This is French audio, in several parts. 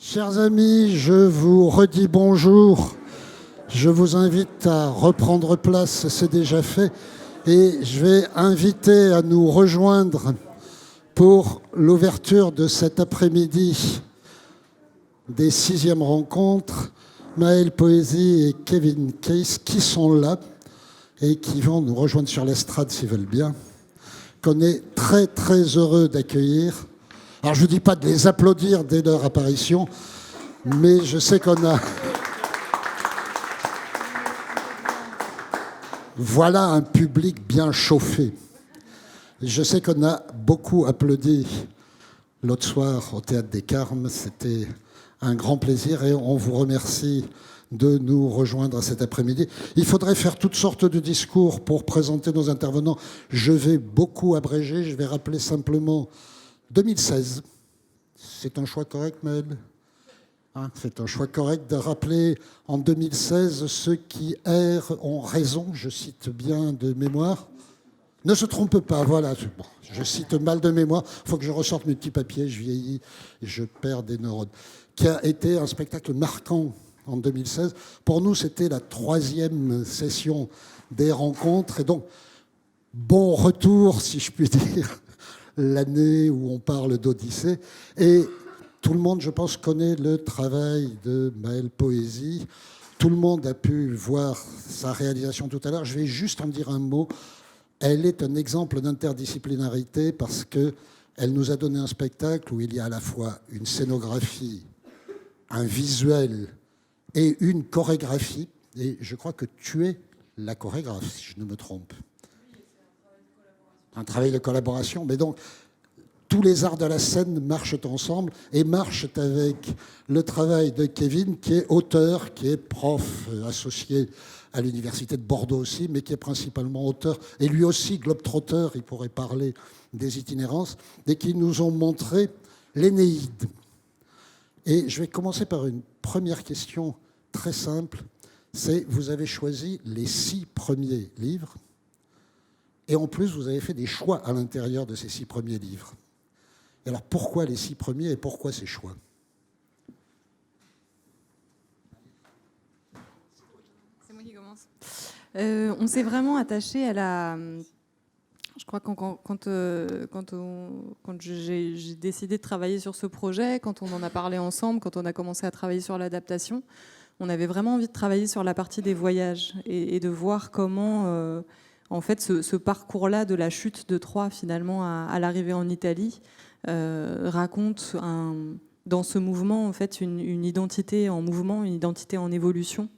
Chers amis, je vous redis bonjour. Je vous invite à reprendre place, c'est déjà fait. Et je vais inviter à nous rejoindre pour l'ouverture de cet après-midi des 6e rencontres, Maëlle Poésy et Kevin Case, qui sont là et qui vont nous rejoindre sur l'estrade s'ils veulent bien, qu'on est très très heureux d'accueillir. Alors je ne vous dis pas de les applaudir dès leur apparition, mais je sais qu'on a... Voilà un public bien chauffé. Je sais qu'on a beaucoup applaudi l'autre soir au Théâtre des Carmes. C'était un grand plaisir et on vous remercie de nous rejoindre cet après-midi. Il faudrait faire toutes sortes de discours pour présenter nos intervenants. Je vais beaucoup abréger. Je vais rappeler simplement 2016. C'est un choix correct, Maëlle ? C'est un choix correct de rappeler en 2016 ceux qui errent ont raison, je cite bien de mémoire. Ne se trompe pas, voilà, bon, je cite mal de mémoire, il faut que je ressorte mes petits papiers, je vieillis, je perds des neurones. Qui a été un spectacle marquant en 2016. Pour nous, c'était la 3e session des rencontres, et donc, bon retour, si je puis dire, l'année où on parle d'Odyssée. Et tout le monde, je pense, connaît le travail de Maëlle Poésy. Tout le monde a pu voir sa réalisation tout à l'heure. Je vais juste en dire un mot. Elle est un exemple d'interdisciplinarité parce qu'elle nous a donné un spectacle où il y a à la fois une scénographie, un visuel et une chorégraphie. Et je crois que tu es la chorégraphe, si je ne me trompe. Un travail de collaboration. Mais donc, tous les arts de la scène marchent ensemble et marchent avec le travail de Kevin, qui est auteur, qui est prof associé à l'Université de Bordeaux aussi, mais qui est principalement auteur, et lui aussi globe-trotteur, il pourrait parler des itinérances, et qui nous ont montré l'Énéide. Et je vais commencer par une première question très simple, c'est vous avez choisi les 6 premiers livres, et en plus vous avez fait des choix à l'intérieur de ces 6 premiers livres. Alors pourquoi les 6 premiers et pourquoi ces choix ? C'est moi qui commence. On s'est vraiment attaché à la... Je crois que quand j'ai décidé de travailler sur ce projet, quand on en a parlé ensemble, quand on a commencé à travailler sur l'adaptation, on avait vraiment envie de travailler sur la partie des voyages et de voir comment, en fait, ce parcours-là de la chute de Troie, finalement, à l'arrivée en Italie, raconte dans ce mouvement en fait une identité en mouvement, une identité en évolution,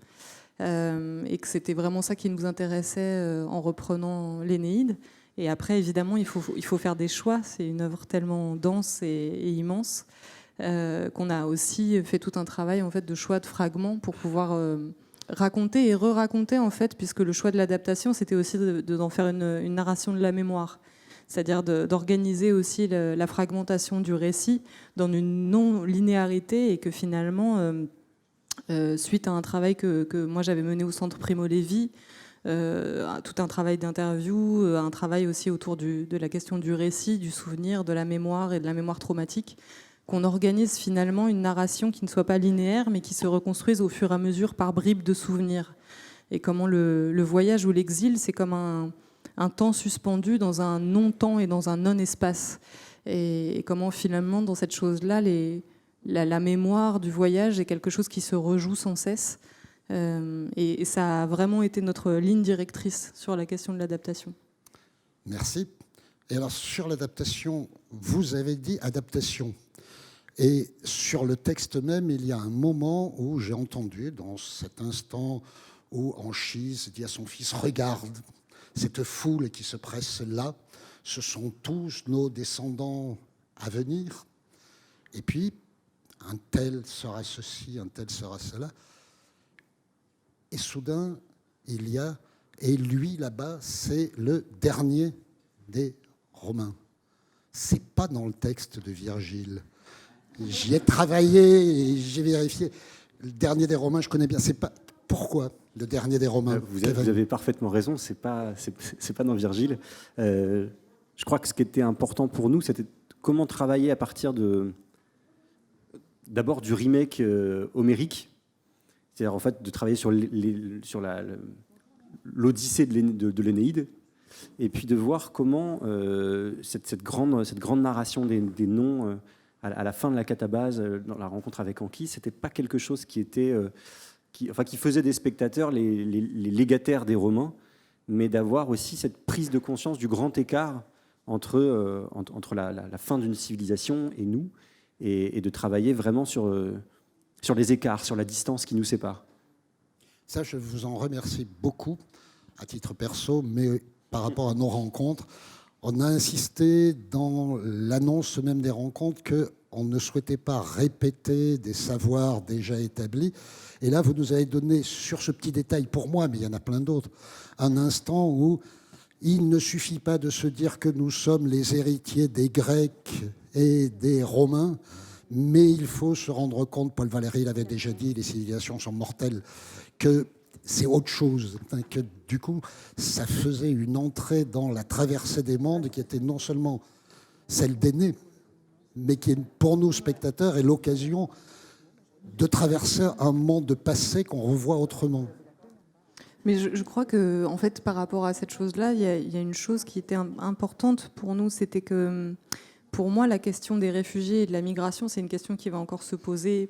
et que c'était vraiment ça qui nous intéressait en reprenant l'Énéide. Et après, évidemment, il faut faire des choix. C'est une œuvre tellement dense et immense qu'on a aussi fait tout un travail en fait de choix de fragments pour pouvoir raconter et re-raconter en fait, puisque le choix de l'adaptation, c'était aussi d'en faire une narration de la mémoire. C'est-à-dire d'organiser aussi la fragmentation du récit dans une non-linéarité et que finalement, suite à un travail que moi j'avais mené au Centre Primo Levi, tout un travail d'interview, un travail aussi autour de la question du récit, du souvenir, de la mémoire et de la mémoire traumatique, qu'on organise finalement une narration qui ne soit pas linéaire mais qui se reconstruise au fur et à mesure par bribes de souvenirs. Et comment le voyage ou l'exil, c'est comme un temps suspendu dans un non-temps et dans un non-espace. Et comment finalement, dans cette chose-là, la mémoire du voyage est quelque chose qui se rejoue sans cesse. Et ça a vraiment été notre ligne directrice sur la question de l'adaptation. Merci. Et alors, sur l'adaptation, vous avez dit adaptation. Et sur le texte même, il y a un moment où j'ai entendu, dans cet instant où Anchise dit à son fils « Regarde !» cette foule qui se presse là, ce sont tous nos descendants à venir. Et puis, un tel sera ceci, un tel sera cela. Et soudain, il y a, et lui là-bas, c'est le dernier des Romains. C'est pas dans le texte de Virgile. J'y ai travaillé et j'ai vérifié. Le dernier des Romains, je connais bien. C'est pas... Pourquoi le dernier des Romains? Vous avez parfaitement raison, c'est pas dans Virgile. Je crois que ce qui était important pour nous, c'était comment travailler à partir de d'abord du remake homérique, c'est-à-dire en fait de travailler sur l'Odyssée de l'Énéide, et puis de voir comment cette grande narration des noms à la fin de la catabase, dans la rencontre avec Anki, c'était pas quelque chose qui était qui faisait des spectateurs les légataires des Romains, mais d'avoir aussi cette prise de conscience du grand écart entre la fin d'une civilisation et nous, et de travailler vraiment sur les écarts, sur la distance qui nous sépare. Ça, je vous en remercie beaucoup, à titre perso, mais par rapport à nos rencontres, on a insisté dans l'annonce même des rencontres qu'on ne souhaitait pas répéter des savoirs déjà établis. Et là, vous nous avez donné, sur ce petit détail pour moi, mais il y en a plein d'autres, un instant où il ne suffit pas de se dire que nous sommes les héritiers des Grecs et des Romains, mais il faut se rendre compte, Paul Valéry l'avait déjà dit, les civilisations sont mortelles, que c'est autre chose, que du coup, ça faisait une entrée dans la traversée des mondes qui était non seulement celle d'aînés, mais qui, pour nous, spectateurs, est l'occasion de traverser un monde passé qu'on revoit autrement. Mais je crois que, en fait, par rapport à cette chose-là, il y a une chose qui était importante pour nous, c'était que, pour moi, la question des réfugiés et de la migration, c'est une question qui va encore se poser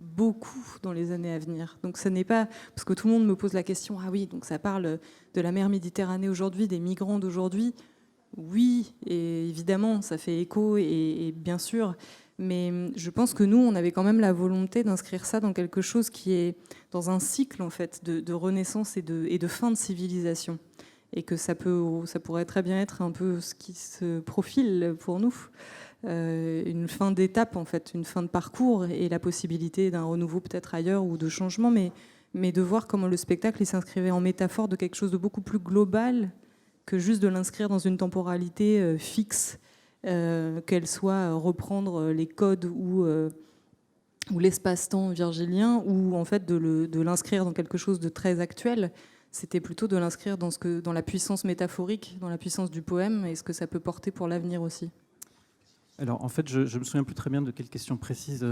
beaucoup dans les années à venir. Donc ce n'est pas... Parce que tout le monde me pose la question, ah oui, donc ça parle de la mer Méditerranée aujourd'hui, des migrants d'aujourd'hui. Oui, et évidemment, ça fait écho, et bien sûr... Mais je pense que nous, on avait quand même la volonté d'inscrire ça dans quelque chose qui est dans un cycle en fait de renaissance et de fin de civilisation, et que ça pourrait très bien être un peu ce qui se profile pour nous, une fin d'étape en fait, une fin de parcours et la possibilité d'un renouveau peut-être ailleurs ou de changement, mais de voir comment le spectacle il s'inscrivait en métaphore de quelque chose de beaucoup plus global que juste de l'inscrire dans une temporalité fixe. Qu'elle soit reprendre les codes ou l'espace-temps virgilien, ou en fait de l'inscrire dans quelque chose de très actuel. C'était plutôt de l'inscrire dans la puissance métaphorique, dans la puissance du poème, et ce que ça peut porter pour l'avenir aussi. Alors en fait, je ne me souviens plus très bien de quelle question précise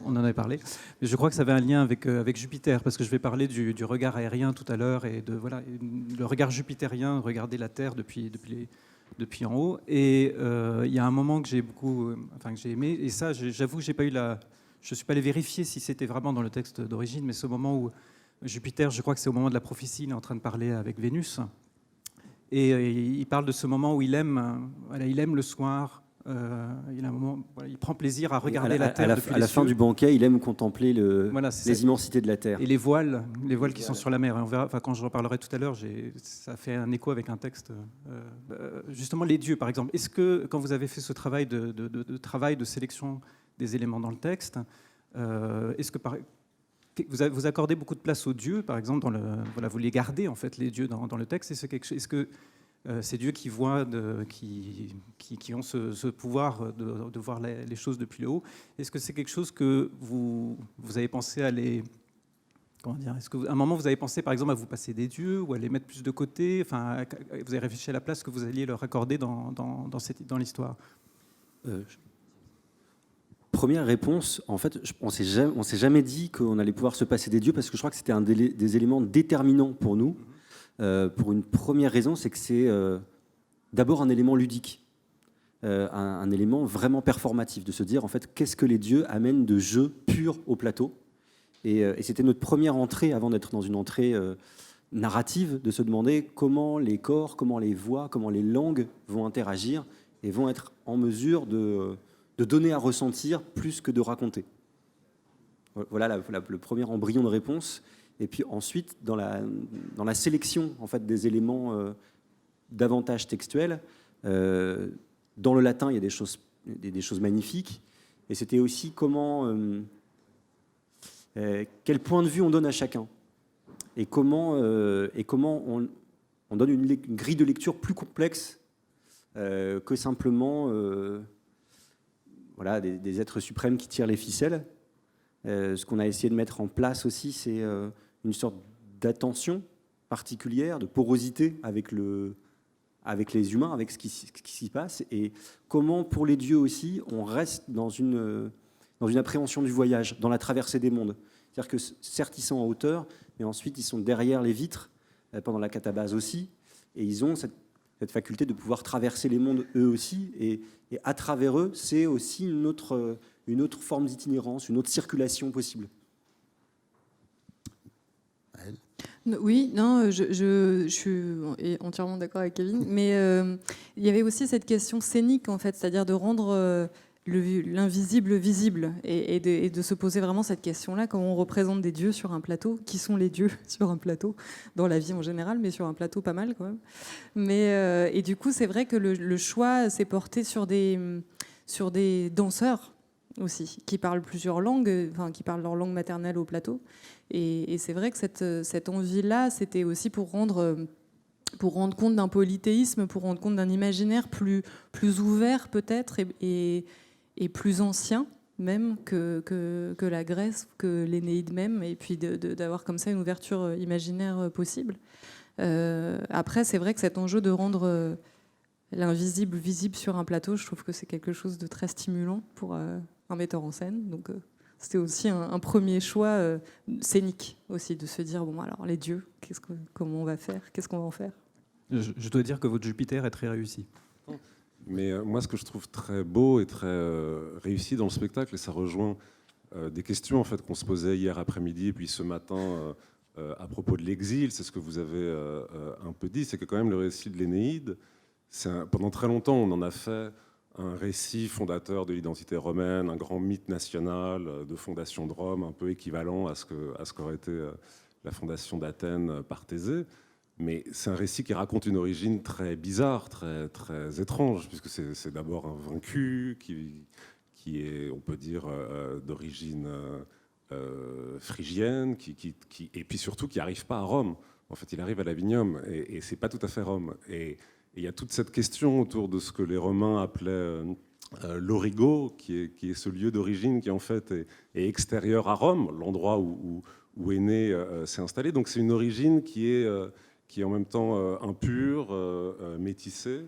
on en avait parlé, mais je crois que ça avait un lien avec Jupiter, parce que je vais parler du regard aérien tout à l'heure, et le regard jupitérien, regarder la Terre depuis en haut. Et il y a un moment que j'ai aimé, et ça, j'avoue que je ne suis pas allé vérifier si c'était vraiment dans le texte d'origine, mais ce moment où Jupiter, je crois que c'est au moment de la prophétie, il est en train de parler avec Vénus, et il parle de ce moment où il aime le soir. Il prend plaisir à regarder la Terre depuis les cieux. À la fin du banquet, il aime contempler les immensités de la Terre. Et les voiles qui sont sur la mer. Et on verra, quand je reparlerai tout à l'heure, ça fait un écho avec un texte. Justement, les dieux, par exemple. Est-ce que, quand vous avez fait ce travail de sélection des éléments dans le texte, est-ce que vous accordez beaucoup de place aux dieux, par exemple, vous les gardez, en fait, les dieux dans le texte? Est-ce que ces dieux qui voient, qui ont ce pouvoir de voir les choses depuis le haut, est-ce que c'est quelque chose que vous avez pensé à les... Comment dire? Est-ce qu'à un moment, vous avez pensé, par exemple, à vous passer des dieux ou à les mettre plus de côté? Enfin, vous avez réfléchi à la place que vous alliez leur accorder dans l'histoire? Première réponse, en fait, on s'est jamais dit qu'on allait pouvoir se passer des dieux, parce que je crois que c'était un des éléments déterminants pour nous. Pour une première raison, c'est que c'est d'abord un élément ludique, un élément vraiment performatif, de se dire en fait qu'est-ce que les dieux amènent de jeu pur au plateau. Et c'était notre première entrée, avant d'être dans une entrée narrative, de se demander comment les corps, comment les voix, comment les langues vont interagir et vont être en mesure de donner à ressentir plus que de raconter. Voilà le premier embryon de réponse. Et puis ensuite, dans la sélection en fait, des éléments davantage textuels, dans le latin, il y a des choses magnifiques. Et c'était aussi quel point de vue on donne à chacun. Et comment on donne une grille de lecture plus complexe que simplement des êtres suprêmes qui tirent les ficelles. Ce qu'on a essayé de mettre en place aussi, c'est une sorte d'attention particulière, de porosité avec les humains, avec ce qui s'y passe, et comment, pour les dieux aussi, on reste dans une dans une appréhension du voyage, dans la traversée des mondes. C'est-à-dire que certes, ils sont en hauteur, mais ensuite, ils sont derrière les vitres, pendant la catabase aussi, et ils ont cette faculté de pouvoir traverser les mondes eux aussi, et à travers eux, c'est aussi une autre forme d'itinérance, une autre circulation possible. Oui, non, je suis entièrement d'accord avec Kevin, mais il y avait aussi cette question scénique, en fait, c'est-à-dire de rendre l'invisible visible et de se poser vraiment cette question-là, quand on représente des dieux sur un plateau, qui sont les dieux sur un plateau, dans la vie en général, mais sur un plateau pas mal quand même. Mais, et du coup, c'est vrai que le choix s'est porté sur des danseurs aussi, qui parlent plusieurs langues, enfin, qui parlent leur langue maternelle au plateau. Et c'est vrai que cette envie-là, c'était aussi pour rendre compte d'un polythéisme, pour rendre compte d'un imaginaire plus ouvert peut-être et plus ancien même que la Grèce, que l'Énéide même, et puis d'avoir comme ça une ouverture imaginaire possible. Après, c'est vrai que cet enjeu de rendre l'invisible visible sur un plateau, je trouve que c'est quelque chose de très stimulant pour un metteur en scène. Donc c'était aussi un premier choix scénique aussi, de se dire, bon alors les dieux, comment on va faire, qu'est-ce qu'on va en faire. Je dois dire que votre Jupiter est très réussi. Mais moi, ce que je trouve très beau et très réussi dans le spectacle, et ça rejoint des questions en fait, qu'on se posait hier après-midi et puis ce matin à propos de l'exil, c'est ce que vous avez un peu dit, c'est que quand même le récit de l'Énéide, pendant très longtemps, on en a fait un récit fondateur de l'identité romaine, un grand mythe national de fondation de Rome, un peu équivalent à ce qu'aurait été la fondation d'Athènes par Thésée. Mais c'est un récit qui raconte une origine très bizarre, très, très étrange, puisque c'est d'abord un vaincu qui est, on peut dire, d'origine phrygienne, et puis surtout qui n'arrive pas à Rome. En fait, il arrive à Lavinium, et c'est pas tout à fait Rome. Et il y a toute cette question autour de ce que les Romains appelaient l'origo, qui est ce lieu d'origine qui en fait est extérieur à Rome, l'endroit où Énée s'est installé. Donc c'est une origine qui est en même temps impure, métissée,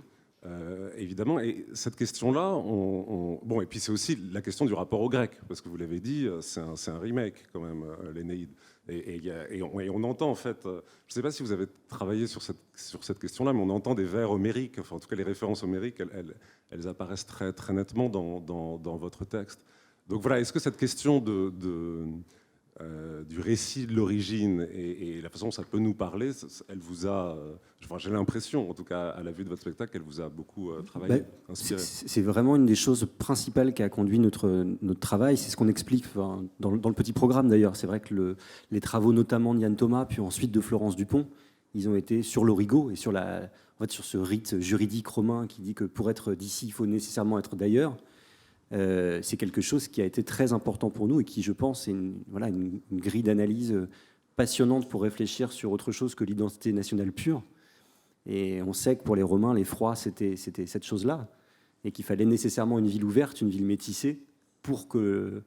évidemment. Et cette question-là, bon, et puis c'est aussi la question du rapport au grec, parce que vous l'avez dit, c'est un remake quand même, l'Énéide. Et on entend en fait, je ne sais pas si vous avez travaillé sur cette question-là, mais on entend des vers homériques, enfin en tout cas les références homériques, elles apparaissent très, très nettement dans votre texte. Donc voilà, est-ce que cette question du récit de l'origine et la façon dont ça peut nous parler, elle vous a, j'ai l'impression, en tout cas à la vue de votre spectacle, qu'elle vous a beaucoup travaillé, inspiré. C'est vraiment une des choses principales qui a conduit notre travail, c'est ce qu'on explique dans le petit programme d'ailleurs. C'est vrai que les travaux notamment de Yann Thomas, puis ensuite de Florence Dupont, ils ont été sur l'origo et sur ce rite juridique romain qui dit que pour être d'ici, il faut nécessairement être d'ailleurs. C'est quelque chose qui a été très important pour nous et qui, je pense, est une grille d'analyse passionnante pour réfléchir sur autre chose que l'identité nationale pure. Et on sait que pour les Romains, les Froids, c'était cette chose-là, et qu'il fallait nécessairement une ville ouverte, une ville métissée, pour que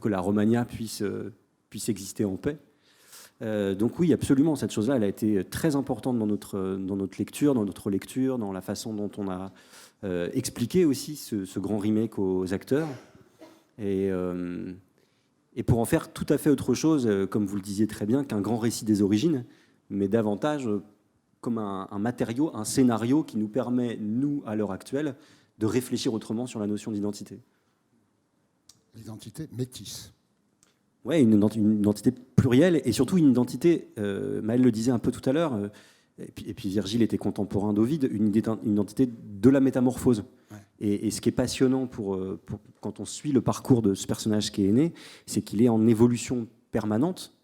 la Romagna puisse exister en paix. Donc oui, absolument, cette chose-là, elle a été très importante dans notre lecture, dans la façon dont on a expliqué aussi ce grand remake aux acteurs. Et pour en faire tout à fait autre chose, comme vous le disiez très bien, qu'un grand récit des origines, mais davantage comme un matériau, un scénario qui nous permet, nous, à l'heure actuelle, de réfléchir autrement sur la notion d'identité. L'identité métisse. Oui, une identité plurielle et surtout une identité, Maëlle le disait un peu tout à l'heure, et puis Virgile était contemporain d'Ovide, une identité de la métamorphose. Ouais. Et ce qui est passionnant quand on suit le parcours de ce personnage qui est Énée, c'est qu'il est en évolution permanente.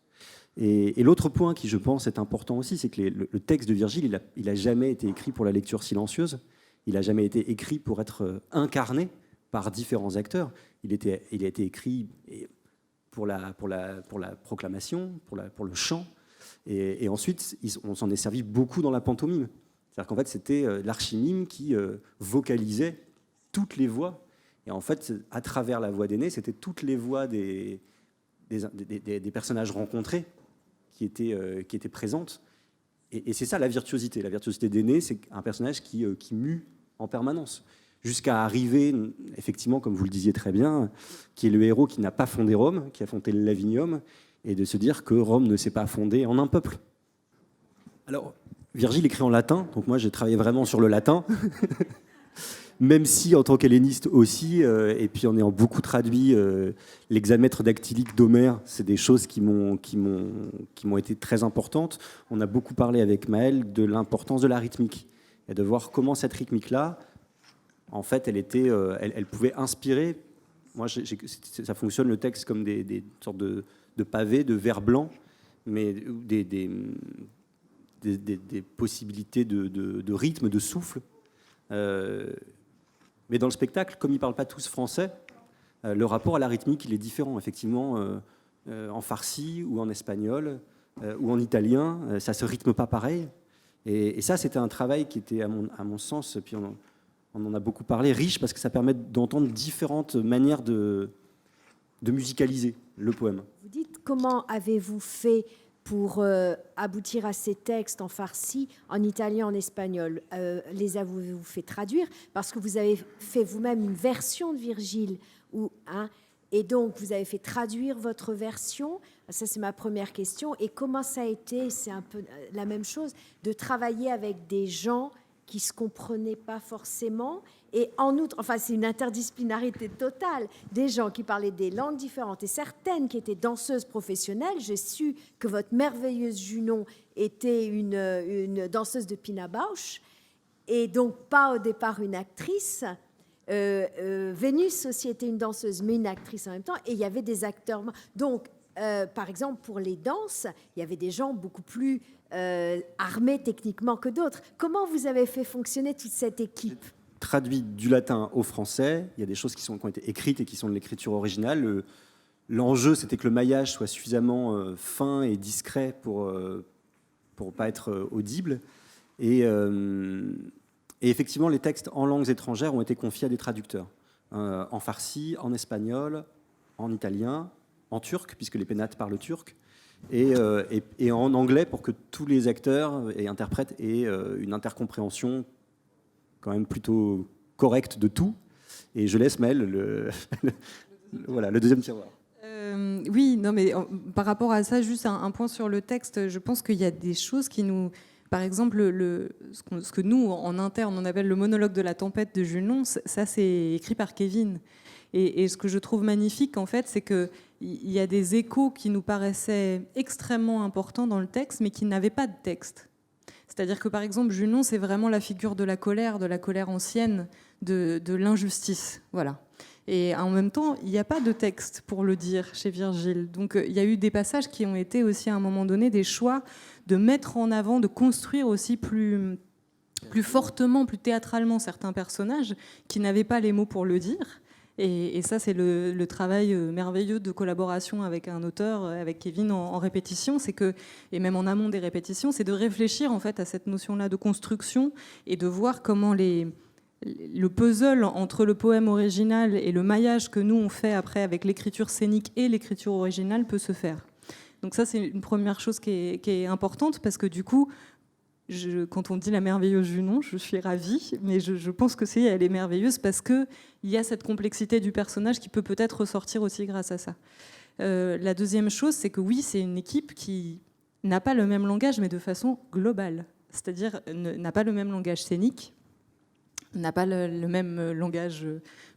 Et l'autre point qui, je pense, est important aussi, c'est que le texte de Virgile, il n'a jamais été écrit pour la lecture silencieuse, il n'a jamais été écrit pour être incarné par différents acteurs. Il a été écrit pour la proclamation, pour le chant. Et ensuite, on s'en est servi beaucoup dans la pantomime. C'est-à-dire qu'en fait, c'était l'archimime qui vocalisait toutes les voix. Et en fait, à travers la voix d'Énée, c'était toutes les voix des personnages rencontrés qui étaient présentes. Et c'est ça la virtuosité. La virtuosité d'Énée, c'est un personnage qui mue en permanence. jusqu'à arriver, effectivement, comme vous le disiez très bien, qui est le héros qui n'a pas fondé Rome, qui a fondé Lavinium, et de se dire que Rome ne s'est pas fondée en un peuple. Alors, Virgile écrit en latin, donc moi j'ai travaillé vraiment sur le latin, même si en tant qu'helléniste aussi, et puis en ayant beaucoup traduit l'hexamètre dactylique d'Homère, c'est des choses qui m'ont été très importantes. On a beaucoup parlé avec Maëlle de l'importance de la rythmique, et de voir comment cette rythmique-là, en fait, elle pouvait inspirer. Moi, ça fonctionne le texte comme des sortes de pavés, de vers blancs, mais des possibilités de rythme, de souffle. Mais dans le spectacle, comme ils ne parlent pas tous français, le rapport à la rythmique, il est différent, effectivement, en farsi ou en espagnol ou en italien. Ça ne se rythme pas pareil. Et ça, c'était un travail qui était, à mon sens, puis on en a beaucoup parlé, riche, parce que ça permet d'entendre différentes manières de musicaliser le poème. Vous dites, comment avez-vous fait pour aboutir à ces textes en farsi, en italien, en espagnol? Les avez-vous fait traduire? Parce que vous avez fait vous-même une version de Virgile, et donc vous avez fait traduire votre version. Ça, c'est ma première question. Et comment ça a été, c'est un peu la même chose, de travailler avec des gens qui ne se comprenaient pas forcément, et en outre, enfin c'est une interdisciplinarité totale, des gens qui parlaient des langues différentes, et certaines qui étaient danseuses professionnelles. J'ai su que votre merveilleuse Junon était une danseuse de Pina Bausch, et donc pas au départ une actrice. Vénus aussi était une danseuse, mais une actrice en même temps, et il y avait des acteurs. Donc, par exemple, pour les danses, il y avait des gens beaucoup plus armés techniquement que d'autres. Comment vous avez fait fonctionner toute cette équipe? Traduit du latin au français, il y a des choses qui ont été écrites et qui sont de l'écriture originale. L'enjeu, c'était que le maillage soit suffisamment fin et discret pour pas être audible. Et effectivement, les textes en langues étrangères ont été confiés à des traducteurs, en farsi, en espagnol, en italien, en turc, puisque les pénates parlent turc, et en anglais, pour que tous les acteurs et interprètes aient une intercompréhension quand même plutôt correcte de tout. Et je laisse Maëlle le deuxième tiroir. Oui, non, mais par rapport à ça, juste un point sur le texte. Je pense qu'il y a des choses qui nous... Par exemple, ce que nous, en interne, on appelle le monologue de la tempête de Junon, ça, c'est écrit par Kevin. Et ce que je trouve magnifique, en fait, c'est qu'il y a des échos qui nous paraissaient extrêmement importants dans le texte, mais qui n'avaient pas de texte. C'est-à-dire que, par exemple, Junon, c'est vraiment la figure de la colère ancienne, de l'injustice. Voilà. Et en même temps, il n'y a pas de texte pour le dire chez Virgile. Donc, il y a eu des passages qui ont été aussi, à un moment donné, des choix de mettre en avant, de construire aussi plus fortement, plus théâtralement certains personnages qui n'avaient pas les mots pour le dire. Et ça, c'est le travail merveilleux de collaboration avec un auteur, avec Kevin en répétition, c'est que, et même en amont des répétitions, c'est de réfléchir en fait à cette notion-là de construction et de voir comment le puzzle entre le poème original et le maillage que nous on fait après avec l'écriture scénique et l'écriture originale peut se faire. Donc ça, c'est une première chose qui est importante, parce que du coup, quand on dit la merveilleuse Junon, je suis ravie, mais je pense que elle est merveilleuse parce qu'il y a cette complexité du personnage qui peut peut-être ressortir aussi grâce à ça. La deuxième chose, c'est que oui, c'est une équipe qui n'a pas le même langage, mais de façon globale. C'est-à-dire n'a pas le même langage scénique, n'a pas le même langage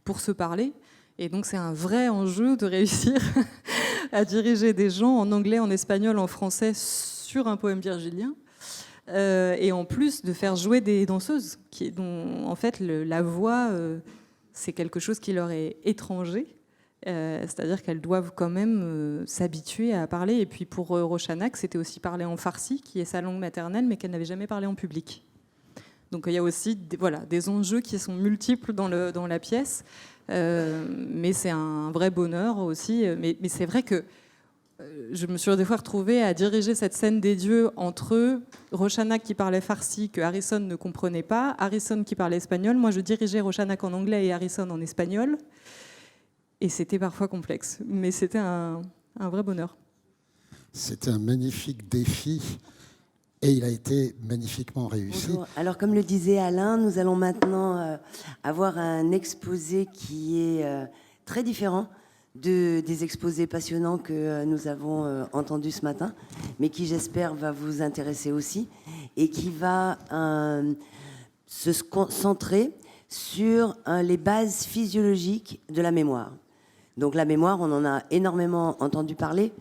pour se parler. Et donc c'est un vrai enjeu de réussir à diriger des gens en anglais, en espagnol, en français sur un poème virgilien. Et en plus de faire jouer des danseuses dont en fait la voix c'est quelque chose qui leur est étranger, c'est-à-dire qu'elles doivent quand même s'habituer à parler. Et puis pour Rochanak, c'était aussi parler en farsi, qui est sa langue maternelle, mais qu'elle n'avait jamais parlé en public. Donc il y a aussi des enjeux qui sont multiples dans la pièce, mais c'est un vrai bonheur aussi. Mais c'est vrai que je me suis des fois retrouvée à diriger cette scène des dieux entre Rochanak qui parlait farsi, que Harrison ne comprenait pas, Harrison qui parlait espagnol. Moi, je dirigeais Rochanak en anglais et Harrison en espagnol. Et c'était parfois complexe, mais c'était un vrai bonheur. C'était un magnifique défi. et il a été magnifiquement réussi. Bonjour. Alors, comme le disait Alain, nous allons maintenant avoir un exposé qui est très différent des exposés passionnants que nous avons entendus ce matin, mais qui, j'espère, va vous intéresser aussi, et qui va se centrer sur les bases physiologiques de la mémoire. Donc la mémoire, on en a énormément entendu parler.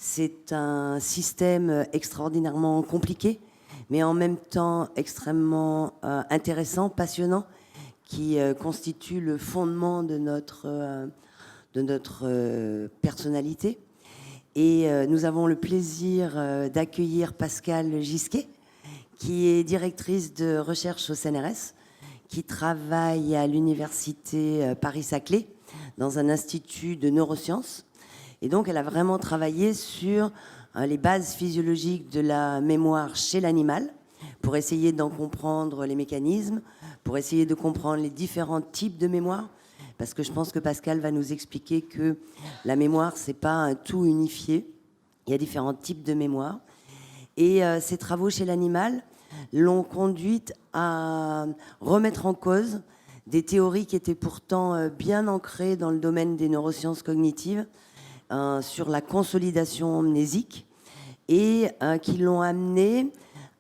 C'est un système extraordinairement compliqué, mais en même temps extrêmement intéressant, passionnant, qui constitue le fondement de notre personnalité. Et nous avons le plaisir d'accueillir Pascale Gisquet, qui est directrice de recherche au CNRS, qui travaille à l'université Paris-Saclay, dans un institut de neurosciences. Et donc, elle a vraiment travaillé sur les bases physiologiques de la mémoire chez l'animal, pour essayer d'en comprendre les mécanismes, pour essayer de comprendre les différents types de mémoire, parce que je pense que Pascale va nous expliquer que la mémoire, c'est pas un tout unifié. Il y a différents types de mémoire. Et ces travaux chez l'animal l'ont conduite à remettre en cause des théories qui étaient pourtant bien ancrées dans le domaine des neurosciences cognitives, sur la consolidation mnésique, et qui l'ont amené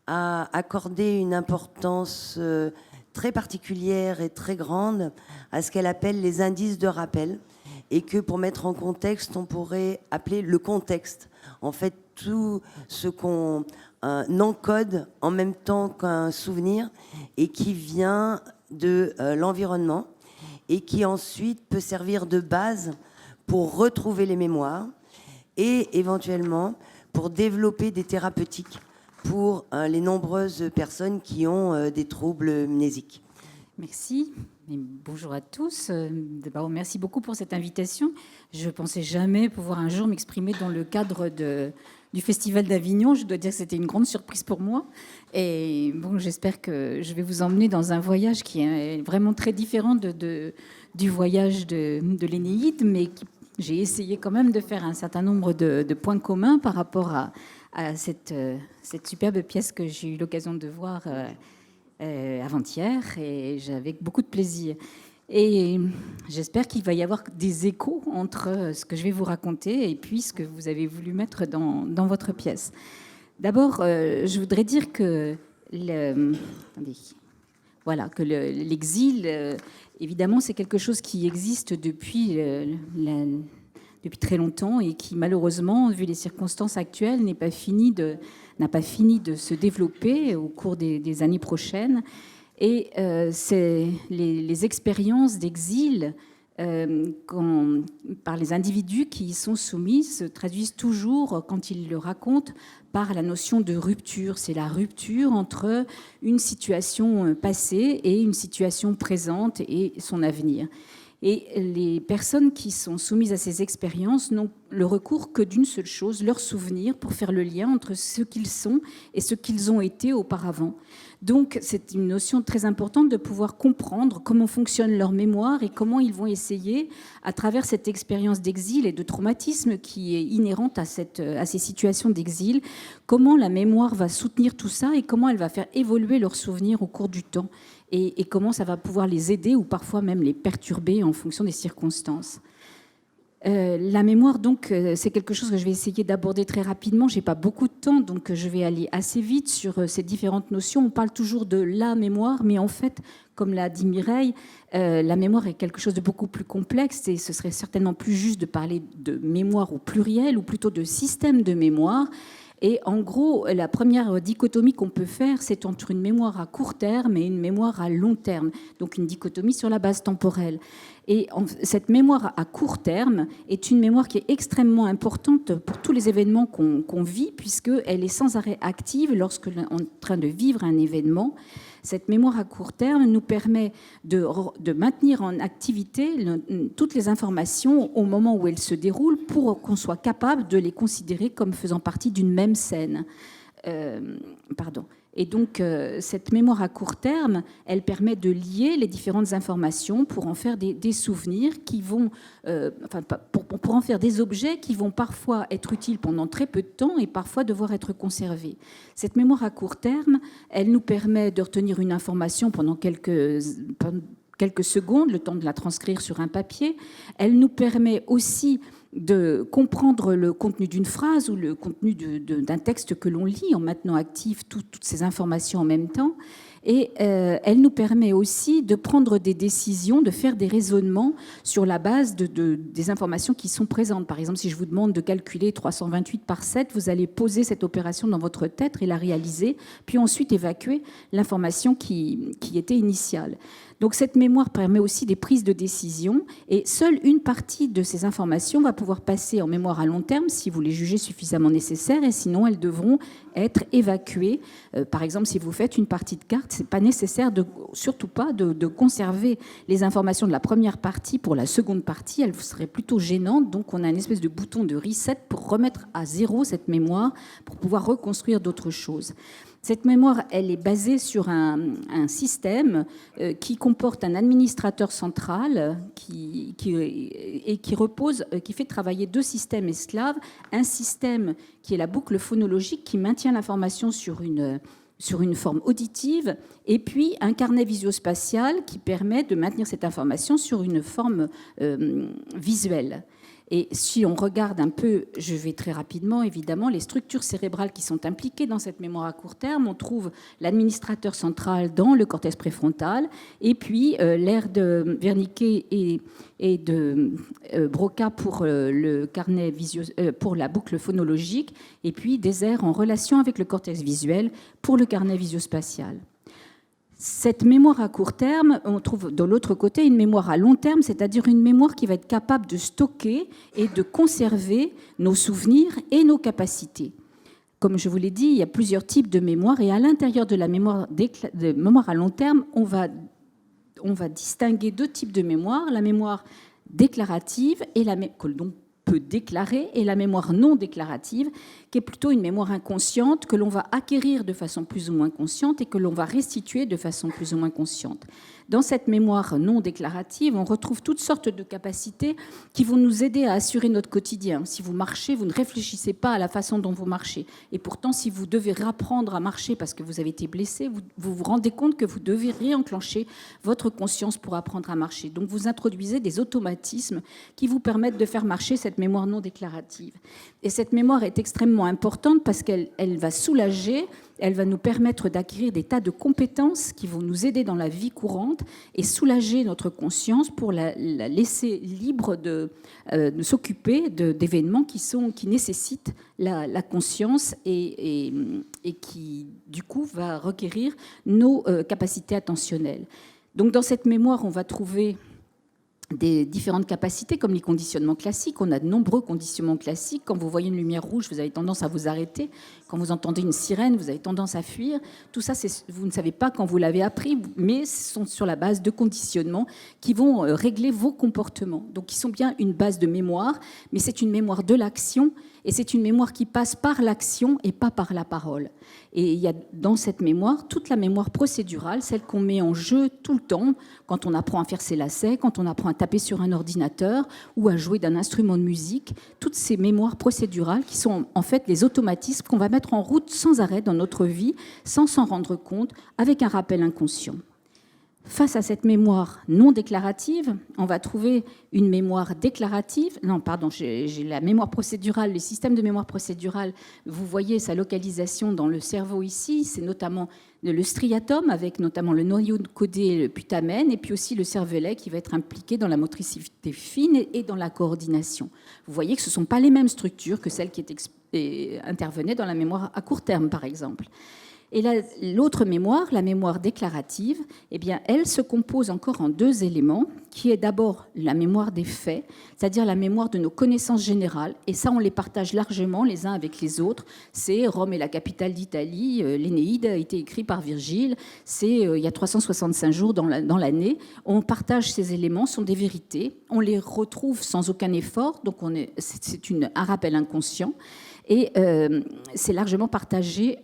à accorder une importance très particulière et très grande à ce qu'elle appelle les indices de rappel, et que, pour mettre en contexte, on pourrait appeler le contexte. En fait, tout ce qu'on encode en même temps qu'un souvenir, et qui vient de l'environnement, et qui ensuite peut servir de base pour retrouver les mémoires et éventuellement pour développer des thérapeutiques pour les nombreuses personnes qui ont des troubles mnésiques. Merci. Et bonjour à tous. D'abord, merci beaucoup pour cette invitation. Je ne pensais jamais pouvoir un jour m'exprimer dans le cadre du Festival d'Avignon. Je dois dire que c'était une grande surprise pour moi. Et bon, j'espère que je vais vous emmener dans un voyage qui est vraiment très différent du voyage de l'Énéide, mais j'ai essayé quand même de faire un certain nombre de points communs par rapport à cette superbe pièce que j'ai eu l'occasion de voir avant-hier, et j'avais beaucoup de plaisir. Et j'espère qu'il va y avoir des échos entre ce que je vais vous raconter et puis ce que vous avez voulu mettre dans votre pièce. D'abord, je voudrais dire que l'exil, évidemment, c'est quelque chose qui existe depuis très longtemps, et qui, malheureusement, vu les circonstances actuelles, n'a pas fini de se développer au cours des années prochaines. Et c'est les expériences d'exil par les individus qui y sont soumis se traduisent toujours, quand ils le racontent, par la notion de rupture. C'est la rupture entre une situation passée et une situation présente et son avenir. Et les personnes qui sont soumises à ces expériences n'ont le recours que d'une seule chose, leur souvenir, pour faire le lien entre ce qu'ils sont et ce qu'ils ont été auparavant. Donc c'est une notion très importante de pouvoir comprendre comment fonctionne leur mémoire et comment ils vont essayer, à travers cette expérience d'exil et de traumatisme qui est inhérente à ces situations d'exil, comment la mémoire va soutenir tout ça et comment elle va faire évoluer leurs souvenirs au cours du temps. Et comment ça va pouvoir les aider ou parfois même les perturber en fonction des circonstances. La mémoire, donc, c'est quelque chose que je vais essayer d'aborder très rapidement. Je n'ai pas beaucoup de temps, donc je vais aller assez vite sur ces différentes notions. On parle toujours de la mémoire, mais en fait, comme l'a dit Mireille, la mémoire est quelque chose de beaucoup plus complexe, et ce serait certainement plus juste de parler de mémoire au pluriel, ou plutôt de système de mémoire. Et en gros, la première dichotomie qu'on peut faire, c'est entre une mémoire à court terme et une mémoire à long terme. Donc une dichotomie sur la base temporelle. Et cette mémoire à court terme est une mémoire qui est extrêmement importante pour tous les événements qu'on vit, puisqu'elle est sans arrêt active lorsque l'on est en train de vivre un événement. Cette mémoire à court terme nous permet de maintenir en activité toutes les informations au moment où elles se déroulent, pour qu'on soit capable de les considérer comme faisant partie d'une même scène. Et donc, cette mémoire à court terme, elle permet de lier les différentes informations pour en faire des souvenirs qui vont, pour en faire des objets qui vont parfois être utiles pendant très peu de temps et parfois devoir être conservés. Cette mémoire à court terme, elle nous permet de retenir une information pendant quelques secondes, le temps de la transcrire sur un papier. Elle nous permet aussi de comprendre le contenu d'une phrase ou le contenu d'un texte que l'on lit en maintenant actif toutes ces informations en même temps. Et elle nous permet aussi de prendre des décisions, de faire des raisonnements sur la base des informations qui sont présentes. Par exemple, si je vous demande de calculer 328 par 7, vous allez poser cette opération dans votre tête et la réaliser, puis ensuite évacuer l'information qui était initiale. Donc cette mémoire permet aussi des prises de décision et seule une partie de ces informations va pouvoir passer en mémoire à long terme si vous les jugez suffisamment nécessaires et sinon elles devront être évacuées. Par exemple, si vous faites une partie de cartes, ce n'est pas nécessaire, surtout pas, de conserver les informations de la première partie pour la seconde partie. Elles seraient plutôt gênantes. Donc on a une espèce de bouton de reset pour remettre à zéro cette mémoire pour pouvoir reconstruire d'autres choses. Cette mémoire, elle est basée sur un système qui comporte un administrateur central qui fait travailler deux systèmes esclaves. Un système qui est la boucle phonologique qui maintient l'information sur une forme auditive, et puis un carnet visio-spatial qui permet de maintenir cette information sur une forme visuelle. Et si on regarde un peu, je vais très rapidement, évidemment, les structures cérébrales qui sont impliquées dans cette mémoire à court terme, on trouve l'administrateur central dans le cortex préfrontal, et puis l'aire de Wernicke et de Broca pour le carnet pour la boucle phonologique, et puis des aires en relation avec le cortex visuel pour le carnet visio-spatial. Cette mémoire à court terme, on trouve de l'autre côté une mémoire à long terme, c'est-à-dire une mémoire qui va être capable de stocker et de conserver nos souvenirs et nos capacités. Comme je vous l'ai dit, il y a plusieurs types de mémoire et à l'intérieur de la mémoire à long terme, on va distinguer deux types de mémoire, la mémoire déclarative et que l'on peut déclarer et la mémoire non déclarative, qui est plutôt une mémoire inconsciente que l'on va acquérir de façon plus ou moins consciente et que l'on va restituer de façon plus ou moins consciente. Dans cette mémoire non déclarative, on retrouve toutes sortes de capacités qui vont nous aider à assurer notre quotidien. Si vous marchez, vous ne réfléchissez pas à la façon dont vous marchez. Et pourtant, si vous devez réapprendre à marcher parce que vous avez été blessé, vous vous rendez compte que vous devez réenclencher votre conscience pour apprendre à marcher. Donc vous introduisez des automatismes qui vous permettent de faire marcher cette mémoire non déclarative. Et cette mémoire est extrêmement importante parce qu'elle va soulager, elle va nous permettre d'acquérir des tas de compétences qui vont nous aider dans la vie courante et soulager notre conscience pour la laisser libre de s'occuper d'événements qui nécessitent la conscience et qui, du coup, va requérir nos capacités attentionnelles. Donc, dans cette mémoire, on va trouver des différentes capacités, comme les conditionnements classiques. On a de nombreux conditionnements classiques. Quand vous voyez une lumière rouge, vous avez tendance à vous arrêter. Quand vous entendez une sirène, vous avez tendance à fuir. Tout ça, vous ne savez pas quand vous l'avez appris, mais ce sont sur la base de conditionnements qui vont régler vos comportements. Donc, ils sont bien une base de mémoire, mais c'est une mémoire de l'action, et c'est une mémoire qui passe par l'action et pas par la parole. Et il y a dans cette mémoire toute la mémoire procédurale, celle qu'on met en jeu tout le temps, quand on apprend à faire ses lacets, quand on apprend à taper sur un ordinateur ou à jouer d'un instrument de musique. Toutes ces mémoires procédurales qui sont en fait les automatismes qu'on va mettre en route sans arrêt dans notre vie, sans s'en rendre compte, avec un rappel inconscient. Face à cette mémoire non déclarative, on va trouver une mémoire déclarative. Non, pardon, j'ai la mémoire procédurale, le système de mémoire procédurale. Vous voyez sa localisation dans le cerveau ici. C'est notamment le striatum, avec notamment le noyau codé et le putamen, et puis aussi le cervelet qui va être impliqué dans la motricité fine et dans la coordination. Vous voyez que ce ne sont pas les mêmes structures que celles qui intervenaient dans la mémoire à court terme, par exemple. Et l'autre mémoire, la mémoire déclarative, eh bien, elle se compose encore en deux éléments, qui est d'abord la mémoire des faits, c'est-à-dire la mémoire de nos connaissances générales. Et ça, on les partage largement les uns avec les autres. C'est Rome est la capitale d'Italie, l'Énéide a été écrit par Virgile, c'est il y a 365 jours dans l'année. On partage ces éléments, sont des vérités. On les retrouve sans aucun effort, donc c'est un rappel inconscient. et c'est largement partagé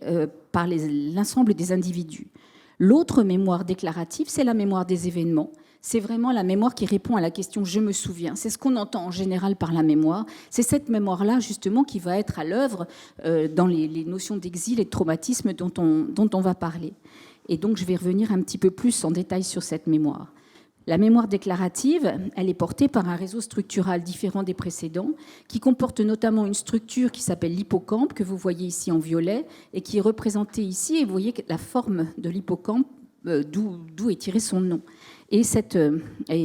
par l'ensemble des individus. L'autre mémoire déclarative, c'est la mémoire des événements. C'est vraiment la mémoire qui répond à la question « je me souviens ». C'est ce qu'on entend en général par la mémoire. C'est cette mémoire-là, justement, qui va être à l'œuvre dans les notions d'exil et de traumatisme dont on va parler. Et donc, je vais revenir un petit peu plus en détail sur cette mémoire. La mémoire déclarative, elle est portée par un réseau structural différent des précédents, qui comporte notamment une structure qui s'appelle l'hippocampe, que vous voyez ici en violet, et qui est représentée ici, et vous voyez la forme de l'hippocampe, d'où est tiré son nom. Et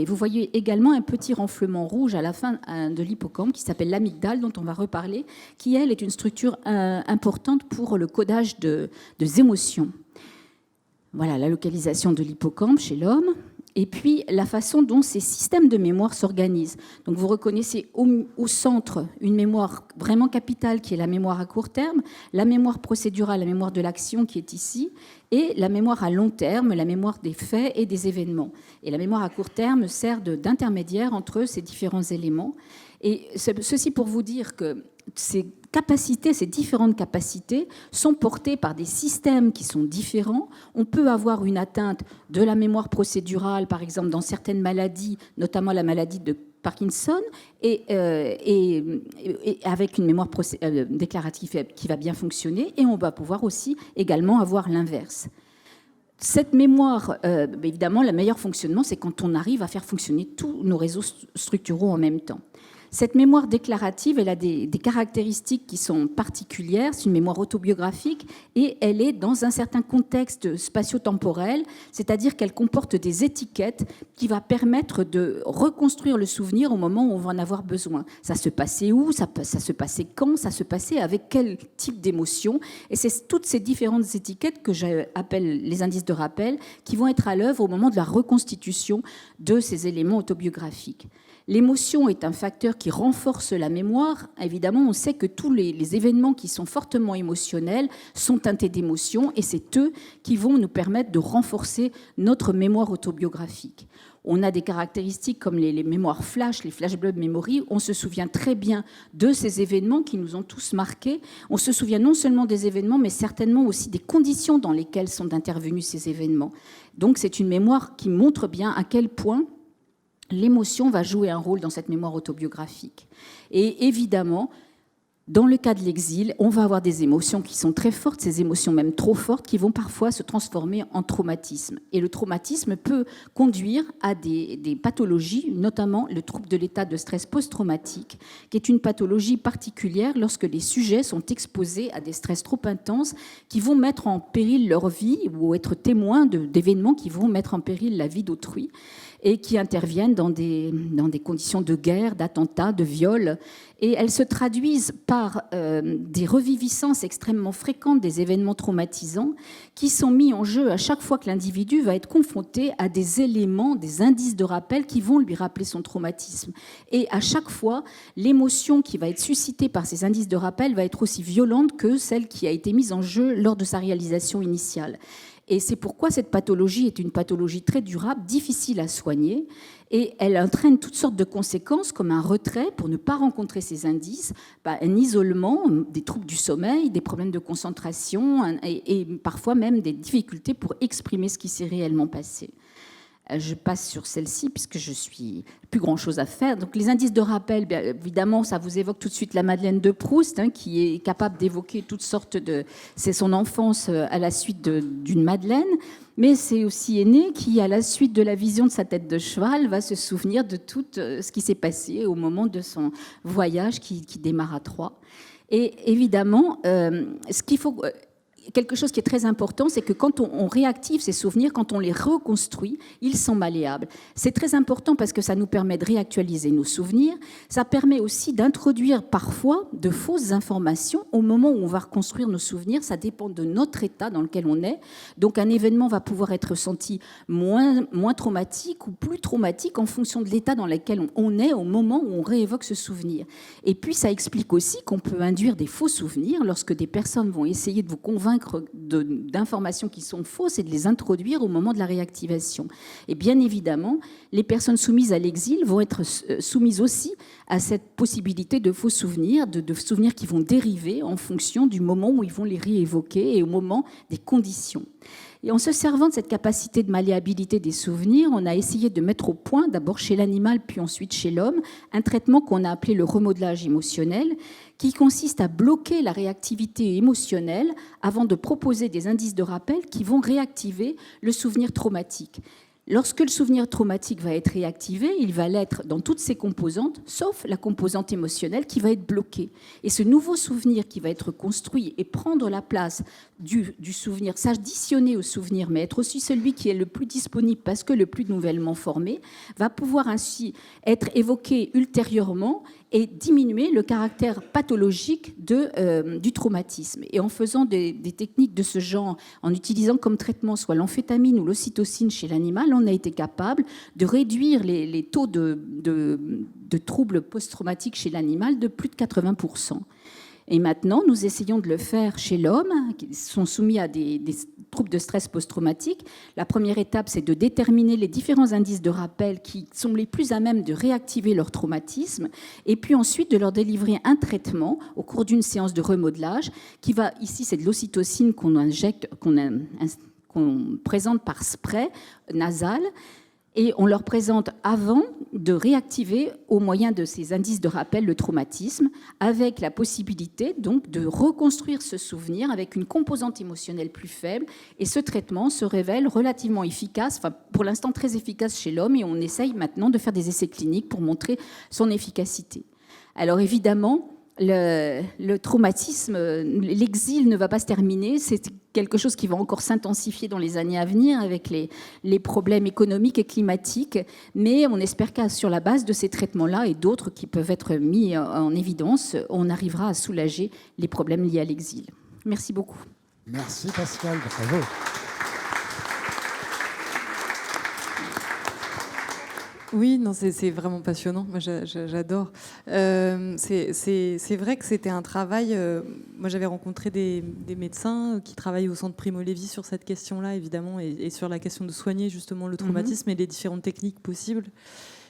vous voyez également un petit renflement rouge à la fin de l'hippocampe qui s'appelle l'amygdale, dont on va reparler, qui, elle, est une structure importante pour le codage des émotions. Voilà la localisation de l'hippocampe chez l'homme. Et puis la façon dont ces systèmes de mémoire s'organisent. Donc vous reconnaissez au centre une mémoire vraiment capitale qui est la mémoire à court terme, la mémoire procédurale, la mémoire de l'action qui est ici, et la mémoire à long terme, la mémoire des faits et des événements. Et la mémoire à court terme sert d'intermédiaire entre ces différents éléments. Et ceci pour vous dire que ces différentes capacités sont portées par des systèmes qui sont différents. On peut avoir une atteinte de la mémoire procédurale, par exemple, dans certaines maladies, notamment la maladie de Parkinson, et avec une mémoire déclarative qui va bien fonctionner, et on va pouvoir aussi également avoir l'inverse. Cette mémoire, évidemment, le meilleur fonctionnement, c'est quand on arrive à faire fonctionner tous nos réseaux structuraux en même temps. Cette mémoire déclarative, elle a des caractéristiques qui sont particulières. C'est une mémoire autobiographique et elle est dans un certain contexte spatio-temporel, c'est-à-dire qu'elle comporte des étiquettes qui va permettre de reconstruire le souvenir au moment où on va en avoir besoin. Ça se passait où ? Ça se passait quand ? Ça se passait avec quel type d'émotion ? Et c'est toutes ces différentes étiquettes que j'appelle les indices de rappel qui vont être à l'œuvre au moment de la reconstitution de ces éléments autobiographiques. L'émotion est un facteur qui renforce la mémoire. Évidemment, on sait que tous les événements qui sont fortement émotionnels sont teintés d'émotions et c'est eux qui vont nous permettre de renforcer notre mémoire autobiographique. On a des caractéristiques comme les mémoires flash, les flashbulb memory. On se souvient très bien de ces événements qui nous ont tous marqués. On se souvient non seulement des événements, mais certainement aussi des conditions dans lesquelles sont intervenus ces événements. Donc c'est une mémoire qui montre bien à quel point l'émotion va jouer un rôle dans cette mémoire autobiographique. Et évidemment, dans le cas de l'exil, on va avoir des émotions qui sont très fortes, ces émotions même trop fortes, qui vont parfois se transformer en traumatisme. Et le traumatisme peut conduire à des pathologies, notamment le trouble de l'état de stress post-traumatique, qui est une pathologie particulière lorsque les sujets sont exposés à des stress trop intenses qui vont mettre en péril leur vie ou être témoins d'événements qui vont mettre en péril la vie d'autrui et qui interviennent dans des conditions de guerre, d'attentats, de viols. Et elles se traduisent par des reviviscences extrêmement fréquentes des événements traumatisants qui sont mis en jeu à chaque fois que l'individu va être confronté à des éléments, des indices de rappel qui vont lui rappeler son traumatisme. Et à chaque fois, l'émotion qui va être suscitée par ces indices de rappel va être aussi violente que celle qui a été mise en jeu lors de sa réalisation initiale. Et c'est pourquoi cette pathologie est une pathologie très durable, difficile à soigner, et elle entraîne toutes sortes de conséquences, comme un retrait pour ne pas rencontrer ces indices, un isolement, des troubles du sommeil, des problèmes de concentration, et parfois même des difficultés pour exprimer ce qui s'est réellement passé. Je passe sur celle-ci puisque je suis plus grand-chose à faire. Donc les indices de rappel, bien évidemment, ça vous évoque tout de suite la Madeleine de Proust, qui est capable d'évoquer toutes sortes de... C'est son enfance à la suite d'une Madeleine, mais c'est aussi Aîné qui, à la suite de la vision de sa tête de cheval, va se souvenir de tout ce qui s'est passé au moment de son voyage qui démarre à Troyes. Et évidemment, ce qu'il faut... Quelque chose qui est très important, c'est que quand on réactive ces souvenirs, quand on les reconstruit, ils sont malléables. C'est très important parce que ça nous permet de réactualiser nos souvenirs. Ça permet aussi d'introduire parfois de fausses informations au moment où on va reconstruire nos souvenirs. Ça dépend de notre état dans lequel on est. Donc un événement va pouvoir être ressenti moins traumatique ou plus traumatique en fonction de l'état dans lequel on est au moment où on réévoque ce souvenir. Et puis ça explique aussi qu'on peut induire des faux souvenirs lorsque des personnes vont essayer de vous convaincre convaincre d'informations qui sont fausses et de les introduire au moment de la réactivation. Et bien évidemment, les personnes soumises à l'exil vont être soumises aussi à cette possibilité de faux souvenirs, de souvenirs qui vont dériver en fonction du moment où ils vont les réévoquer et au moment des conditions. Et en se servant de cette capacité de malléabilité des souvenirs, on a essayé de mettre au point, d'abord chez l'animal, puis ensuite chez l'homme, un traitement qu'on a appelé le remodelage émotionnel, qui consiste à bloquer la réactivité émotionnelle avant de proposer des indices de rappel qui vont réactiver le souvenir traumatique. Lorsque le souvenir traumatique va être réactivé, il va l'être dans toutes ses composantes, sauf la composante émotionnelle qui va être bloquée. Et ce nouveau souvenir qui va être construit et prendre la place du souvenir, s'additionner au souvenir, mais être aussi celui qui est le plus disponible parce que le plus nouvellement formé, va pouvoir ainsi être évoqué ultérieurement et diminuer le caractère pathologique du traumatisme. Et en faisant des techniques de ce genre, en utilisant comme traitement soit l'amphétamine ou l'ocytocine chez l'animal, on a été capable de réduire les taux de troubles post-traumatiques chez l'animal de plus de 80%. Et maintenant, nous essayons de le faire chez l'homme, qui sont soumis à des troubles de stress post-traumatique. La première étape, c'est de déterminer les différents indices de rappel qui sont les plus à même de réactiver leur traumatisme, et puis ensuite de leur délivrer un traitement au cours d'une séance de remodelage, qui va, ici, c'est de l'ocytocine qu'on injecte, qu'on présente par spray nasal, et on leur présente avant de réactiver au moyen de ces indices de rappel le traumatisme, avec la possibilité donc de reconstruire ce souvenir avec une composante émotionnelle plus faible. Et ce traitement se révèle relativement efficace, enfin pour l'instant très efficace chez l'homme, et on essaye maintenant de faire des essais cliniques pour montrer son efficacité. Alors évidemment, le traumatisme, l'exil ne va pas se terminer, c'est quelque chose qui va encore s'intensifier dans les années à venir avec les problèmes économiques et climatiques, mais on espère qu'à sur la base de ces traitements-là et d'autres qui peuvent être mis en évidence, on arrivera à soulager les problèmes liés à l'exil. Merci beaucoup. Merci Pascal, bravo. Oui, non, c'est vraiment passionnant. Moi, j'adore. C'est vrai que c'était un travail. Moi, j'avais rencontré des médecins qui travaillent au centre Primo Levi sur cette question-là, évidemment, et sur la question de soigner justement le traumatisme et les différentes techniques possibles.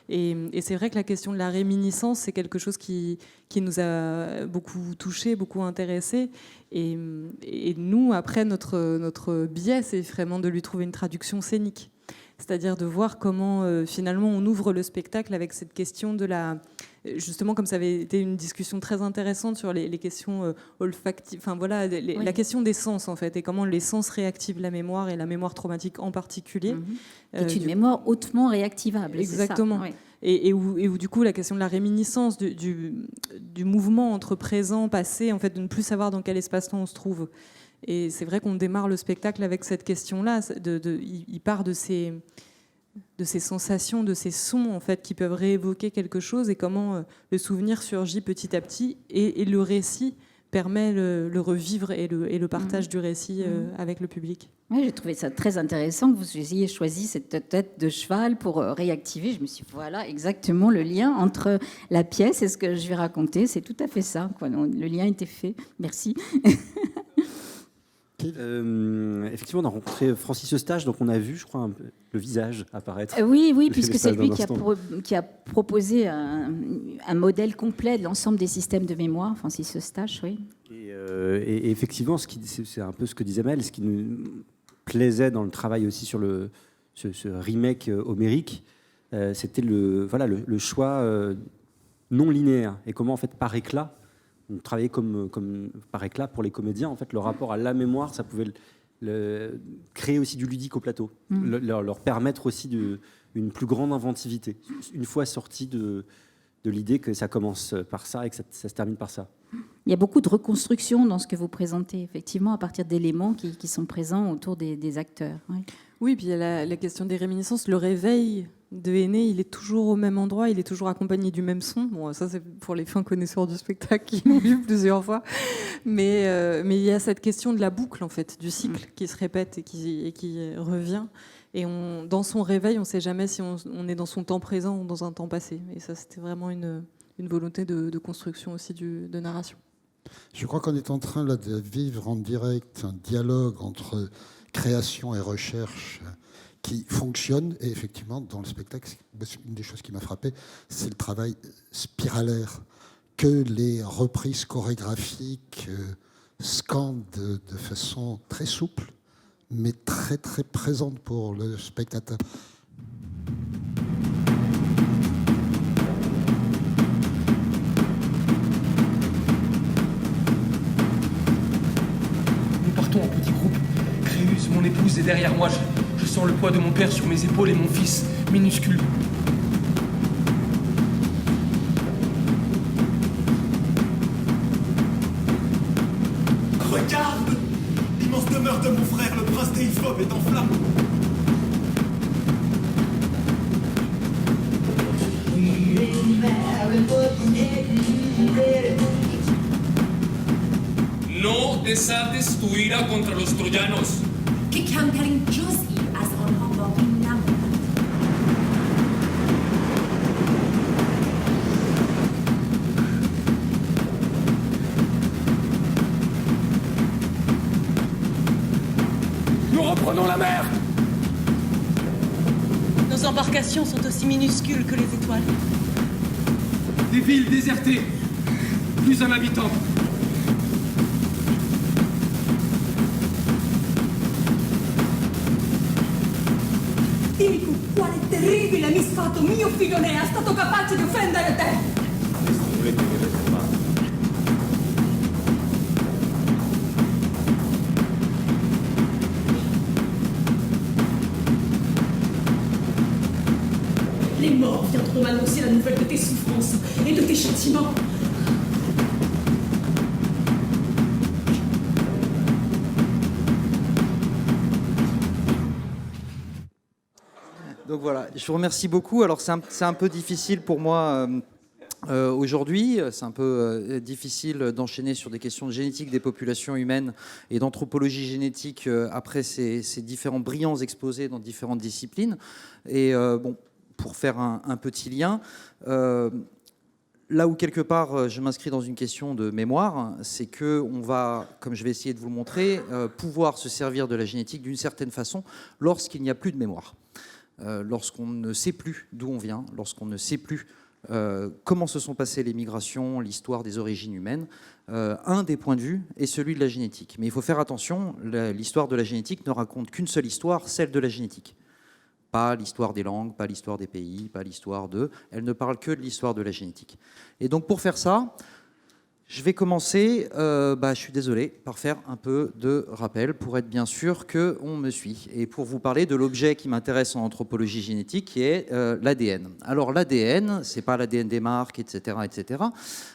Et c'est vrai que la question de la réminiscence, c'est quelque chose qui nous a beaucoup touchés, beaucoup intéressés. Et nous, après, notre biais, c'est vraiment de lui trouver une traduction scénique. C'est-à-dire de voir comment finalement on ouvre le spectacle avec cette question de la... Justement, comme ça avait été une discussion très intéressante sur les questions olfactives, enfin voilà, oui. La question des sens en fait, et comment les sens réactivent la mémoire, et la mémoire traumatique en particulier. C'est une mémoire hautement réactivable. Exactement. C'est ça, oui. Et où du coup la question de la réminiscence, du mouvement entre présent, passé, en fait, de ne plus savoir dans quel espace-temps on se trouve. Et c'est vrai qu'on démarre le spectacle avec cette question-là. Il part de ces sensations, de ces sons en fait, qui peuvent réévoquer quelque chose, et comment le souvenir surgit petit à petit, et le récit permet le revivre et le partage du récit avec le public. Oui, j'ai trouvé ça très intéressant que vous ayez choisi cette tête de cheval pour réactiver. Je me suis dit, voilà exactement le lien entre la pièce et ce que je vais raconter. C'est tout à fait ça, quoi. Le lien était fait. Merci. Effectivement, on a rencontré Francis Eustache, donc on a vu, je crois, le visage apparaître. Oui, puisque c'est lui qui a proposé un modèle complet de l'ensemble des systèmes de mémoire, Francis Eustache, oui. Et effectivement, c'est un peu ce que disait Mel, ce qui nous plaisait dans le travail aussi sur ce remake homérique, c'était le choix non linéaire, et comment en fait par éclat, on travaillait comme par éclat pour les comédiens. En fait, le rapport à la mémoire, ça pouvait créer aussi du ludique au plateau, leur permettre aussi une plus grande inventivité, une fois sorti de l'idée que ça commence par ça et que ça se termine par ça. Il y a beaucoup de reconstruction dans ce que vous présentez, effectivement, à partir d'éléments qui sont présents autour des acteurs. Oui, puis il y a la question des réminiscences, le réveil de Aîné, il est toujours au même endroit, il est toujours accompagné du même son. Bon, ça c'est pour les fins connaisseurs du spectacle qui l'ont vu plusieurs fois. Mais il y a cette question de la boucle, en fait, du cycle qui se répète et qui revient. Et dans son réveil, on ne sait jamais si on est dans son temps présent ou dans un temps passé. Et ça, c'était vraiment une volonté de construction aussi de narration. Je crois qu'on est en train là, de vivre en direct un dialogue entre création et recherche qui fonctionne. Et effectivement, dans le spectacle, une des choses qui m'a frappé, c'est le travail spiralaire que les reprises chorégraphiques scandent de façon très souple, mais très très présente pour le spectateur. Nous partons en petit groupe. Créuse, mon épouse, est derrière moi. Je sens le poids de mon père sur mes épaules et mon fils, minuscule. Regarde! L'immense demeure de mon frère, le prince Déiphobe, est en flammes. No desates tu ira contra los troyanos. Que cantarin Josie as on Hamburg. Nous reprenons la mer! Nos embarcations sont aussi minuscules que les étoiles. Des villes désertées. Plus un habitant. Dimmi quale terribile misfatto mio figlio ne è stato capace di offendere te! Les morts viendront annoncer la nouvelle de tes souffrances et de tes châtiments. Donc voilà, je vous remercie beaucoup. Alors c'est un peu difficile pour moi aujourd'hui, c'est un peu difficile d'enchaîner sur des questions de génétique des populations humaines et d'anthropologie génétique après ces différents brillants exposés dans différentes disciplines. Et bon, pour faire un petit lien, là où quelque part je m'inscris dans une question de mémoire, c'est qu'on va, comme je vais essayer de vous le montrer, pouvoir se servir de la génétique d'une certaine façon lorsqu'il n'y a plus de mémoire. Lorsqu'on ne sait plus d'où on vient, lorsqu'on ne sait plus comment se sont passées les migrations, l'histoire des origines humaines, un des points de vue est celui de la génétique. Mais il faut faire attention, l'histoire de la génétique ne raconte qu'une seule histoire, celle de la génétique. Pas l'histoire des langues, pas l'histoire des pays, pas l'histoire de... Elle ne parle que de l'histoire de la génétique. Et donc pour faire ça, je vais commencer, je suis désolé, par faire un peu de rappel pour être bien sûr qu'on me suit et pour vous parler de l'objet qui m'intéresse en anthropologie génétique qui est l'ADN. Alors l'ADN, c'est pas l'ADN des marques, etc. etc.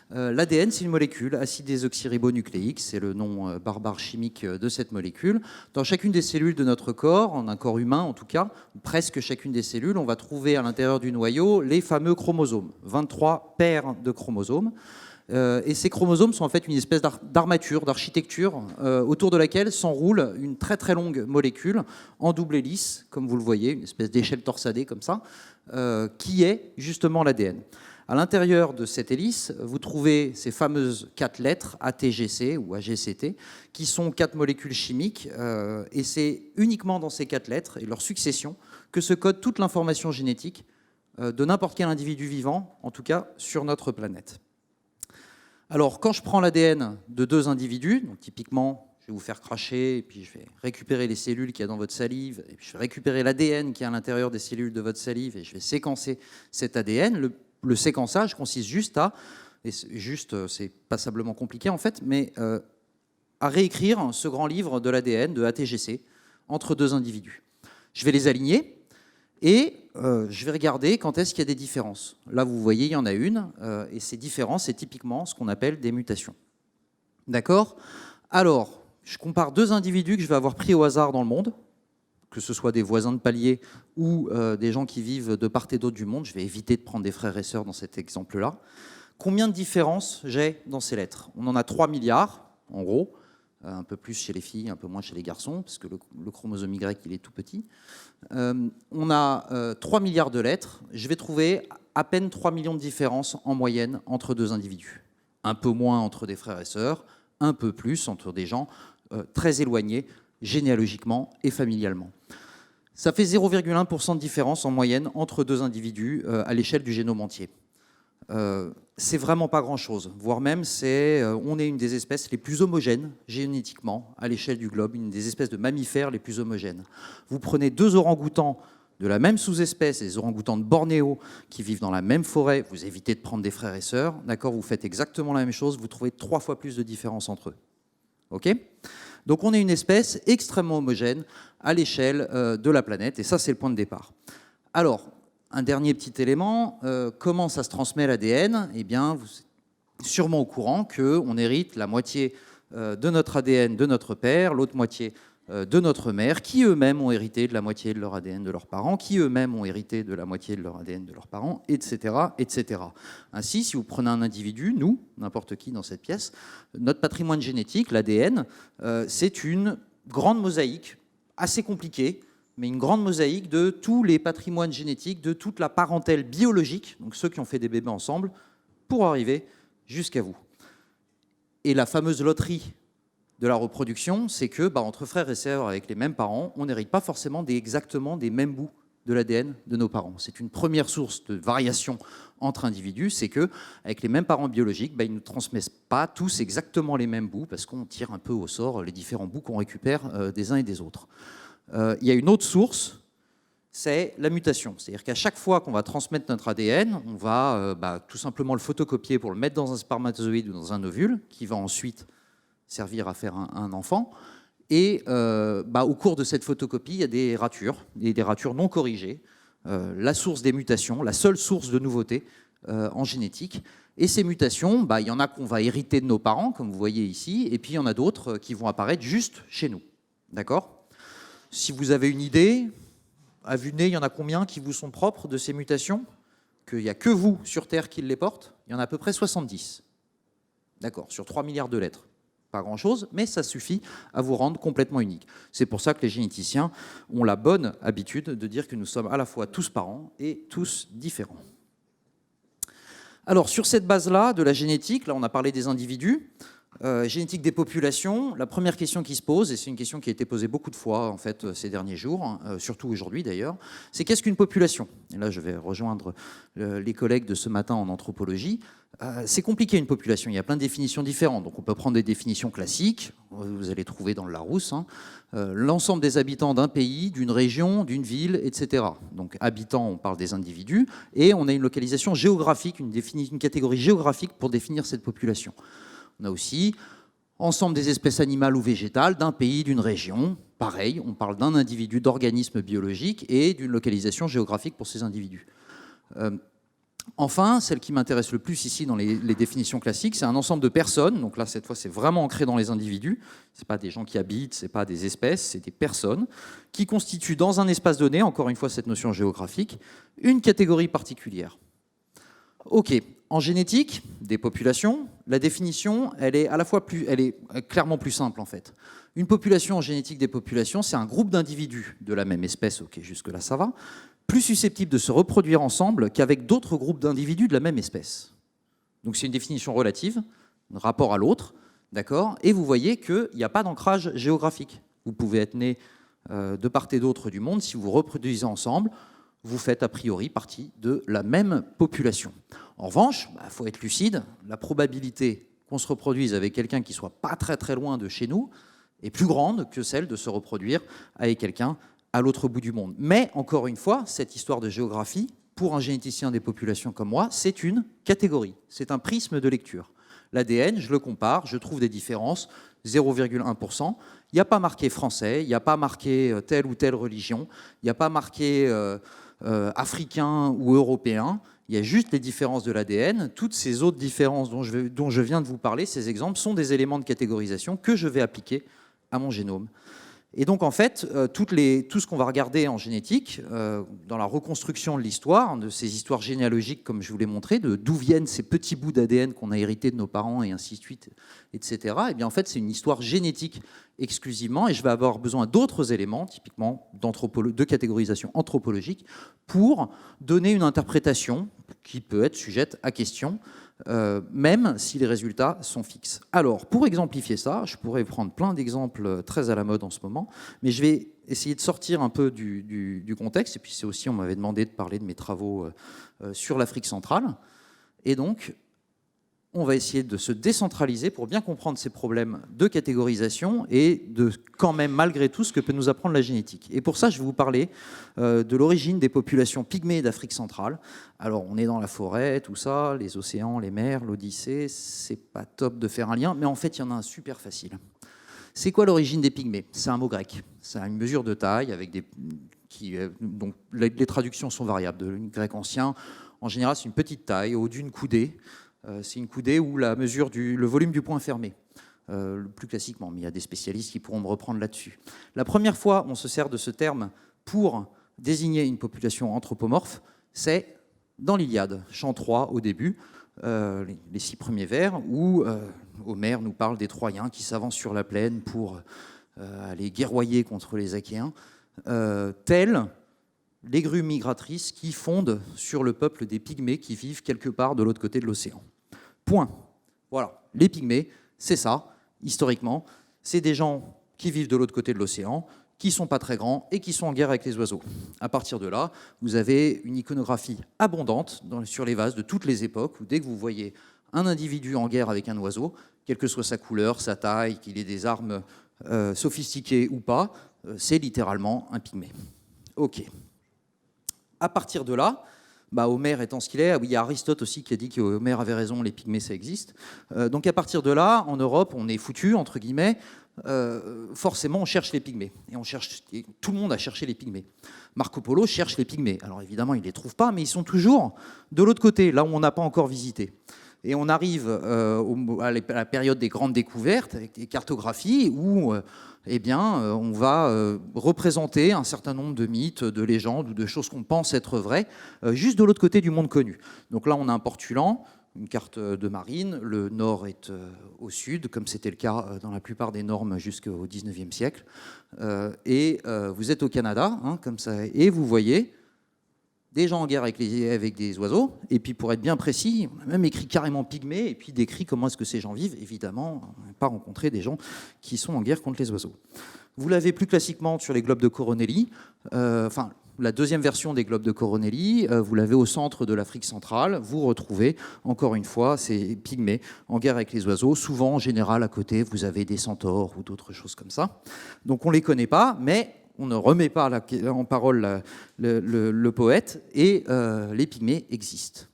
L'ADN, c'est une molécule, acide désoxyribonucléique, c'est le nom barbare chimique de cette molécule. Dans chacune des cellules de notre corps, en un corps humain en tout cas, presque chacune des cellules, on va trouver à l'intérieur du noyau les fameux chromosomes, 23 paires de chromosomes. Et ces chromosomes sont en fait une espèce d'armature, d'architecture autour de laquelle s'enroule une très très longue molécule en double hélice, comme vous le voyez, une espèce d'échelle torsadée comme ça, qui est justement l'ADN. À l'intérieur de cette hélice, vous trouvez ces fameuses 4 lettres ATGC ou AGCT, qui sont 4 molécules chimiques, et c'est uniquement dans ces 4 lettres et leur succession que se code toute l'information génétique de n'importe quel individu vivant, en tout cas sur notre planète. Alors, quand je prends l'ADN de 2 individus, donc typiquement, je vais vous faire cracher, et puis je vais récupérer les cellules qu'il y a dans votre salive, et puis je vais récupérer l'ADN qui est à l'intérieur des cellules de votre salive, et je vais séquencer cet ADN. Le séquençage consiste juste à, et c'est passablement compliqué en fait, mais à réécrire ce grand livre de l'ADN, de ATGC, entre 2 individus. Je vais les aligner, et je vais regarder quand est-ce qu'il y a des différences. Là, vous voyez, il y en a une, et ces différences, c'est typiquement ce qu'on appelle des mutations. D'accord ? Alors, je compare 2 individus que je vais avoir pris au hasard dans le monde, que ce soit des voisins de palier ou des gens qui vivent de part et d'autre du monde. Je vais éviter de prendre des frères et sœurs dans cet exemple-là. Combien de différences j'ai dans ces lettres ? On en a 3 milliards, en gros. Un peu plus chez les filles, un peu moins chez les garçons, parce que le chromosome Y, il est tout petit. On a 3 milliards de lettres. Je vais trouver à peine 3 millions de différences en moyenne entre 2 individus. un peu moins entre des frères et sœurs, un peu plus entre des gens très éloignés généalogiquement et familialement. Ça fait 0,1% de différence en moyenne entre deux individus à l'échelle du génome entier. C'est vraiment pas grand-chose, voire même on est une des espèces les plus homogènes génétiquement à l'échelle du globe, une des espèces de mammifères les plus homogènes. Vous prenez deux orang-outans de la même sous-espèce, les orang-outans de Bornéo qui vivent dans la même forêt, vous évitez de prendre des frères et sœurs, d'accord, vous faites exactement la même chose, vous trouvez 3 fois plus de différence entre eux. Ok ? Donc on est une espèce extrêmement homogène à l'échelle de la planète, et ça c'est le point de départ. Alors, un dernier petit élément, comment ça se transmet l'ADN ? Eh bien, vous êtes sûrement au courant qu'on hérite la moitié de notre ADN de notre père, l'autre moitié de notre mère, qui eux-mêmes ont hérité de la moitié de leur ADN de leurs parents, qui eux-mêmes ont hérité de la moitié de leur ADN de leurs parents, etc., etc. Ainsi, si vous prenez un individu, nous, n'importe qui dans cette pièce, notre patrimoine génétique, l'ADN, c'est une grande mosaïque, assez compliquée, mais une grande mosaïque de tous les patrimoines génétiques, de toute la parentèle biologique, donc ceux qui ont fait des bébés ensemble, pour arriver jusqu'à vous. Et la fameuse loterie de la reproduction, c'est que entre frères et sœurs avec les mêmes parents, on n'hérite pas forcément exactement des mêmes bouts de l'ADN de nos parents. C'est une première source de variation entre individus, c'est qu'avec les mêmes parents biologiques, ils ne transmettent pas tous exactement les mêmes bouts, parce qu'on tire un peu au sort les différents bouts qu'on récupère des uns et des autres. Il y a une autre source, c'est la mutation. C'est-à-dire qu'à chaque fois qu'on va transmettre notre ADN, on va tout simplement le photocopier pour le mettre dans un spermatozoïde ou dans un ovule, qui va ensuite servir à faire un enfant. Et au cours de cette photocopie, il y a des ratures, et des ratures non corrigées, la source des mutations, la seule source de nouveauté en génétique. Et ces mutations, il y en a qu'on va hériter de nos parents, comme vous voyez ici, et puis il y en a d'autres qui vont apparaître juste chez nous. D'accord ? Si vous avez une idée, à vue de nez, il y en a combien qui vous sont propres de ces mutations ? Qu'il n'y a que vous sur Terre qui les porte ? Il y en a à peu près 70. D'accord, sur 3 milliards de lettres. Pas grand-chose, mais ça suffit à vous rendre complètement unique. C'est pour ça que les généticiens ont la bonne habitude de dire que nous sommes à la fois tous parents et tous différents. Alors, sur cette base-là de la génétique, là on a parlé des individus, génétique des populations, la première question qui se pose, et c'est une question qui a été posée beaucoup de fois en fait ces derniers jours, surtout aujourd'hui d'ailleurs, c'est qu'est-ce qu'une population ? Et là je vais rejoindre les collègues de ce matin en anthropologie. C'est compliqué une population, il y a plein de définitions différentes. Donc on peut prendre des définitions classiques, vous allez trouver dans le Larousse, l'ensemble des habitants d'un pays, d'une région, d'une ville, etc. Donc habitants, on parle des individus, et on a une localisation géographique, une catégorie géographique pour définir cette population. On a aussi ensemble des espèces animales ou végétales d'un pays, d'une région. Pareil, on parle d'un individu, d'organisme biologique et d'une localisation géographique pour ces individus. Enfin, celle qui m'intéresse le plus ici dans les définitions classiques, c'est un ensemble de personnes. Donc là, cette fois, c'est vraiment ancré dans les individus. Ce n'est pas des gens qui habitent, ce n'est pas des espèces, c'est des personnes qui constituent dans un espace donné, encore une fois cette notion géographique, une catégorie particulière. Ok, en génétique des populations, la définition, elle est clairement plus simple en fait. Une population en génétique des populations, c'est un groupe d'individus de la même espèce, ok, jusque-là ça va, plus susceptibles de se reproduire ensemble qu'avec d'autres groupes d'individus de la même espèce. Donc c'est une définition relative, rapport à l'autre, d'accord ? Et vous voyez qu'il n'y a pas d'ancrage géographique. Vous pouvez être né de part et d'autre du monde, si vous reproduisez ensemble, vous faites a priori partie de la même population. En revanche, faut être lucide, la probabilité qu'on se reproduise avec quelqu'un qui ne soit pas très très loin de chez nous est plus grande que celle de se reproduire avec quelqu'un à l'autre bout du monde. Mais encore une fois, cette histoire de géographie, pour un généticien des populations comme moi, c'est une catégorie, c'est un prisme de lecture. L'ADN, je le compare, je trouve des différences, 0,1%. Il n'y a pas marqué français, il n'y a pas marqué telle ou telle religion, il n'y a pas marqué africain ou européen, il y a juste les différences de l'ADN. Toutes ces autres différences dont je viens de vous parler, ces exemples, sont des éléments de catégorisation que je vais appliquer à mon génome. Et donc, en fait, tout ce qu'on va regarder en génétique, dans la reconstruction de l'histoire, de ces histoires généalogiques, comme je vous l'ai montré, d'où viennent ces petits bouts d'ADN qu'on a hérités de nos parents, et ainsi de suite, etc., eh bien, en fait, c'est une histoire génétique exclusivement, et je vais avoir besoin d'autres éléments, typiquement de catégorisation anthropologique, pour donner une interprétation qui peut être sujette à question même si les résultats sont fixes. Alors, pour exemplifier ça, je pourrais prendre plein d'exemples très à la mode en ce moment, mais je vais essayer de sortir un peu du contexte, et puis c'est aussi, on m'avait demandé de parler de mes travaux sur l'Afrique centrale, et donc, on va essayer de se décentraliser pour bien comprendre ces problèmes de catégorisation et de quand même, malgré tout, ce que peut nous apprendre la génétique. Et pour ça, je vais vous parler de l'origine des populations pygmées d'Afrique centrale. Alors, on est dans la forêt, tout ça, les océans, les mers, l'Odyssée, c'est pas top de faire un lien, mais en fait, il y en a un super facile. C'est quoi l'origine des pygmées? C'est un mot grec. C'est une mesure de taille avec donc les traductions sont variables. De grec ancien, en général, c'est une petite taille, au d'une coudée. C'est une coudée ou la mesure le volume du poing fermé, le plus classiquement, mais il y a des spécialistes qui pourront me reprendre là-dessus. La première fois on se sert de ce terme pour désigner une population anthropomorphe, c'est dans l'Iliade, chant 3 au début, les 6 premiers vers, où Homère nous parle des Troyens qui s'avancent sur la plaine pour aller guerroyer contre les Achéens, tels les grues migratrices qui fondent sur le peuple des Pygmées qui vivent quelque part de l'autre côté de l'océan. Point. Voilà. Les Pygmées, c'est ça, historiquement. C'est des gens qui vivent de l'autre côté de l'océan, qui ne sont pas très grands et qui sont en guerre avec les oiseaux. À partir de là, vous avez une iconographie abondante sur les vases de toutes les époques, où dès que vous voyez un individu en guerre avec un oiseau, quelle que soit sa couleur, sa taille, qu'il ait des armes sophistiquées ou pas, c'est littéralement un Pygmée. Ok. À partir de là, Homère étant ce qu'il est, il y a Aristote aussi qui a dit qu'Homère avait raison, les Pygmées ça existe. Donc à partir de là, en Europe, on est foutu, entre guillemets, forcément on cherche les Pygmées. Et tout le monde a cherché les Pygmées. Marco Polo cherche les Pygmées. Alors évidemment, il ne les trouve pas, mais ils sont toujours de l'autre côté, là où on n'a pas encore visité. Et on arrive à la période des grandes découvertes, avec des cartographies, où on va représenter un certain nombre de mythes, de légendes ou de choses qu'on pense être vraies, juste de l'autre côté du monde connu. Donc là, on a un portulan, une carte de marine, le nord est au sud, comme c'était le cas dans la plupart des normes jusqu'au 19e siècle. Vous êtes au Canada, comme ça, et vous voyez des gens en guerre avec des oiseaux, et puis pour être bien précis, on a même écrit carrément Pygmée, et puis décrit comment est-ce que ces gens vivent. Évidemment, on n'a pas rencontré des gens qui sont en guerre contre les oiseaux. Vous l'avez plus classiquement sur les globes de Coronelli, la deuxième version des globes de Coronelli, vous l'avez au centre de l'Afrique centrale, vous retrouvez, encore une fois, ces Pygmées en guerre avec les oiseaux. Souvent, en général, à côté, vous avez des centaures ou d'autres choses comme ça. Donc on ne les connaît pas, mais on ne remet pas en parole le poète, et les Pygmées existent.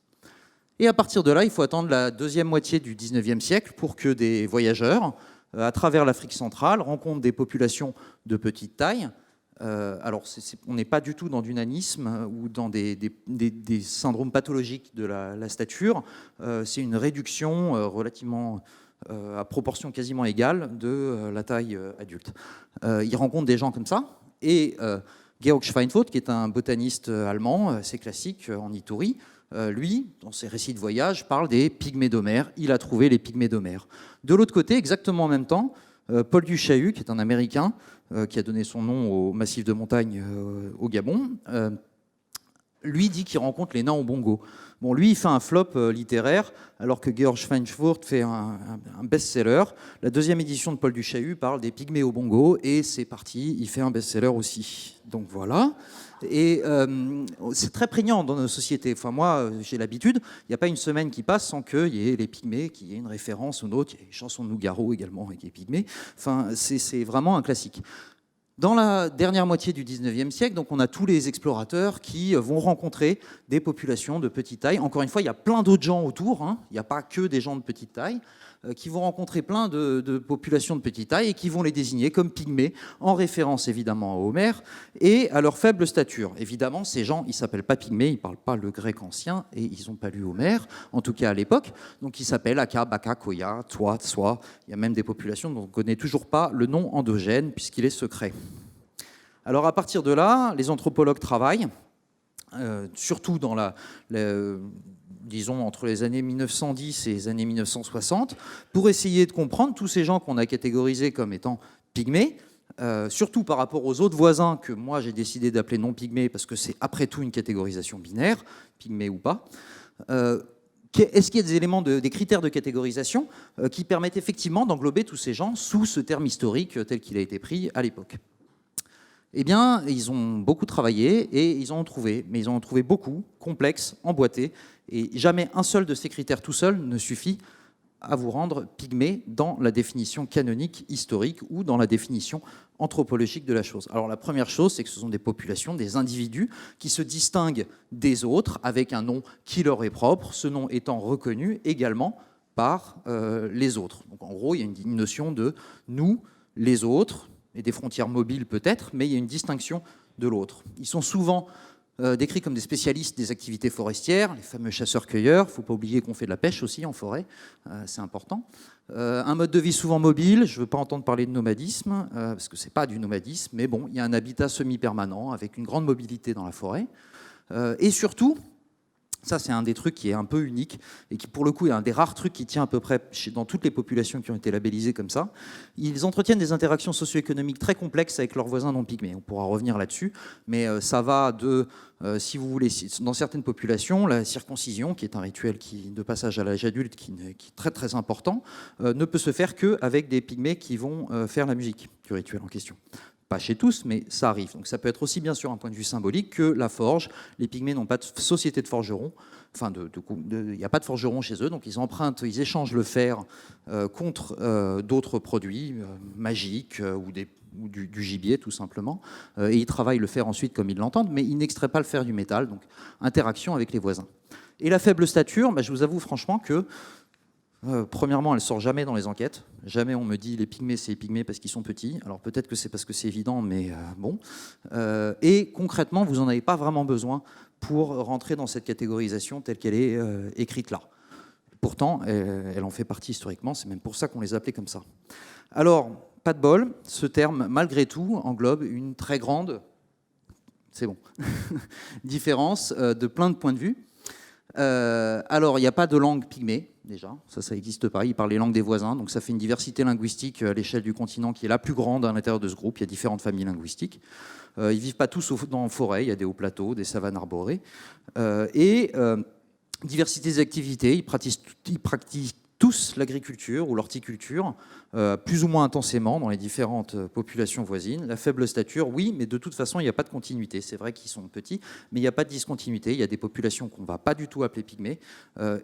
Et à partir de là, il faut attendre la deuxième moitié du 19e siècle pour que des voyageurs, à travers l'Afrique centrale, rencontrent des populations de petite taille. On n'est pas du tout dans du nanisme ou dans des syndromes pathologiques de la stature. C'est une réduction relativement à proportion quasiment égale de la taille adulte. Ils rencontrent des gens comme ça. Et Georg Schweinfurt, qui est un botaniste allemand assez classique en Ituri, lui, dans ses récits de voyage, parle des Pygmées d'Homère. Il a trouvé les Pygmées d'Homère. De l'autre côté, exactement en même temps, Paul du Chahut, qui est un Américain, qui a donné son nom au massif de montagne au Gabon, lui dit qu'il rencontre les nains au Bongo. Bon, lui, il fait un flop littéraire, alors que Georg Schweinfurt fait un best-seller. La deuxième édition de Paul du Chahut parle des Pygmées au Bongo, et c'est parti, il fait un best-seller aussi. Donc voilà. Et c'est très prégnant dans nos sociétés. Enfin, moi, j'ai l'habitude, il n'y a pas une semaine qui passe sans qu'il y ait les Pygmées, qu'il y ait une référence ou une autre. Il y a les chansons de Nougaro également avec les Pygmées. Enfin, c'est vraiment un classique. Dans la dernière moitié du 19e siècle, donc on a tous les explorateurs qui vont rencontrer des populations de petite taille. Encore une fois, il y a plein d'autres gens autour, il n'y a pas que des gens de petite taille, qui vont rencontrer plein de populations de petite taille et qui vont les désigner comme Pygmées, en référence évidemment à Homère et à leur faible stature. Évidemment, ces gens, ils ne s'appellent pas Pygmées, ils ne parlent pas le grec ancien et ils n'ont pas lu Homère, en tout cas à l'époque. Donc ils s'appellent Aka, Baka, Koya, Toi, Tswa. Il y a même des populations dont on ne connaît toujours pas le nom endogène puisqu'il est secret. Alors à partir de là, les anthropologues travaillent, surtout dans disons entre les années 1910 et les années 1960, pour essayer de comprendre tous ces gens qu'on a catégorisés comme étant Pygmées, surtout par rapport aux autres voisins que moi j'ai décidé d'appeler non Pygmées, parce que c'est après tout une catégorisation binaire, Pygmée ou pas, Est-ce qu'il y a des éléments, des critères de catégorisation qui permettent effectivement d'englober tous ces gens sous ce terme historique tel qu'il a été pris à l'époque? Eh bien, ils ont beaucoup travaillé et ils en ont trouvé, mais ils en ont trouvé beaucoup, complexes, emboîtés, et jamais un seul de ces critères tout seul ne suffit à vous rendre pygmée dans la définition canonique historique ou dans la définition anthropologique de la chose. Alors la première chose, c'est que ce sont des populations, des individus qui se distinguent des autres avec un nom qui leur est propre, ce nom étant reconnu également par les autres. Donc en gros, il y a une notion de nous, les autres, et des frontières mobiles peut-être, mais il y a une distinction de l'autre. Ils sont souvent décrits comme des spécialistes des activités forestières, les fameux chasseurs-cueilleurs. Il ne faut pas oublier qu'on fait de la pêche aussi en forêt, c'est important. Un mode de vie souvent mobile, je ne veux pas entendre parler de nomadisme, parce que ce n'est pas du nomadisme, mais bon, il y a un habitat semi-permanent avec une grande mobilité dans la forêt. Et surtout, ça c'est un des trucs qui est un peu unique et qui pour le coup est un des rares trucs qui tient à peu près dans toutes les populations qui ont été labellisées comme ça. Ils entretiennent des interactions socio-économiques très complexes avec leurs voisins non pygmées. On pourra revenir là-dessus, mais ça va de, si vous voulez, dans certaines populations, la circoncision, qui est un rituel de passage à l'âge adulte qui est très très important, ne peut se faire qu'avec des pygmées qui vont faire la musique du rituel en question. Pas chez tous, mais ça arrive. Donc ça peut être aussi bien sûr un point de vue symbolique que la forge. Les pygmées n'ont pas de société de forgerons. Enfin, il n'y a pas de forgerons chez eux, donc ils échangent le fer contre d'autres produits magiques ou du gibier tout simplement. Et ils travaillent le fer ensuite comme ils l'entendent, mais ils n'extraient pas le fer du métal. Donc interaction avec les voisins. Et la faible stature, je vous avoue franchement que premièrement, elle ne sort jamais dans les enquêtes. Jamais on me dit les pygmées, c'est les pygmées parce qu'ils sont petits. Alors peut-être que c'est parce que c'est évident, mais bon. Et concrètement, vous n'en avez pas vraiment besoin pour rentrer dans cette catégorisation telle qu'elle est écrite là. Pourtant, elle en fait partie historiquement. C'est même pour ça qu'on les appelait comme ça. Alors, pas de bol, ce terme, malgré tout, englobe une très grande, c'est bon, différence de plein de points de vue. Alors, il n'y a pas de langue pygmée, déjà, ça n'existe pas, ils parlent les langues des voisins, donc ça fait une diversité linguistique à l'échelle du continent qui est la plus grande à l'intérieur de ce groupe, il y a différentes familles linguistiques. Ils ne vivent pas tous dans la forêt, il y a des hauts plateaux, des savanes arborées, diversité des activités, ils pratiquent tous l'agriculture ou l'horticulture, plus ou moins intensément dans les différentes populations voisines. La faible stature, oui, mais de toute façon, il n'y a pas de continuité. C'est vrai qu'ils sont petits, mais il n'y a pas de discontinuité. Il y a des populations qu'on ne va pas du tout appeler pygmées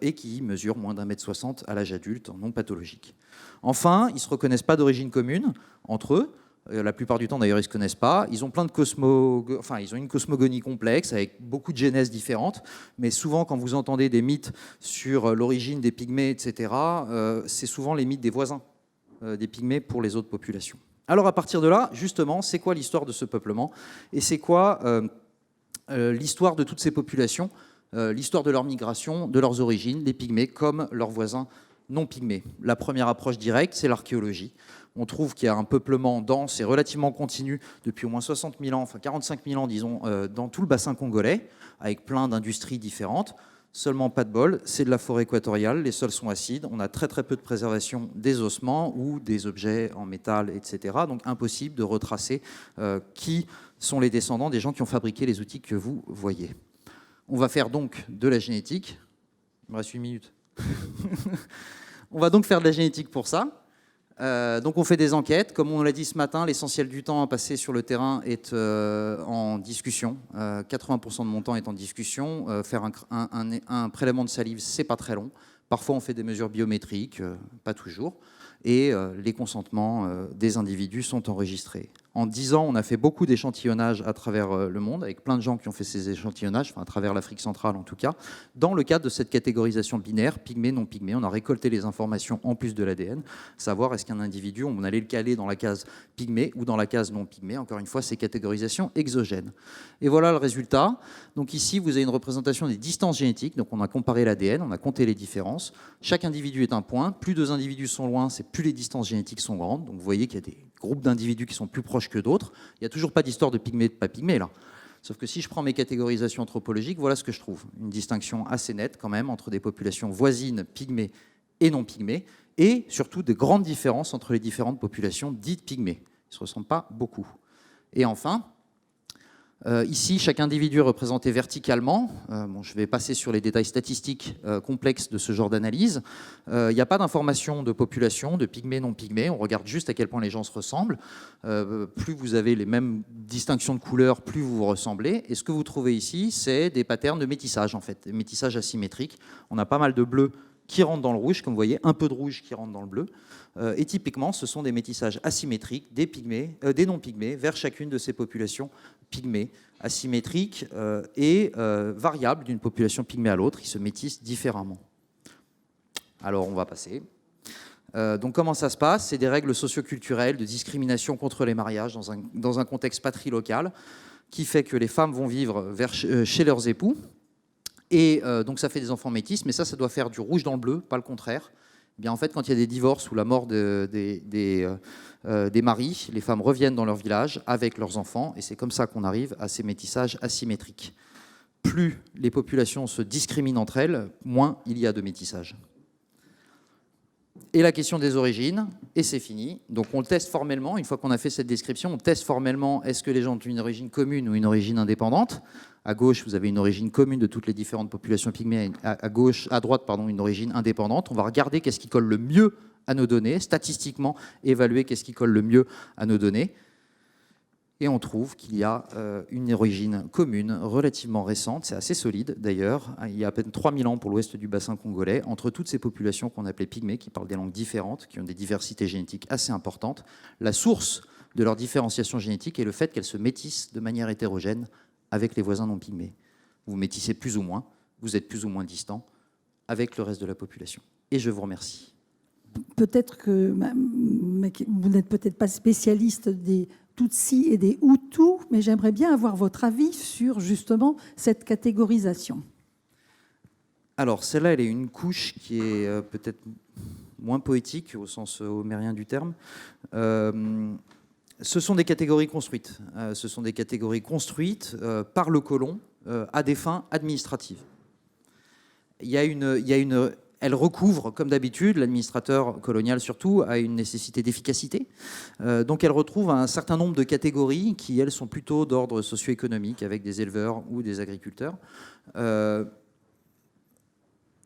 et qui mesurent moins d'1,60 m à l'âge adulte, en non pathologique. Enfin, ils ne se reconnaissent pas d'origine commune entre eux. La plupart du temps, d'ailleurs, ils ne se connaissent pas. Ils ont ils ont une cosmogonie complexe avec beaucoup de genèses différentes. Mais souvent, quand vous entendez des mythes sur l'origine des pygmées, etc., c'est souvent les mythes des voisins des pygmées pour les autres populations. Alors, à partir de là, justement, c'est quoi l'histoire de ce peuplement? Et c'est quoi l'histoire de toutes ces populations, l'histoire de leur migration, de leurs origines, les pygmées comme leurs voisins non pygmées? La première approche directe, c'est l'archéologie. On trouve qu'il y a un peuplement dense et relativement continu depuis au moins 60 000 ans, enfin 45 000 ans, disons, dans tout le bassin congolais, avec plein d'industries différentes. Seulement pas de bol, c'est de la forêt équatoriale, les sols sont acides, on a très très peu de préservation des ossements ou des objets en métal, etc. Donc impossible de retracer qui sont les descendants des gens qui ont fabriqué les outils que vous voyez. On va faire donc de la génétique. Il me reste 8 minutes. On va donc faire de la génétique pour ça. Donc on fait des enquêtes. Comme on l'a dit ce matin, l'essentiel du temps à passer sur le terrain est en discussion. 80% de mon temps est en discussion. Faire un prélèvement de salive, c'est pas très long. Parfois on fait des mesures biométriques, pas toujours. Et les consentements des individus sont enregistrés. En 10 ans, on a fait beaucoup d'échantillonnage à travers le monde, avec plein de gens qui ont fait ces échantillonnages, enfin à travers l'Afrique centrale en tout cas, dans le cadre de cette catégorisation binaire, pygmée, non pygmée. On a récolté les informations en plus de l'ADN, savoir est-ce qu'un individu, on allait le caler dans la case pygmée ou dans la case non pygmée. Encore une fois, c'est catégorisation exogène. Et voilà le résultat. Donc ici, vous avez une représentation des distances génétiques. Donc on a comparé l'ADN, on a compté les différences. Chaque individu est un point. Plus deux individus sont loin, c'est plus les distances génétiques sont grandes. Donc vous voyez qu'il y a des groupes d'individus qui sont plus proches que d'autres. Il n'y a toujours pas d'histoire de pygmée, de pas pygmée là. Sauf que si je prends mes catégorisations anthropologiques, voilà ce que je trouve. Une distinction assez nette quand même entre des populations voisines, pygmées et non pygmées, et surtout de grandes différences entre les différentes populations dites pygmées. Ils ne se ressemblent pas beaucoup. Et enfin, Ici, chaque individu est représenté verticalement. Bon, je vais passer sur les détails statistiques complexes de ce genre d'analyse. Il n'y a pas d'information de population, de pygmées, non pygmées. On regarde juste à quel point les gens se ressemblent. Plus vous avez les mêmes distinctions de couleurs, plus vous vous ressemblez. Et ce que vous trouvez ici, c'est des patterns de métissage, en fait, des métissages asymétriques. On a pas mal de bleu qui rentrent dans le rouge, comme vous voyez, un peu de rouge qui rentre dans le bleu. Et typiquement, ce sont des métissages asymétriques des non-pygmées vers chacune de ces populations pygmées, asymétriques et variables d'une population pygmée à l'autre. Ils se métissent différemment. Alors, on va passer. Donc, comment ça se passe? C'est des règles socioculturelles de discrimination contre les mariages dans un contexte patrilocal qui fait que les femmes vont vivre chez leurs époux. Et donc, ça fait des enfants métis, mais ça doit faire du rouge dans le bleu, pas le contraire. Eh bien, en fait, quand il y a des divorces ou la mort des maris, les femmes reviennent dans leur village avec leurs enfants, et c'est comme ça qu'on arrive à ces métissages asymétriques. Plus les populations se discriminent entre elles, moins il y a de métissage. Et la question des origines, et c'est fini. Donc on le teste formellement, une fois qu'on a fait cette description, on teste formellement est-ce que les gens ont une origine commune ou une origine indépendante. À gauche, vous avez une origine commune de toutes les différentes populations pygmées, à droite, une origine indépendante. On va regarder qu'est-ce qui colle le mieux à nos données, statistiquement évaluer qu'est-ce qui colle le mieux à nos données. Et on trouve qu'il y a une origine commune relativement récente, c'est assez solide d'ailleurs, il y a à peine 3000 ans pour l'ouest du bassin congolais, entre toutes ces populations qu'on appelait pygmées, qui parlent des langues différentes, qui ont des diversités génétiques assez importantes. La source de leur différenciation génétique est le fait qu'elles se métissent de manière hétérogène avec les voisins non pygmées. Vous métissez plus ou moins, vous êtes plus ou moins distant avec le reste de la population. Et je vous remercie. Peut-être que vous n'êtes peut-être pas spécialiste des Tutsis et des Hutus, mais j'aimerais bien avoir votre avis sur justement cette catégorisation. Alors, celle-là, elle est une couche qui est peut-être moins poétique au sens homérien du terme. Ce sont des catégories construites. Ce sont des catégories construites par le colon à des fins administratives. Elle recouvre, comme d'habitude, l'administrateur colonial surtout, a une nécessité d'efficacité. Donc elle retrouve un certain nombre de catégories qui, elles, sont plutôt d'ordre socio-économique, avec des éleveurs ou des agriculteurs.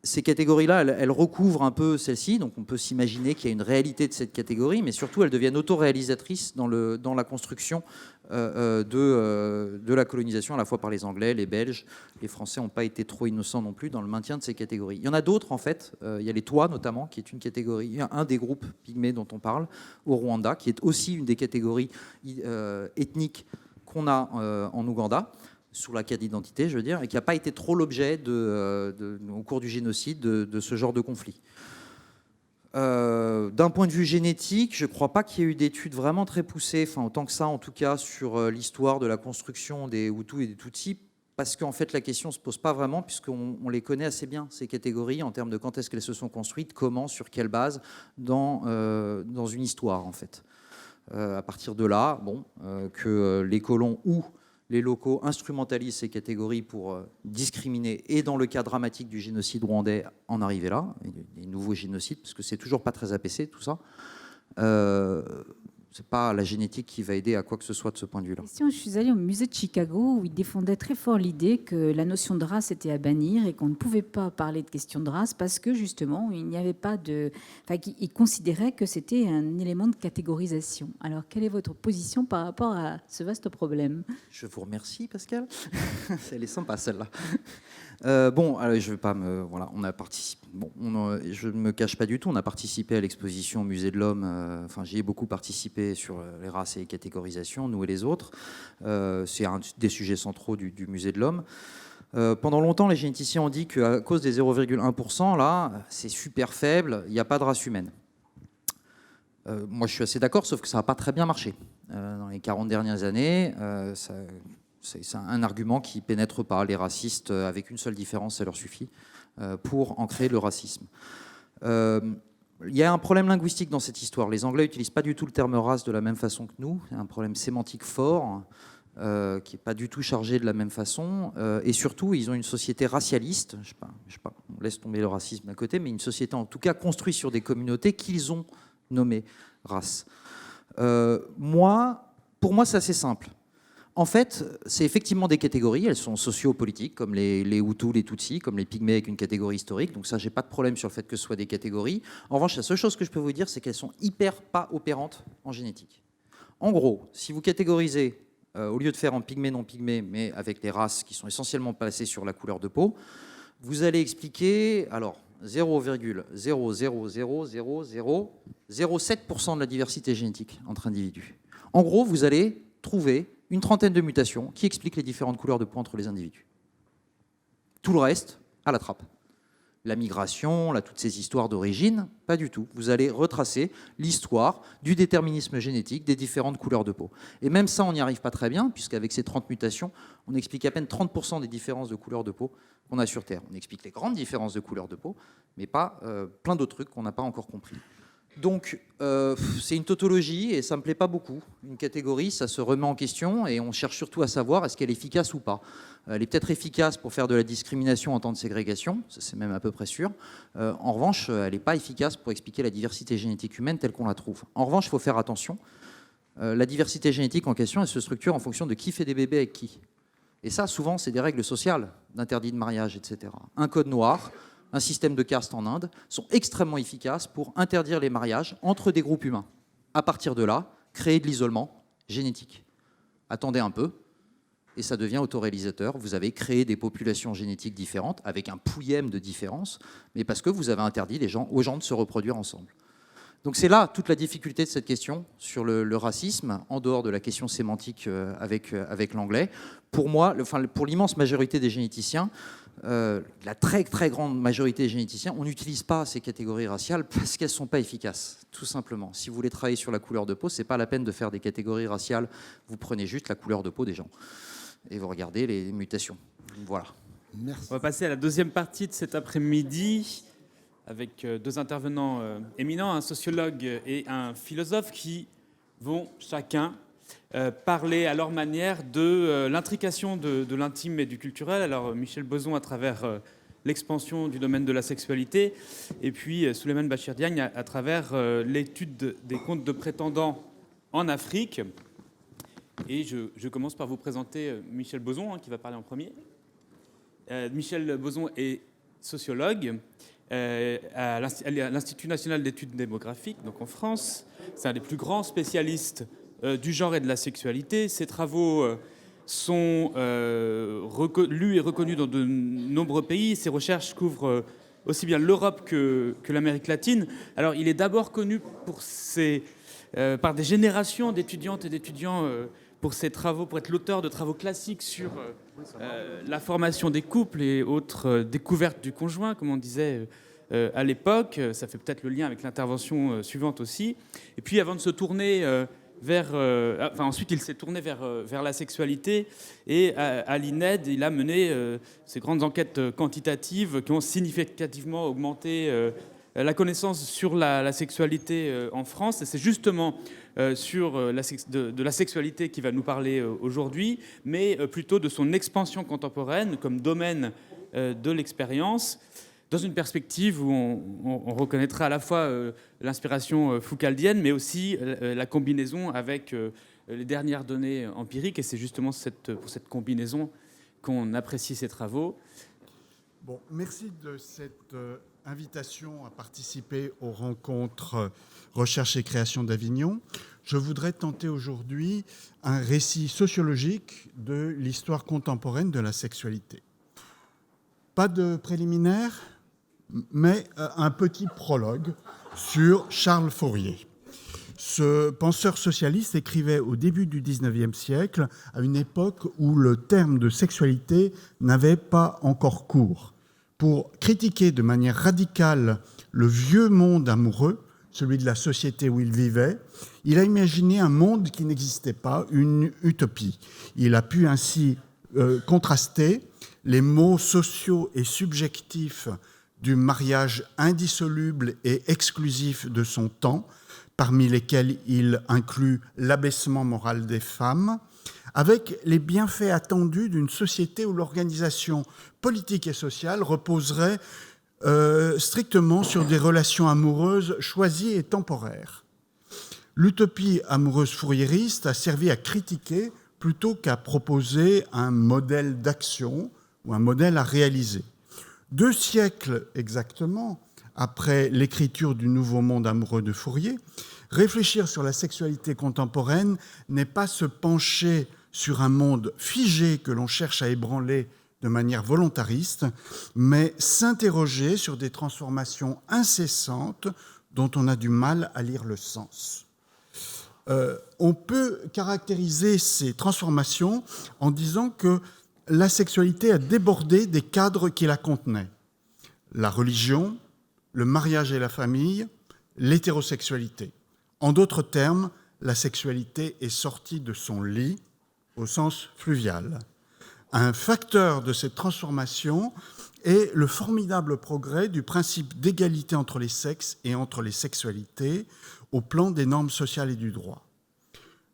Ces catégories-là, elles recouvrent un peu celle-ci, donc on peut s'imaginer qu'il y a une réalité de cette catégorie, mais surtout elles deviennent autoréalisatrices dans la construction de la colonisation, à la fois par les Anglais, les Belges. Les Français n'ont pas été trop innocents non plus dans le maintien de ces catégories. Il y en a d'autres, en fait. Il y a les Tois, notamment, qui est une catégorie, un des groupes pygmées dont on parle, au Rwanda, qui est aussi une des catégories ethniques qu'on a en Ouganda, sous la carte d'identité, je veux dire, et qui n'a pas été trop l'objet, au cours du génocide, de ce genre de conflit. D'un point de vue génétique, je ne crois pas qu'il y ait eu d'études vraiment très poussées, enfin autant que ça en tout cas, sur l'histoire de la construction des Hutus et des Tutsis, parce qu'en fait la question ne se pose pas vraiment, puisqu'on les connaît assez bien, ces catégories, en termes de quand est-ce qu'elles se sont construites, comment, sur quelle base, dans une histoire en fait. À partir de là, que les colons ou les locaux instrumentalisent ces catégories pour discriminer, et dans le cas dramatique du génocide rwandais, en arriver là, des nouveaux génocides, parce que c'est toujours pas très apaisé tout ça. C'est pas la génétique qui va aider à quoi que ce soit de ce point de vue-là. Je suis allée au musée de Chicago où ils défendaient très fort l'idée que la notion de race était à bannir et qu'on ne pouvait pas parler de question de race parce que justement il n'y avait pas de... Enfin, ils considéraient que c'était un élément de catégorisation. Alors quelle est votre position par rapport à ce vaste problème? Je vous remercie Pascal. Elle est sympa celle-là. Alors, je vais pas me... Voilà, on a participé... je ne me cache pas du tout, on a participé à l'exposition au Musée de l'Homme, j'y ai beaucoup participé sur les races et les catégorisations, nous et les autres. C'est un des sujets centraux du Musée de l'Homme. Pendant longtemps, les généticiens ont dit qu'à cause des 0,1%, là, c'est super faible, il n'y a pas de race humaine. Moi, je suis assez d'accord, sauf que ça n'a pas très bien marché. Dans les 40 dernières années, c'est un argument qui ne pénètre pas. Les racistes, avec une seule différence, ça leur suffit pour ancrer le racisme. Il y a un problème linguistique dans cette histoire. Les Anglais n'utilisent pas du tout le terme race de la même façon que nous. Il y a un problème sémantique fort qui n'est pas du tout chargé de la même façon. Et surtout, ils ont une société racialiste. Je sais pas, on laisse tomber le racisme d'un côté, mais une société en tout cas construite sur des communautés qu'ils ont nommées race. Pour moi, c'est assez simple. En fait, c'est effectivement des catégories, elles sont socio-politiques, comme les Hutus, les Tutsis, comme les Pygmées avec une catégorie historique. Donc ça, j'ai pas de problème sur le fait que ce soit des catégories. En revanche, la seule chose que je peux vous dire, c'est qu'elles sont hyper pas opérantes en génétique. En gros, si vous catégorisez, au lieu de faire en Pygmées, non-Pygmées, mais avec les races qui sont essentiellement placées sur la couleur de peau, vous allez expliquer, alors, 0,0000007% de la diversité génétique entre individus. En gros, vous allez trouver une trentaine de mutations qui expliquent les différentes couleurs de peau entre les individus. Tout le reste, à la trappe. La migration, toutes ces histoires d'origine, pas du tout. Vous allez retracer l'histoire du déterminisme génétique des différentes couleurs de peau. Et même ça, on n'y arrive pas très bien, puisqu'avec ces 30 mutations, on explique à peine 30% des différences de couleurs de peau qu'on a sur Terre. On explique les grandes différences de couleurs de peau, mais pas plein d'autres trucs qu'on n'a pas encore compris. Donc, c'est une tautologie et ça ne me plaît pas beaucoup. Une catégorie, ça se remet en question et on cherche surtout à savoir est-ce qu'elle est efficace ou pas. Elle est peut-être efficace pour faire de la discrimination en temps de ségrégation, ça c'est même à peu près sûr. En revanche, elle n'est pas efficace pour expliquer la diversité génétique humaine telle qu'on la trouve. En revanche, il faut faire attention. La diversité génétique en question, elle se structure en fonction de qui fait des bébés avec qui. Et ça, souvent, c'est des règles sociales d'interdit de mariage, etc. Un code noir, un système de caste en Inde, sont extrêmement efficaces pour interdire les mariages entre des groupes humains. À partir de là, créer de l'isolement génétique. Attendez un peu, et ça devient autoréalisateur. Vous avez créé des populations génétiques différentes, avec un pouillème de différence, mais parce que vous avez interdit aux gens de se reproduire ensemble. Donc c'est là toute la difficulté de cette question sur le racisme, en dehors de la question sémantique avec l'anglais. Pour moi, pour l'immense majorité des généticiens, la très très grande majorité des généticiens, on n'utilise pas ces catégories raciales parce qu'elles ne sont pas efficaces, tout simplement. Si vous voulez travailler sur la couleur de peau, ce n'est pas la peine de faire des catégories raciales. Vous prenez juste la couleur de peau des gens et vous regardez les mutations. Voilà. Merci. On va passer à la deuxième partie de cet après-midi avec deux intervenants éminents, un sociologue et un philosophe qui vont chacun parler à leur manière de l'intrication de l'intime et du culturel. Alors Michel Boson à travers l'expansion du domaine de la sexualité et puis Souleymane Bachir Diagne à travers l'étude des comptes de prétendants en Afrique. Et je commence par vous présenter Michel Boson qui va parler en premier. Michel Boson est sociologue à l'Institut national d'études démographiques, donc en France. C'est un des plus grands spécialistes du genre et de la sexualité. Ses travaux sont lus et reconnus dans de nombreux pays. Ses recherches couvrent aussi bien l'Europe que l'Amérique latine. Alors, il est d'abord connu par des générations d'étudiantes et d'étudiants pour ses travaux, pour être l'auteur de travaux classiques sur la formation des couples et autres découvertes du conjoint, comme on disait à l'époque. Ça fait peut-être le lien avec l'intervention suivante aussi. Et puis, avant de se tourner ensuite, il s'est tourné vers la sexualité et à l'INED, il a mené ces grandes enquêtes quantitatives qui ont significativement augmenté la connaissance sur la sexualité en France. Et c'est justement sur de la sexualité qu'il va nous parler aujourd'hui, mais plutôt de son expansion contemporaine comme domaine de l'expérience, dans une perspective où on reconnaîtra à la fois l'inspiration foucaldienne, mais aussi la combinaison avec les dernières données empiriques. Et c'est justement pour cette combinaison qu'on apprécie ces travaux. Bon, merci de cette invitation à participer aux rencontres Recherche et création d'Avignon. Je voudrais tenter aujourd'hui un récit sociologique de l'histoire contemporaine de la sexualité. Pas de préliminaire, mais un petit prologue sur Charles Fourier. Ce penseur socialiste écrivait au début du XIXe siècle, à une époque où le terme de sexualité n'avait pas encore cours. Pour critiquer de manière radicale le vieux monde amoureux, celui de la société où il vivait, il a imaginé un monde qui n'existait pas, une utopie. Il a pu ainsi contraster les mots sociaux et subjectifs du mariage indissoluble et exclusif de son temps, parmi lesquels il inclut l'abaissement moral des femmes, avec les bienfaits attendus d'une société où l'organisation politique et sociale reposerait strictement sur des relations amoureuses choisies et temporaires. L'utopie amoureuse fouriériste a servi à critiquer plutôt qu'à proposer un modèle d'action ou un modèle à réaliser. 2 siècles exactement après l'écriture du Nouveau monde amoureux de Fourier, réfléchir sur la sexualité contemporaine n'est pas se pencher sur un monde figé que l'on cherche à ébranler de manière volontariste, mais s'interroger sur des transformations incessantes dont on a du mal à lire le sens. On peut caractériser ces transformations en disant que la sexualité a débordé des cadres qui la contenaient. La religion, le mariage et la famille, l'hétérosexualité. En d'autres termes, la sexualité est sortie de son lit au sens fluvial. Un facteur de cette transformation est le formidable progrès du principe d'égalité entre les sexes et entre les sexualités au plan des normes sociales et du droit.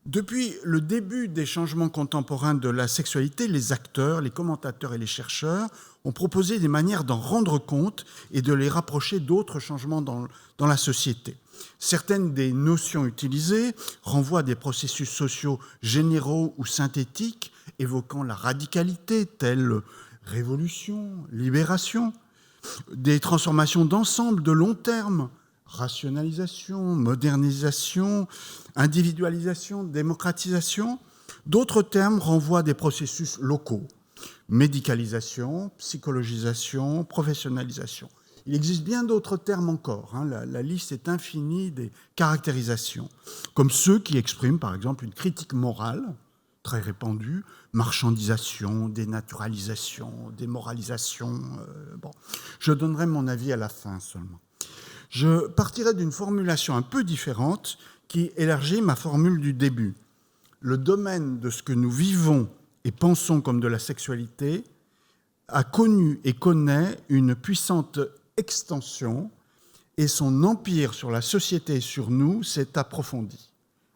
Depuis le début des changements contemporains de la sexualité, les acteurs, les commentateurs et les chercheurs ont proposé des manières d'en rendre compte et de les rapprocher d'autres changements dans la société. Certaines des notions utilisées renvoient à des processus sociaux généraux ou synthétiques, évoquant la radicalité, telle révolution, libération, des transformations d'ensemble de long terme, rationalisation, modernisation, individualisation, démocratisation. D'autres termes renvoient à des processus locaux, médicalisation, psychologisation, professionnalisation. Il existe bien d'autres termes encore. La liste est infinie des caractérisations, comme ceux qui expriment par exemple une critique morale très répandue, marchandisation, dénaturalisation, démoralisation. Je donnerai mon avis à la fin seulement. Je partirai d'une formulation un peu différente qui élargit ma formule du début. Le domaine de ce que nous vivons et pensons comme de la sexualité a connu et connaît une puissante extension et son empire sur la société et sur nous s'est approfondi.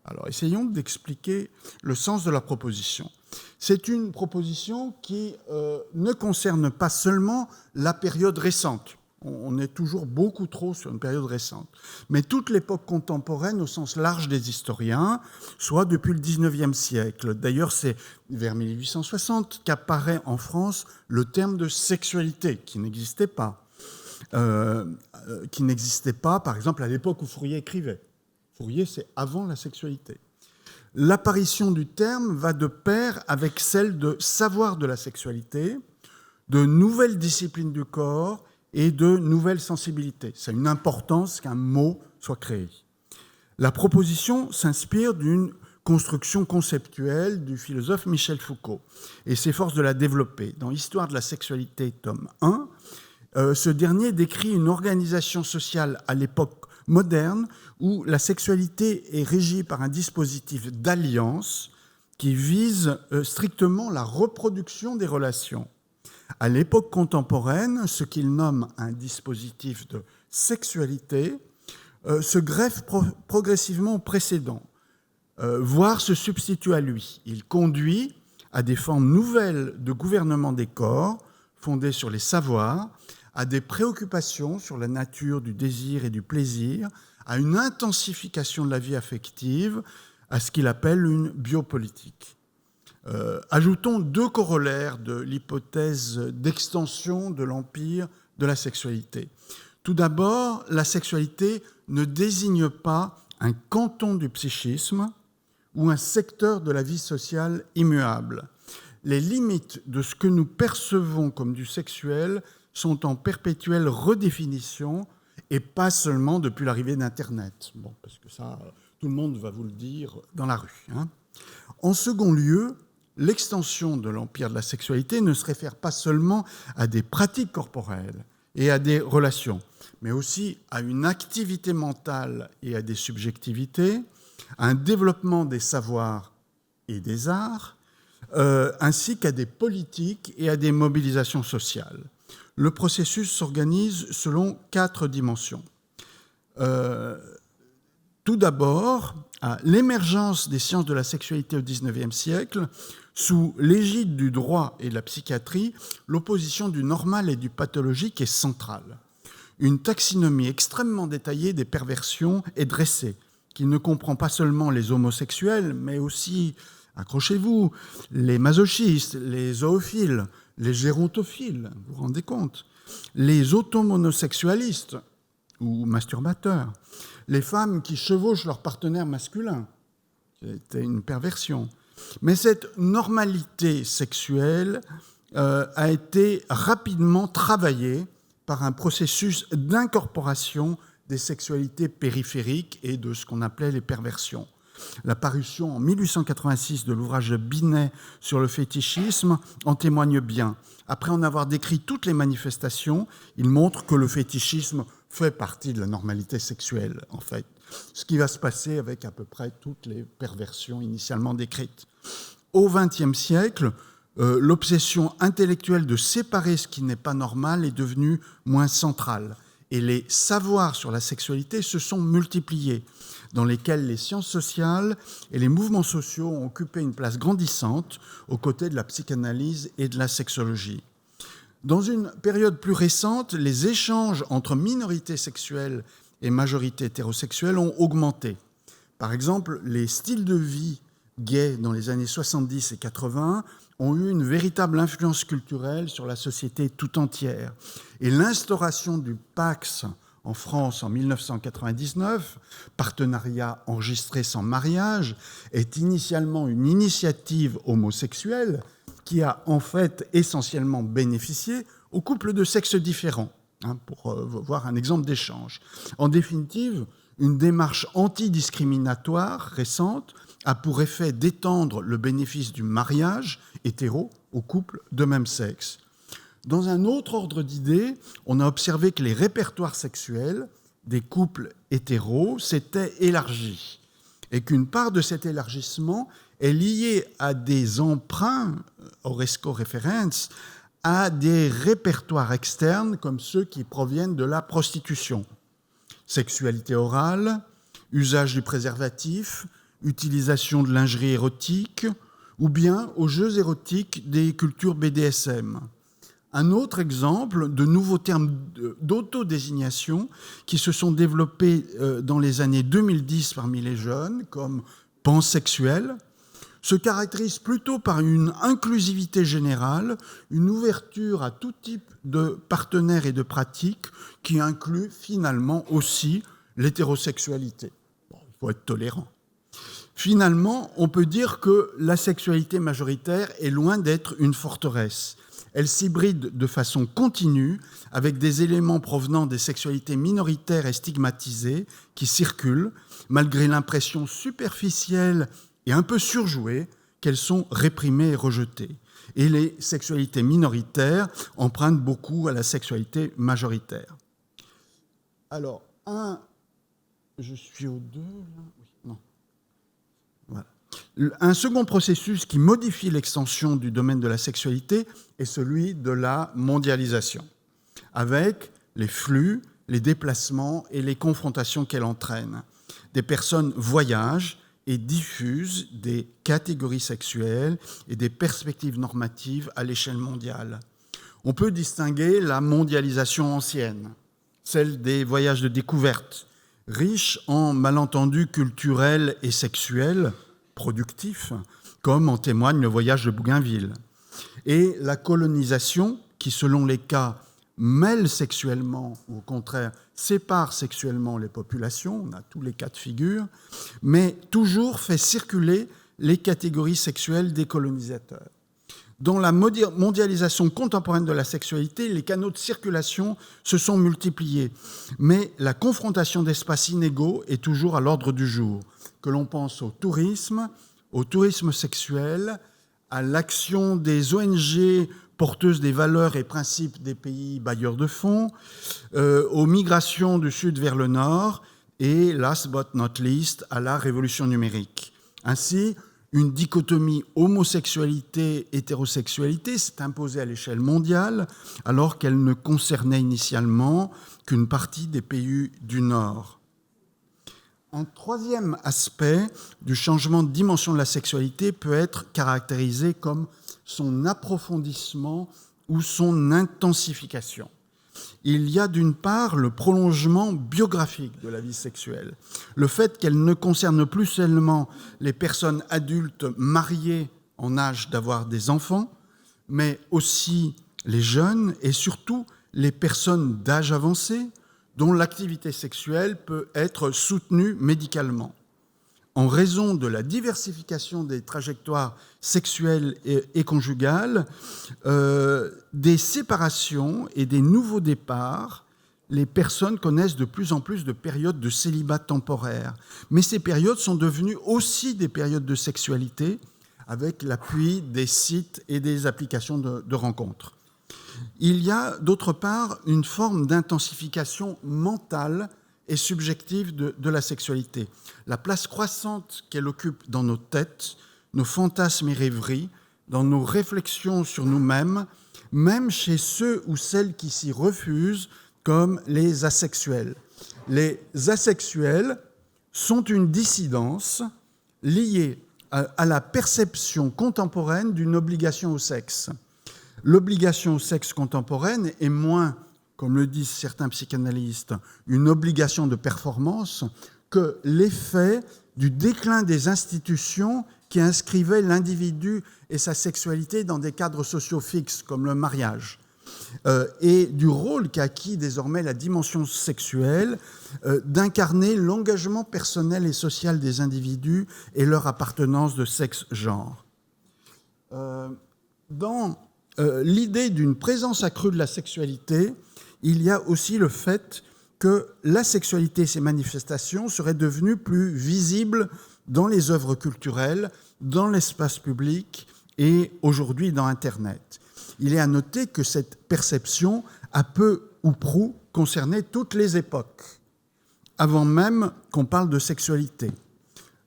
Alors, essayons d'expliquer le sens de la proposition. C'est une proposition qui ne concerne pas seulement la période récente. On est toujours beaucoup trop sur une période récente. Mais toute l'époque contemporaine au sens large des historiens, soit depuis le XIXe siècle. D'ailleurs, c'est vers 1860 qu'apparaît en France le terme de sexualité, qui n'existait pas. Par exemple, à l'époque où Fourier écrivait. Fourier, c'est avant la sexualité. L'apparition du terme va de pair avec celle de savoir de la sexualité, de nouvelles disciplines du corps et de nouvelles sensibilités. C'est une importance qu'un mot soit créé. La proposition s'inspire d'une construction conceptuelle du philosophe Michel Foucault et s'efforce de la développer. Dans Histoire de la sexualité, tome 1, ce dernier décrit une organisation sociale à l'époque moderne où la sexualité est régie par un dispositif d'alliance qui vise strictement la reproduction des relations. À l'époque contemporaine, ce qu'il nomme un dispositif de sexualité se greffe progressivement au précédent, voire se substitue à lui. Il conduit à des formes nouvelles de gouvernement des corps, fondées sur les savoirs, à des préoccupations sur la nature du désir et du plaisir, à une intensification de la vie affective, à ce qu'il appelle une biopolitique. Ajoutons 2 corollaires de l'hypothèse d'extension de l'empire de la sexualité. Tout d'abord, la sexualité ne désigne pas un canton du psychisme ou un secteur de la vie sociale immuable. Les limites de ce que nous percevons comme du sexuel sont en perpétuelle redéfinition et pas seulement depuis l'arrivée d'Internet. Bon, parce que ça, tout le monde va vous le dire dans la rue. En second lieu, l'extension de l'empire de la sexualité ne se réfère pas seulement à des pratiques corporelles et à des relations, mais aussi à une activité mentale et à des subjectivités, à un développement des savoirs et des arts, ainsi qu'à des politiques et à des mobilisations sociales. Le processus s'organise selon 4 dimensions. Tout d'abord, à l'émergence des sciences de la sexualité au XIXe siècle, sous l'égide du droit et de la psychiatrie, l'opposition du normal et du pathologique est centrale. Une taxinomie extrêmement détaillée des perversions est dressée, qui ne comprend pas seulement les homosexuels, mais aussi accrochez-vous, les masochistes, les zoophiles, les gérontophiles, vous vous rendez compte, les automonosexualistes ou masturbateurs, les femmes qui chevauchent leur partenaire masculin, c'était une perversion. Mais cette normalité sexuelle a été rapidement travaillée par un processus d'incorporation des sexualités périphériques et de ce qu'on appelait les perversions. La parution en 1886 de l'ouvrage de Binet sur le fétichisme en témoigne bien. Après en avoir décrit toutes les manifestations, il montre que le fétichisme fait partie de la normalité sexuelle, en fait. Ce qui va se passer avec à peu près toutes les perversions initialement décrites. Au XXe siècle, l'obsession intellectuelle de séparer ce qui n'est pas normal est devenue moins centrale. Et les savoirs sur la sexualité se sont multipliés, dans lesquels les sciences sociales et les mouvements sociaux ont occupé une place grandissante aux côtés de la psychanalyse et de la sexologie. Dans une période plus récente, les échanges entre minorités sexuelles et majorités hétérosexuelles ont augmenté. Par exemple, les styles de vie gays dans les années 70 et 80 ont eu une véritable influence culturelle sur la société tout entière. Et l'instauration du PAX en France en 1999, partenariat enregistré sans mariage, est initialement une initiative homosexuelle qui a en fait essentiellement bénéficié aux couples de sexes différents, pour voir un exemple d'échange. En définitive, une démarche antidiscriminatoire récente a pour effet d'étendre le bénéfice du mariage hétéro aux couples de même sexe. Dans un autre ordre d'idées, on a observé que les répertoires sexuels des couples hétéros s'étaient élargis et qu'une part de cet élargissement est liée à des emprunts, horresco referens, à des répertoires externes comme ceux qui proviennent de la prostitution. Sexualité orale, usage du préservatif, utilisation de lingerie érotique, ou bien aux jeux érotiques des cultures BDSM. Un autre exemple de nouveaux termes d'autodésignation qui se sont développés dans les années 2010 parmi les jeunes, comme pansexuel, se caractérise plutôt par une inclusivité générale, une ouverture à tout type de partenaires et de pratiques qui inclut finalement aussi l'hétérosexualité. Bon, il faut être tolérant. Finalement, on peut dire que la sexualité majoritaire est loin d'être une forteresse. Elle s'hybride de façon continue avec des éléments provenant des sexualités minoritaires et stigmatisées qui circulent, malgré l'impression superficielle et un peu surjouée qu'elles sont réprimées et rejetées. Et les sexualités minoritaires empruntent beaucoup à la sexualité majoritaire. Alors, je suis au 2, là. Non. Voilà. Un second processus qui modifie l'extension du domaine de la sexualité est celui de la mondialisation, avec les flux, les déplacements et les confrontations qu'elle entraîne. Des personnes voyagent et diffusent des catégories sexuelles et des perspectives normatives à l'échelle mondiale. On peut distinguer la mondialisation ancienne, celle des voyages de découverte, riches en malentendus culturels et sexuels, productifs, comme en témoigne le voyage de Bougainville, et la colonisation qui, selon les cas, mêle sexuellement ou au contraire sépare sexuellement les populations, on a tous les cas de figure, mais toujours fait circuler les catégories sexuelles des colonisateurs. Dans la mondialisation contemporaine de la sexualité, les canaux de circulation se sont multipliés, mais la confrontation d'espaces inégaux est toujours à l'ordre du jour, que l'on pense au tourisme sexuel, à l'action des ONG porteuses des valeurs et principes des pays bailleurs de fonds, aux migrations du sud vers le nord et, last but not least, à la révolution numérique. Ainsi, une dichotomie homosexualité-hétérosexualité s'est imposée à l'échelle mondiale alors qu'elle ne concernait initialement qu'une partie des pays du Nord. Un troisième aspect du changement de dimension de la sexualité peut être caractérisé comme son approfondissement ou son intensification. Il y a d'une part le prolongement biographique de la vie sexuelle, le fait qu'elle ne concerne plus seulement les personnes adultes mariées en âge d'avoir des enfants, mais aussi les jeunes et surtout les personnes d'âge avancé dont l'activité sexuelle peut être soutenue médicalement. En raison de la diversification des trajectoires sexuelles et conjugales, des séparations et des nouveaux départs, les personnes connaissent de plus en plus de périodes de célibat temporaire. Mais ces périodes sont devenues aussi des périodes de sexualité avec l'appui des sites et des applications de rencontres. Il y a d'autre part une forme d'intensification mentale et subjective de la sexualité. La place croissante qu'elle occupe dans nos têtes, nos fantasmes et rêveries, dans nos réflexions sur nous-mêmes, même chez ceux ou celles qui s'y refusent, comme les asexuels. Les asexuels sont une dissidence liée à la perception contemporaine d'une obligation au sexe. L'obligation au sexe contemporaine est moins, comme le disent certains psychanalystes, une obligation de performance que l'effet du déclin des institutions qui inscrivaient l'individu et sa sexualité dans des cadres sociaux fixes, comme le mariage, et du rôle qu'a acquis désormais la dimension sexuelle d'incarner l'engagement personnel et social des individus et leur appartenance de sexe-genre. Dans l'idée d'une présence accrue de la sexualité, il y a aussi le fait que la sexualité et ses manifestations seraient devenues plus visibles dans les œuvres culturelles, dans l'espace public et aujourd'hui dans Internet. Il est à noter que cette perception a peu ou prou concerné toutes les époques, avant même qu'on parle de sexualité.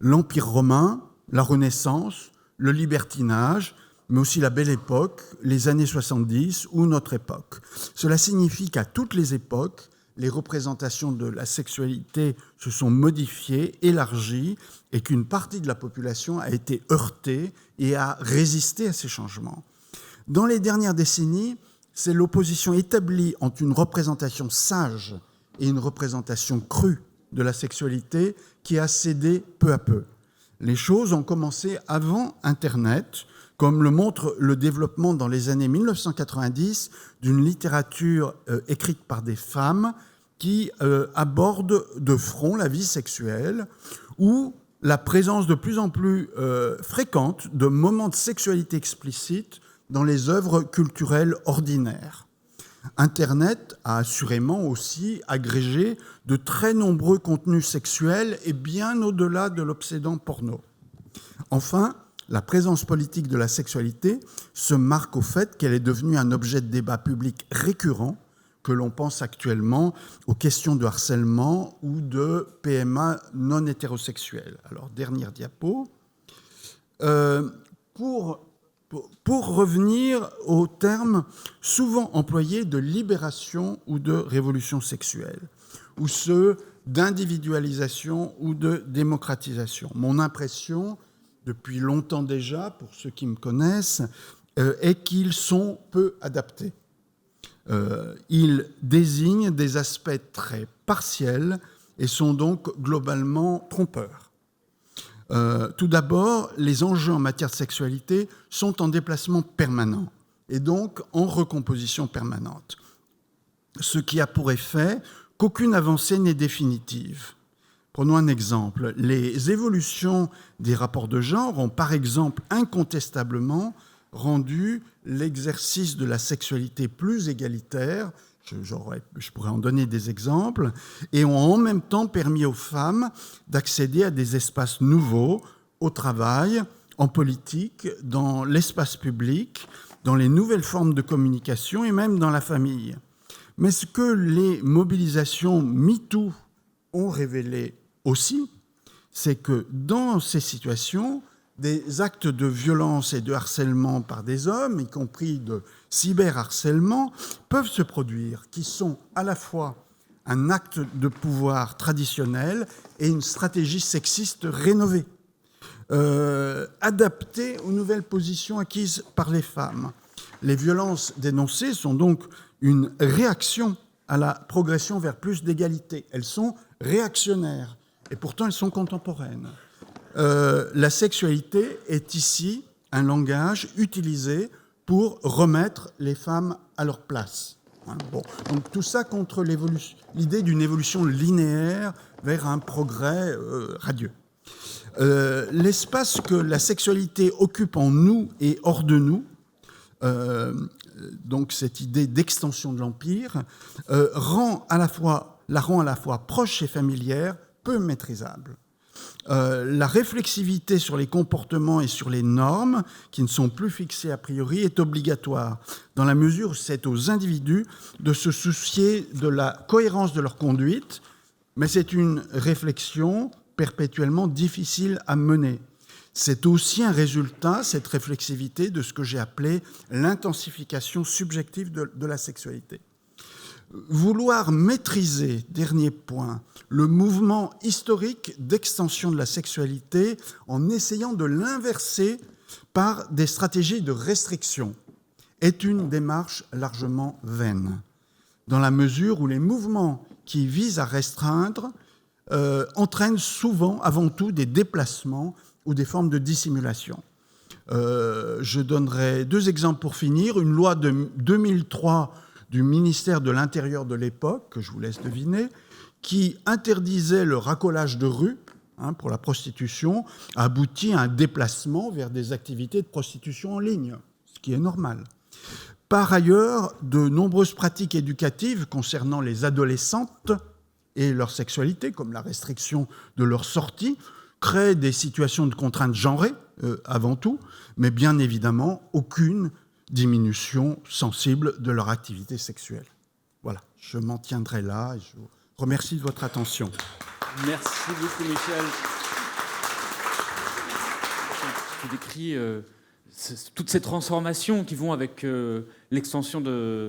L'Empire romain, la Renaissance, le libertinage, mais aussi la Belle Époque, les années 70 ou notre époque. Cela signifie qu'à toutes les époques, les représentations de la sexualité se sont modifiées, élargies, et qu'une partie de la population a été heurtée et a résisté à ces changements. Dans les dernières décennies, c'est l'opposition établie entre une représentation sage et une représentation crue de la sexualité qui a cédé peu à peu. Les choses ont commencé avant Internet, comme le montre le développement dans les années 1990 d'une littérature écrite par des femmes qui aborde de front la vie sexuelle, ou la présence de plus en plus fréquente de moments de sexualité explicite dans les œuvres culturelles ordinaires. Internet a assurément aussi agrégé de très nombreux contenus sexuels et bien au-delà de l'obsédant porno. Enfin, la présence politique de la sexualité se marque au fait qu'elle est devenue un objet de débat public récurrent, que l'on pense actuellement aux questions de harcèlement ou de PMA non hétérosexuel. Alors, dernière diapo. Pour revenir au terme souvent employé de libération ou de révolution sexuelle, ou ceux d'individualisation ou de démocratisation. Mon impression, depuis longtemps déjà, pour ceux qui me connaissent, est qu'ils sont peu adaptés. Ils désignent des aspects très partiels et sont donc globalement trompeurs. Tout d'abord, les enjeux en matière de sexualité sont en déplacement permanent et donc en recomposition permanente, ce qui a pour effet qu'aucune avancée n'est définitive. Prenons un exemple. Les évolutions des rapports de genre ont par exemple incontestablement rendu l'exercice de la sexualité plus égalitaire, je pourrais en donner des exemples, et ont en même temps permis aux femmes d'accéder à des espaces nouveaux, au travail, en politique, dans l'espace public, dans les nouvelles formes de communication et même dans la famille. Mais ce que les mobilisations MeToo ont révélé aussi, c'est que dans ces situations, des actes de violence et de harcèlement par des hommes, y compris de cyberharcèlement, peuvent se produire, qui sont à la fois un acte de pouvoir traditionnel et une stratégie sexiste rénovée, adaptée aux nouvelles positions acquises par les femmes. Les violences dénoncées sont donc une réaction à la progression vers plus d'égalité. Elles sont réactionnaires, et pourtant elles sont contemporaines. La sexualité est ici un langage utilisé pour remettre les femmes à leur place. Bon. Donc tout ça contre l'idée d'une évolution linéaire vers un progrès radieux. L'espace que la sexualité occupe en nous et hors de nous, donc cette idée d'extension de l'empire, la rend à la fois proche et familière, peu maîtrisable. La réflexivité sur les comportements et sur les normes, qui ne sont plus fixées a priori, est obligatoire, dans la mesure où c'est aux individus de se soucier de la cohérence de leur conduite, mais c'est une réflexion perpétuellement difficile à mener. C'est aussi un résultat, cette réflexivité, de ce que j'ai appelé l'intensification subjective de la sexualité. Vouloir maîtriser, dernier point, le mouvement historique d'extension de la sexualité en essayant de l'inverser par des stratégies de restriction est une démarche largement vaine, dans la mesure où les mouvements qui visent à restreindre entraînent souvent, avant tout, des déplacements ou des formes de dissimulation. Je donnerai 2 exemples pour finir. Une loi de 2003 du ministère de l'Intérieur de l'époque, que je vous laisse deviner, qui interdisait le racolage de rue pour la prostitution, a abouti à un déplacement vers des activités de prostitution en ligne, ce qui est normal. Par ailleurs, de nombreuses pratiques éducatives concernant les adolescentes et leur sexualité, comme la restriction de leur sortie, créent des situations de contraintes genrées, avant tout, mais bien évidemment aucune diminution sensible de leur activité sexuelle. Voilà, je m'en tiendrai là et je vous remercie de votre attention. Merci beaucoup, Michel. Tu décris toutes ces transformations qui vont avec l'extension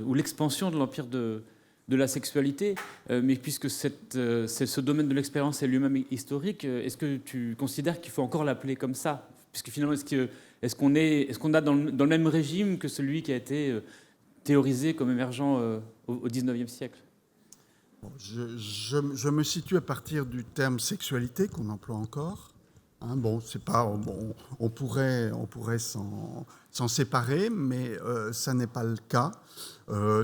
ou l'expansion de l'empire de la sexualité, mais puisque ce domaine de l'expérience est lui-même historique, est-ce que tu considères qu'il faut encore l'appeler comme ça ? Puisque finalement, est-ce qu'on a dans le même régime que celui qui a été théorisé comme émergent au XIXe siècle ? Bon, je me situe à partir du terme sexualité qu'on emploie encore. C'est pas, on pourrait s'en séparer, mais ça n'est pas le cas.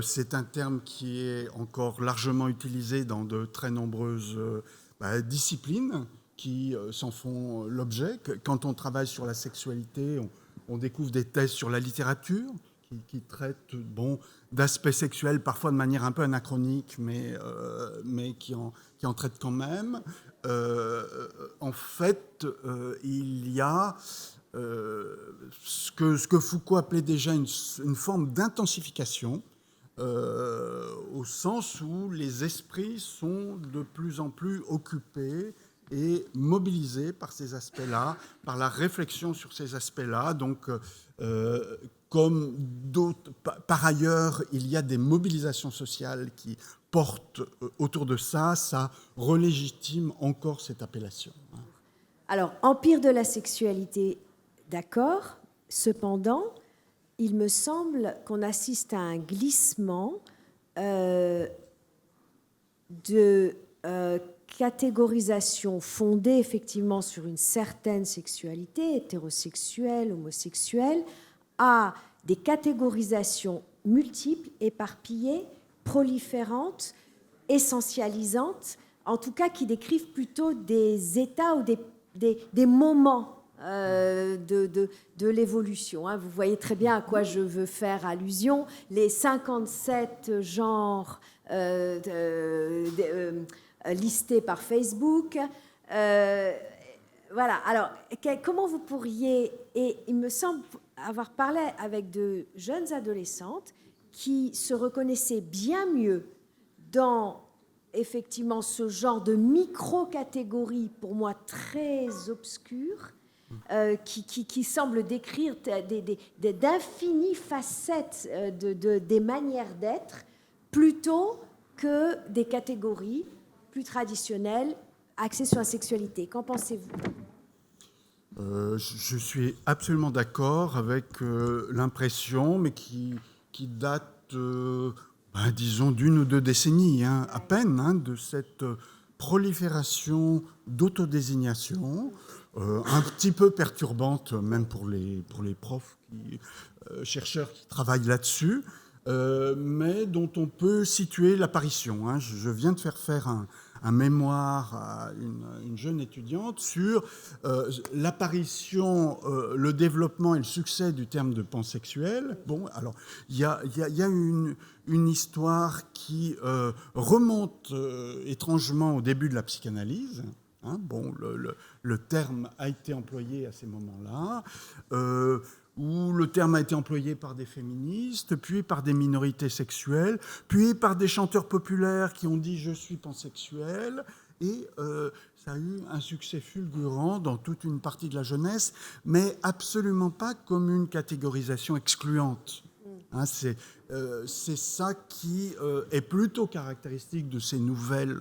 C'est un terme qui est encore largement utilisé dans de très nombreuses disciplines qui s'en font l'objet. Quand on travaille sur la sexualité, on découvre des thèses sur la littérature qui traitent d'aspects sexuels, parfois de manière un peu anachronique, mais qui en traitent quand même. En fait, il y a ce que Foucault appelait déjà une forme d'intensification, au sens où les esprits sont de plus en plus occupés et mobilisés par ces aspects-là, par la réflexion sur ces aspects-là. Donc, comme d'autres, par ailleurs, il y a des mobilisations sociales qui portent autour de ça, ça relégitime encore cette appellation. Alors, empire de la sexualité, d'accord. Cependant, il me semble qu'on assiste à un glissement de catégorisation fondée effectivement sur une certaine sexualité, hétérosexuelle, homosexuelle, à des catégorisations multiples, éparpillées, proliférantes, essentialisantes, en tout cas qui décrivent plutôt des états ou des moments de l'évolution. Vous voyez très bien à quoi je veux faire allusion. Les 57 genres listés par Facebook. Voilà. Alors, comment vous pourriez... Et il me semble avoir parlé avec de jeunes adolescentes qui se reconnaissaient bien mieux dans effectivement ce genre de micro-catégories, pour moi très obscures, qui semblent décrire d'infinies facettes des manières d'être, plutôt que des catégories plus traditionnelles axées sur la sexualité. Qu'en pensez-vous ? Je suis absolument d'accord avec l'impression, mais qui date disons, d'une ou deux décennies, à peine, de cette prolifération d'autodésignation, un petit peu perturbante, même pour les profs, chercheurs qui travaillent là-dessus, mais dont on peut situer l'apparition. Je viens de faire un mémoire à une jeune étudiante sur l'apparition, le développement et le succès du terme de pansexuel. Bon, alors, il y a une histoire qui remonte étrangement au début de la psychanalyse. Bon, le terme a été employé à ces moments-là, où le terme a été employé par des féministes, puis par des minorités sexuelles, puis par des chanteurs populaires qui ont dit « je suis pansexuel », et ça a eu un succès fulgurant dans toute une partie de la jeunesse, mais absolument pas comme une catégorisation excluante. C'est ça qui est plutôt caractéristique de ces nouvelles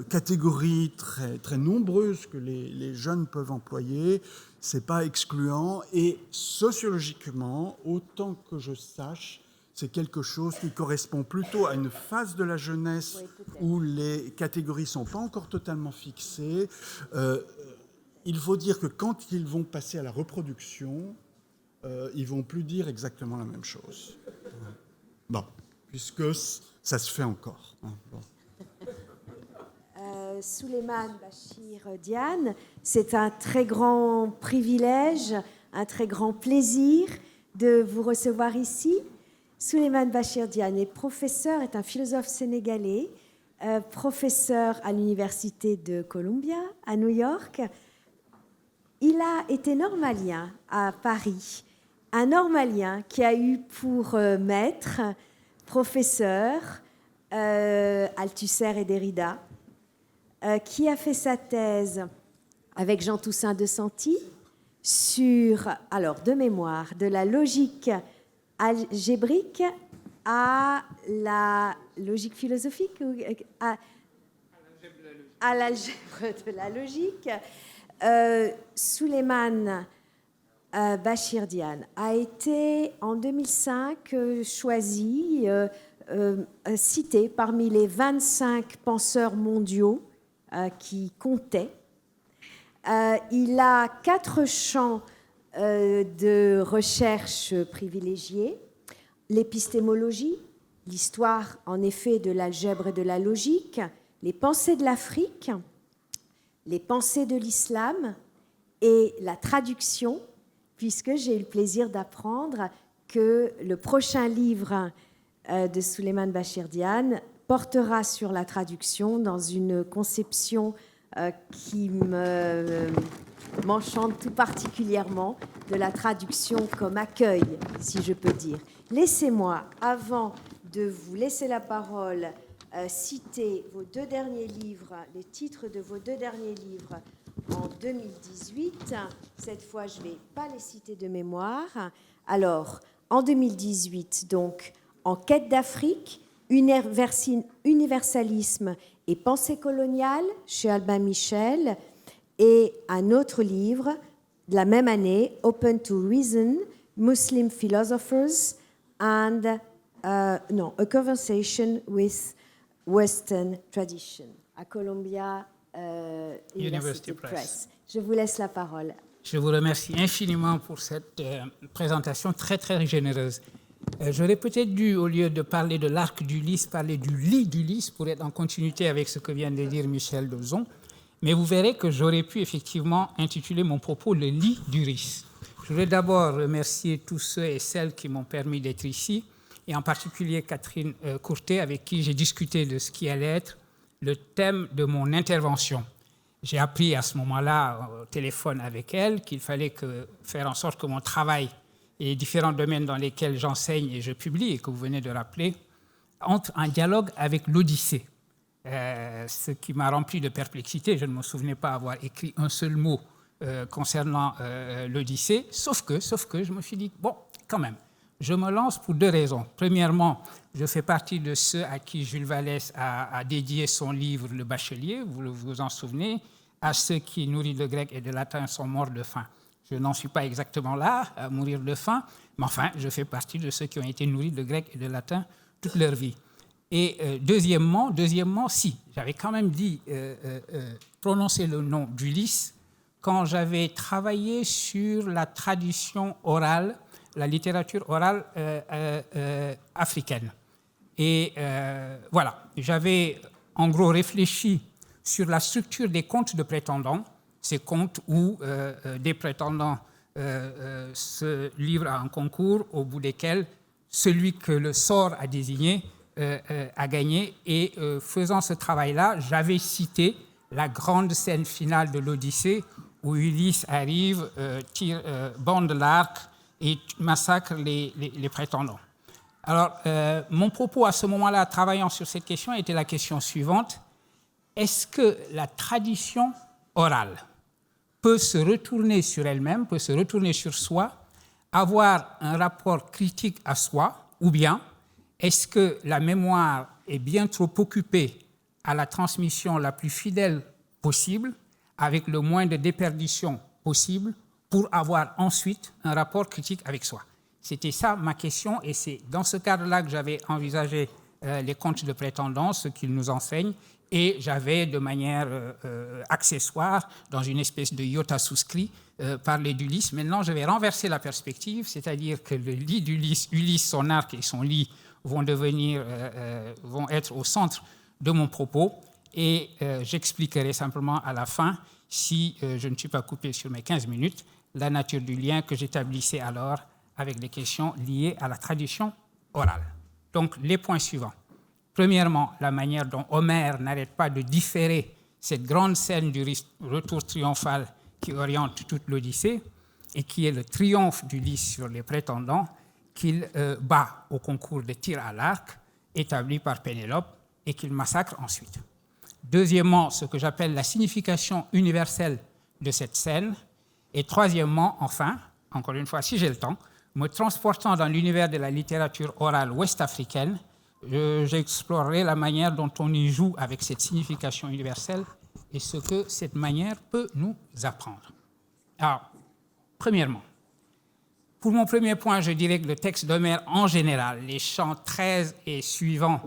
catégories très, très nombreuses que les jeunes peuvent employer. C'est pas excluant, et sociologiquement, autant que je sache, c'est quelque chose qui correspond plutôt à une phase de la jeunesse où les catégories sont pas encore totalement fixées. Il faut dire que quand ils vont passer à la reproduction, ils vont plus dire exactement la même chose. Bon, puisque ça se fait encore. Bon. Souleymane Bachir Diane, c'est un très grand privilège, un très grand plaisir de vous recevoir ici. Souleymane Bachir Diane est professeur, est un philosophe sénégalais, professeur à l'Université de Columbia, à New York. Il a été normalien à Paris, un normalien qui a eu pour maître, professeur, Althusser et Derrida, qui a fait sa thèse avec Jean Toussaint de Santi sur, alors de mémoire, de la logique algébrique à la logique philosophique, à l'algèbre de la logique. Souleymane Bachir Diane a été en 2005 choisi, cité parmi les 25 penseurs mondiaux qui comptaient. Il a 4 champs de recherche privilégiés: l'épistémologie, l'histoire en effet de l'algèbre et de la logique, les pensées de l'Afrique, les pensées de l'islam et la traduction, puisque j'ai eu le plaisir d'apprendre que le prochain livre de Souleymane Bachir Diane portera sur la traduction dans une conception qui m'enchante tout particulièrement, de la traduction comme accueil, si je peux dire. Laissez-moi, avant de vous laisser la parole, citer vos 2 derniers livres, les titres de vos 2 derniers livres en 2018. Cette fois, je ne vais pas les citer de mémoire. Alors, en 2018, donc, En quête d'Afrique, universalisme et pensée coloniale, chez Albin Michel, et un autre livre de la même année, Open to Reason, Muslim Philosophers and A Conversation with Western Tradition, à Columbia University Press. Je vous laisse la parole. Je vous remercie infiniment pour cette présentation très, très généreuse. J'aurais peut-être dû, au lieu de parler de l'arc d'Ulysse, parler du lit d'Ulysse pour être en continuité avec ce que vient de dire Michel Dozon. Mais vous verrez que j'aurais pu effectivement intituler mon propos « Le lit d'Ulysse ». Je voudrais d'abord remercier tous ceux et celles qui m'ont permis d'être ici, et en particulier Catherine Courtet, avec qui j'ai discuté de ce qui allait être le thème de mon intervention. J'ai appris à ce moment-là, au téléphone avec elle, qu'il fallait faire en sorte que mon travail et les différents domaines dans lesquels j'enseigne et je publie, et que vous venez de rappeler, entrent en dialogue avec l'Odyssée. Ce qui m'a rempli de perplexité. Je ne me souvenais pas avoir écrit un seul mot concernant l'Odyssée, sauf que je me suis dit, bon, quand même, je me lance pour 2 raisons. Premièrement, je fais partie de ceux à qui Jules Vallès a dédié son livre « Le Bachelier », vous vous en souvenez, à ceux qui, nourris de grec et de latin, sont morts de faim. Je n'en suis pas exactement là, à mourir de faim, mais enfin, je fais partie de ceux qui ont été nourris de grec et de latin toute leur vie. Et deuxièmement, si, j'avais quand même dit, prononcer le nom d'Ulysse quand j'avais travaillé sur la tradition orale, la littérature orale africaine. Et voilà, j'avais en gros réfléchi sur la structure des contes de prétendants, ces contes où des prétendants se livrent à un concours au bout desquels celui que le sort a désigné a gagné. Et faisant ce travail-là, j'avais cité la grande scène finale de l'Odyssée où Ulysse arrive, bande l'arc et massacre les prétendants. Alors, mon propos à ce moment-là, travaillant sur cette question, était la question suivante. Est-ce que la tradition orale peut se retourner sur elle-même, peut se retourner sur soi, avoir un rapport critique à soi, ou bien est-ce que la mémoire est bien trop occupée à la transmission la plus fidèle possible, avec le moins de déperdition possible, pour avoir ensuite un rapport critique avec soi? C'était ça ma question, et c'est dans ce cadre-là que j'avais envisagé les contes de prétendants, ce qu'ils nous enseignent, et j'avais de manière accessoire, dans une espèce de iota souscrit, parlé d'Ulysse. Maintenant, je vais renverser la perspective, c'est-à-dire que le lit d'Ulysse, Ulysse, son arc et son lit vont être au centre de mon propos, et j'expliquerai simplement à la fin, si je ne suis pas coupé sur mes 15 minutes, la nature du lien que j'établissais alors avec les questions liées à la tradition orale. Donc, les points suivants. Premièrement, la manière dont Homère n'arrête pas de différer cette grande scène du retour triomphal qui oriente toute l'Odyssée et qui est le triomphe d'Ulysse sur les prétendants qu'il bat au concours de tir à l'arc établi par Pénélope et qu'il massacre ensuite. Deuxièmement, ce que j'appelle la signification universelle de cette scène. Et troisièmement, enfin, encore une fois, si j'ai le temps, me transportant dans l'univers de la littérature orale ouest-africaine, j'explorerai la manière dont on y joue avec cette signification universelle et ce que cette manière peut nous apprendre. Alors, premièrement, pour mon premier point, je dirais que le texte d'Homère en général, les chants 13 et suivants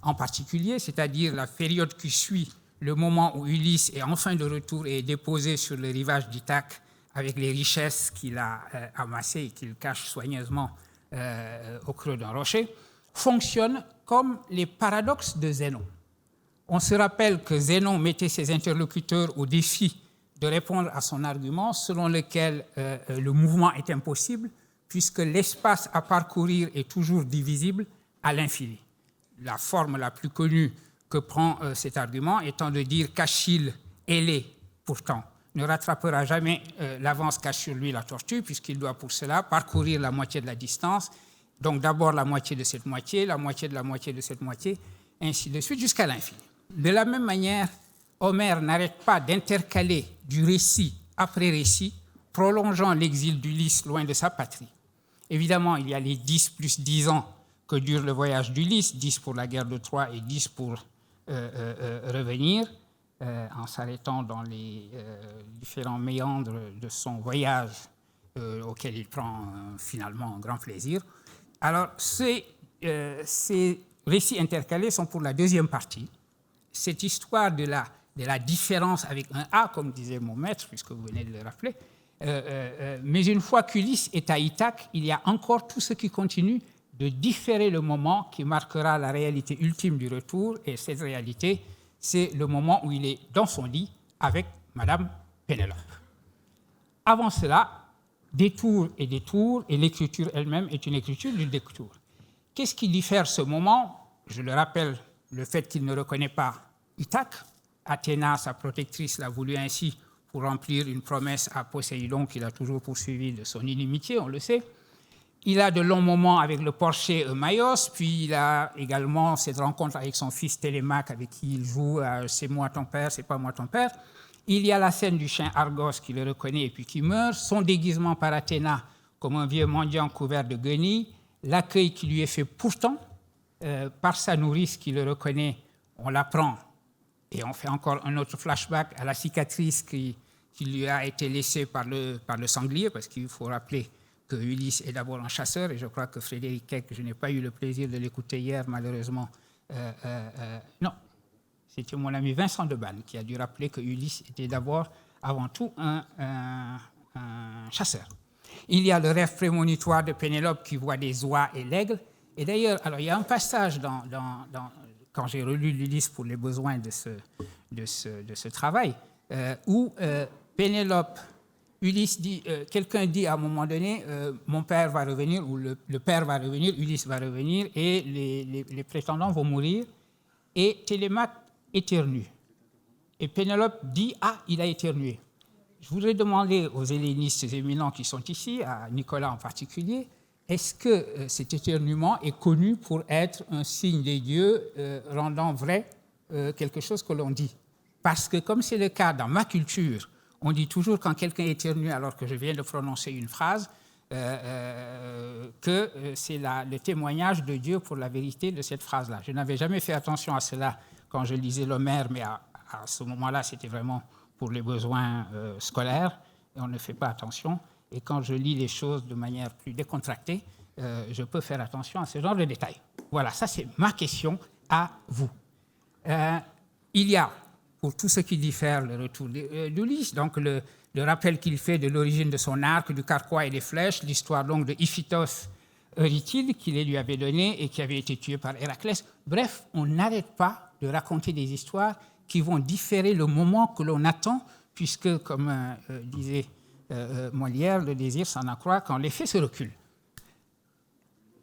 en particulier, c'est-à-dire la période qui suit le moment où Ulysse est enfin de retour et est déposé sur le rivage d'Ithaque avec les richesses qu'il a amassées et qu'il cache soigneusement au creux d'un rocher, fonctionne comme les paradoxes de Zénon. On se rappelle que Zénon mettait ses interlocuteurs au défi de répondre à son argument selon lequel le mouvement est impossible puisque l'espace à parcourir est toujours divisible à l'infini. La forme la plus connue que prend cet argument étant de dire qu'Achille, ailé pourtant, ne rattrapera jamais l'avance qu'a sur lui la tortue puisqu'il doit pour cela parcourir la moitié de la distance. Donc d'abord la moitié de cette moitié, la moitié de la moitié de cette moitié, ainsi de suite jusqu'à l'infini. De la même manière, Homère n'arrête pas d'intercaler du récit après récit, prolongeant l'exil d'Ulysse loin de sa patrie. Évidemment, il y a les 10 plus 10 ans que dure le voyage d'Ulysse, 10 pour la guerre de Troie et 10 pour revenir, en s'arrêtant dans les différents méandres de son voyage auquel il prend finalement un grand plaisir. Alors, ces récits intercalés sont pour la deuxième partie. Cette histoire de la différence avec un A, comme disait mon maître, puisque vous venez de le rappeler, mais une fois qu'Ulysse est à Ithaque, il y a encore tout ce qui continue de différer le moment qui marquera la réalité ultime du retour, et cette réalité, c'est le moment où il est dans son lit avec Madame Pénélope. Avant cela, détour, et l'écriture elle-même est une écriture du détour. Qu'est-ce qui diffère ce moment? Je le rappelle, le fait qu'il ne reconnaît pas Ithaque. Athéna, sa protectrice, l'a voulu ainsi pour remplir une promesse à Poséidon qu'il a toujours poursuivi de son inimitié, on le sait. Il a de longs moments avec le porcher Eumaïos, puis il a également cette rencontre avec son fils Télémaque, avec qui il joue « c'est moi ton père, c'est pas moi ton père ». Il y a la scène du chien Argos qui le reconnaît et puis qui meurt, son déguisement par Athéna comme un vieux mendiant couvert de guenilles, l'accueil qui lui est fait pourtant par sa nourrice qui le reconnaît, on l'apprend, et on fait encore un autre flashback à la cicatrice qui lui a été laissée par le sanglier, parce qu'il faut rappeler que Ulysse est d'abord un chasseur, et je crois que Frédéric Keck, je n'ai pas eu le plaisir de l'écouter hier, malheureusement. Non, c'était mon ami Vincent Debanne qui a dû rappeler que Ulysse était d'abord, avant tout, un chasseur. Il y a le rêve prémonitoire de Pénélope qui voit des oies et l'aigle. Et d'ailleurs, alors il y a un passage quand j'ai relu l'Ulysse pour les besoins de ce travail, où Pénélope, Ulysse dit, quelqu'un dit à un moment donné, mon père va revenir, ou le père va revenir, Ulysse va revenir, et les prétendants vont mourir, et Télémaque éternue. Et Pénélope dit, ah, il a éternué. Je voudrais demander aux hellénistes éminents qui sont ici, à Nicolas en particulier, est-ce que cet éternuement est connu pour être un signe des dieux rendant vrai quelque chose que l'on dit? Parce que comme c'est le cas dans ma culture, on dit toujours quand quelqu'un éternue alors que je viens de prononcer une phrase, que c'est le témoignage de Dieu pour la vérité de cette phrase-là. Je n'avais jamais fait attention à cela quand je lisais l'Homère, mais à ce moment-là, c'était vraiment pour les besoins scolaires, et on ne fait pas attention. Et quand je lis les choses de manière plus décontractée, je peux faire attention à ce genre de détails. Voilà, ça c'est ma question à vous. Il y a, pour tout ce qui diffère le retour d'Ulysse, donc le rappel qu'il fait de l'origine de son arc, du carquois et des flèches, l'histoire donc de Iphitos Euryclide qu'il lui avait donné et qui avait été tué par Héraclès. Bref, on n'arrête pas de raconter des histoires qui vont différer le moment que l'on attend, puisque, comme disait Molière, le désir s'en accroît quand les faits se reculent.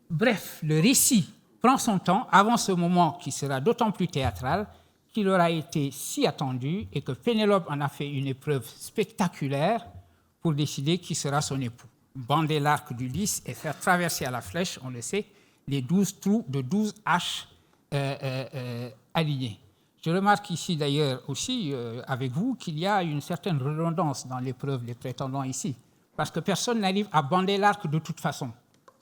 Bref, le récit prend son temps avant ce moment qui sera d'autant plus théâtral qu'il aura été si attendu et que Pénélope en a fait une épreuve spectaculaire pour décider qui sera son époux. Bander l'arc d'Ulysse et faire traverser à la flèche, on le sait, les 12 trous de 12 haches alignés. Je remarque ici d'ailleurs aussi avec vous qu'il y a une certaine redondance dans l'épreuve des prétendants ici, parce que personne n'arrive à bander l'arc de toute façon.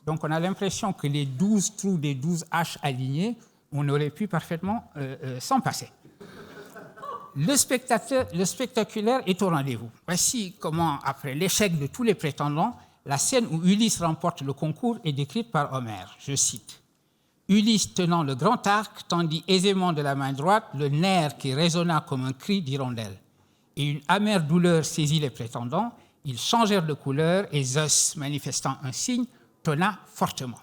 Donc on a l'impression que les 12 trous des 12 haches alignées, on aurait pu parfaitement s'en passer. Le spectaculaire est au rendez-vous. Voici comment, après l'échec de tous les prétendants, la scène où Ulysse remporte le concours est décrite par Homère. Je cite. Ulysse, tenant le grand arc, tendit aisément de la main droite le nerf qui résonna comme un cri d'hirondelle. Et une amère douleur saisit les prétendants. Ils changèrent de couleur et Zeus, manifestant un signe, tonna fortement.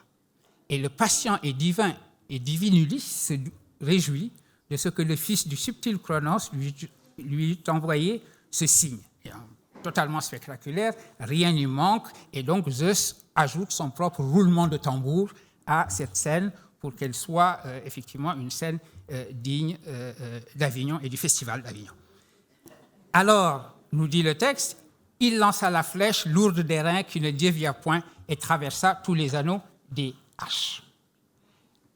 Et le patient et divin Ulysse se réjouit de ce que le fils du subtil Cronos lui eut envoyé ce signe. Totalement spectaculaire, rien n'y manque, et donc Zeus ajoute son propre roulement de tambour à cette scène pour qu'elle soit effectivement une scène digne d'Avignon et du Festival d'Avignon. Alors, nous dit le texte, il lança la flèche lourde d'airain qui ne dévia point et traversa tous les anneaux des haches.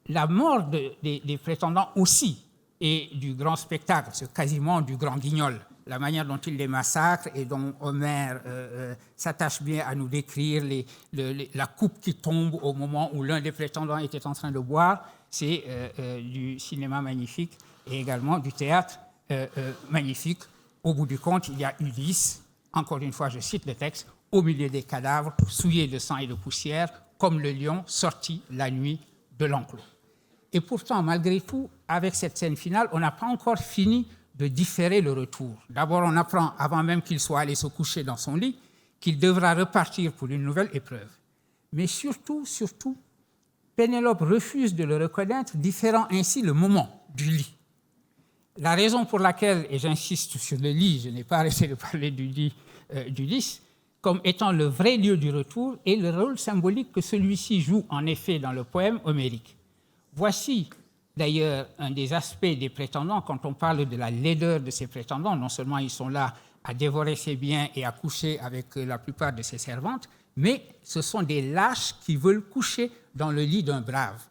La mort des prétendants aussi et du grand spectacle, c'est quasiment du grand guignol, la manière dont il les massacre et dont Homère s'attache bien à nous décrire la coupe qui tombe au moment où l'un des prétendants était en train de boire, c'est du cinéma magnifique et également du théâtre magnifique. Au bout du compte, il y a Ulysse, encore une fois je cite le texte, au milieu des cadavres, souillés de sang et de poussière, comme le lion sorti la nuit de l'enclos. Et pourtant, malgré tout, avec cette scène finale, on n'a pas encore fini de différer le retour. D'abord, on apprend, avant même qu'il soit allé se coucher dans son lit, qu'il devra repartir pour une nouvelle épreuve. Mais surtout, Pénélope refuse de le reconnaître, différant ainsi le moment du lit. La raison pour laquelle, et j'insiste sur le lit, je n'ai pas arrêté de parler du lit d'Ulysse, comme étant le vrai lieu du retour, et le rôle symbolique que celui-ci joue en effet dans le poème homérique. Voici d'ailleurs un des aspects des prétendants, quand on parle de la laideur de ces prétendants, non seulement ils sont là à dévorer ses biens et à coucher avec la plupart de ses servantes, mais ce sont des lâches qui veulent coucher dans le lit d'un brave.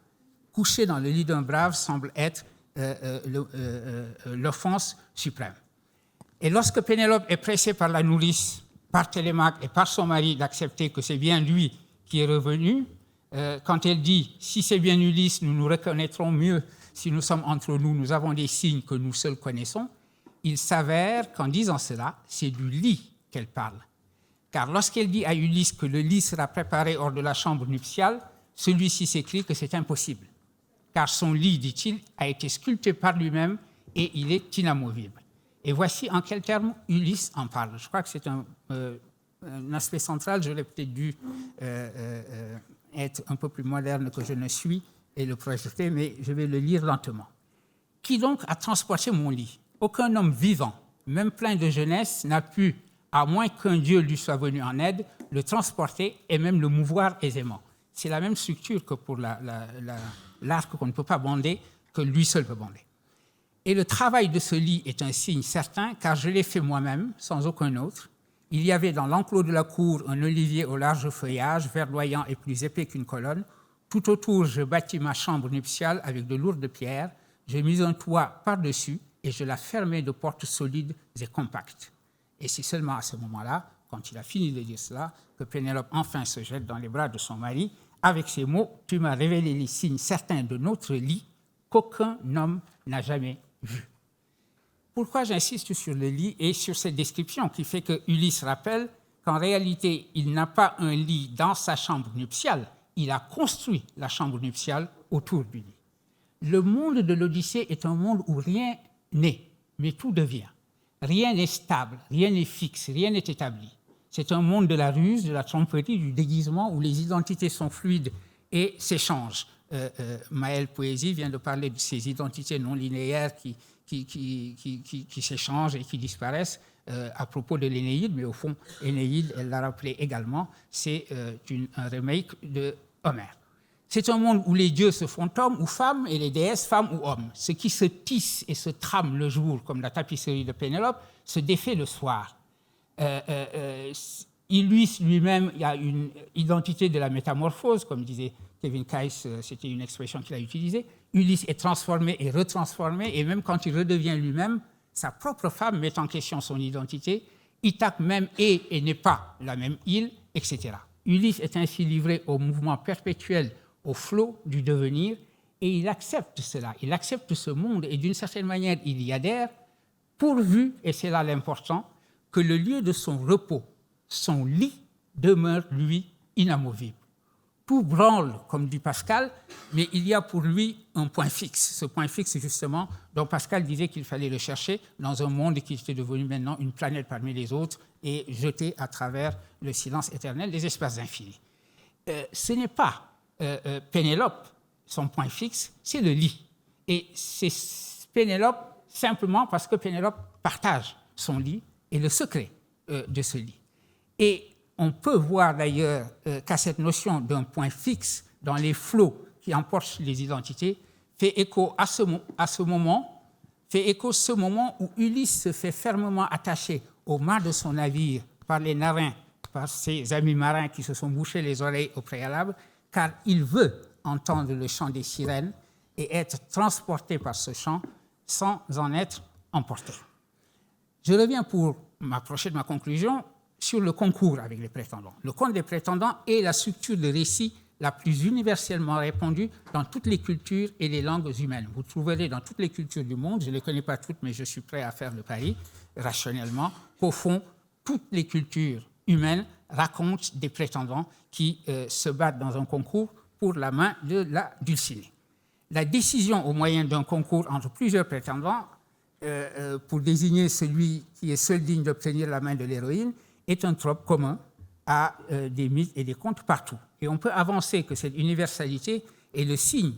Coucher dans le lit d'un brave semble être l'offense suprême. Et lorsque Pénélope est pressée par la nourrice, par Télémaque et par son mari d'accepter que c'est bien lui qui est revenu, quand elle dit « si c'est bien Ulysse, nous nous reconnaîtrons mieux si nous sommes entre nous, nous avons des signes que nous seuls connaissons », il s'avère qu'en disant cela, c'est du lit qu'elle parle. Car lorsqu'elle dit à Ulysse que le lit sera préparé hors de la chambre nuptiale, celui-ci s'écrie que c'est impossible. Car son lit, dit-il, a été sculpté par lui-même et il est inamovible. Et voici en quels termes Ulysse en parle. Je crois que c'est un aspect central. J'aurais peut-être dû être un peu plus moderne que je ne suis et le projeter, mais je vais le lire lentement. Qui donc a transporté mon lit? Aucun homme vivant, même plein de jeunesse, n'a pu, à moins qu'un Dieu lui soit venu en aide, le transporter et même le mouvoir aisément. C'est la même structure que pour l'arc qu'on ne peut pas bander, que lui seul peut bander. Et le travail de ce lit est un signe certain, car je l'ai fait moi-même, sans aucun autre. Il y avait dans l'enclos de la cour un olivier au large feuillage, verdoyant et plus épais qu'une colonne. Tout autour, je bâtis ma chambre nuptiale avec de lourdes pierres. J'ai mis un toit par-dessus et je la fermai de portes solides et compactes. Et c'est seulement à ce moment-là, quand il a fini de dire cela, que Pénélope enfin se jette dans les bras de son mari. Avec ces mots, tu m'as révélé les signes certains de notre lit qu'aucun homme n'a jamais vu. Pourquoi j'insiste sur le lit et sur cette description qui fait que Ulysse rappelle qu'en réalité, il n'a pas un lit dans sa chambre nuptiale, il a construit la chambre nuptiale autour du lit. Le monde de l'Odyssée est un monde où rien n'est, mais tout devient. Rien n'est stable, rien n'est fixe, rien n'est établi. C'est un monde de la ruse, de la tromperie, du déguisement, où les identités sont fluides et s'échangent. Maëlle Poésie vient de parler de ces identités non linéaires qui s'échangent et qui disparaissent à propos de l'Énéide, mais au fond, Énéide, elle l'a rappelé également, c'est un remake de Homère. C'est un monde où les dieux se font hommes ou femmes et les déesses femmes ou hommes. Ce qui se tisse et se trame le jour, comme la tapisserie de Pénélope, se défait le soir. Ulysse lui-même, il y a une identité de la métamorphose, comme disait Kevin Keiss, c'était une expression qu'il a utilisée. Ulysse est transformé et retransformé, et même quand il redevient lui-même, sa propre femme met en question son identité. Ithaque même est et n'est pas la même île, etc. Ulysse est ainsi livré au mouvement perpétuel, au flot du devenir, et il accepte cela, il accepte ce monde, et d'une certaine manière, il y adhère, pourvu, et c'est là l'important, que le lieu de son repos, son lit, demeure, lui, inamovible. Tout branle, comme dit Pascal, mais il y a pour lui un point fixe. Ce point fixe, justement, dont Pascal disait qu'il fallait le chercher dans un monde qui était devenu maintenant une planète parmi les autres et jeté à travers le silence éternel des espaces infinis. Ce n'est pas Pénélope, son point fixe, c'est le lit. Et c'est Pénélope simplement parce que Pénélope partage son lit et le secret de ce lit. Et on peut voir d'ailleurs qu'à cette notion d'un point fixe dans les flots qui emportent les identités fait écho à ce moment où Ulysse se fait fermement attacher au mât de son navire par les narins, par ses amis marins qui se sont bouchés les oreilles au préalable, car il veut entendre le chant des sirènes et être transporté par ce chant sans en être emporté. Je reviens pour m'approcher de ma conclusion sur le concours avec les prétendants. Le conte des prétendants est la structure de récit la plus universellement répandue dans toutes les cultures et les langues humaines. Vous trouverez dans toutes les cultures du monde, je ne les connais pas toutes, mais je suis prêt à faire le pari, rationnellement, qu'au fond, toutes les cultures humaines racontent des prétendants qui se battent dans un concours pour la main de la dulcinée. La décision au moyen d'un concours entre plusieurs prétendants pour désigner celui qui est seul digne d'obtenir la main de l'héroïne est un trope commun à des mythes et des contes partout. Et on peut avancer que cette universalité est le signe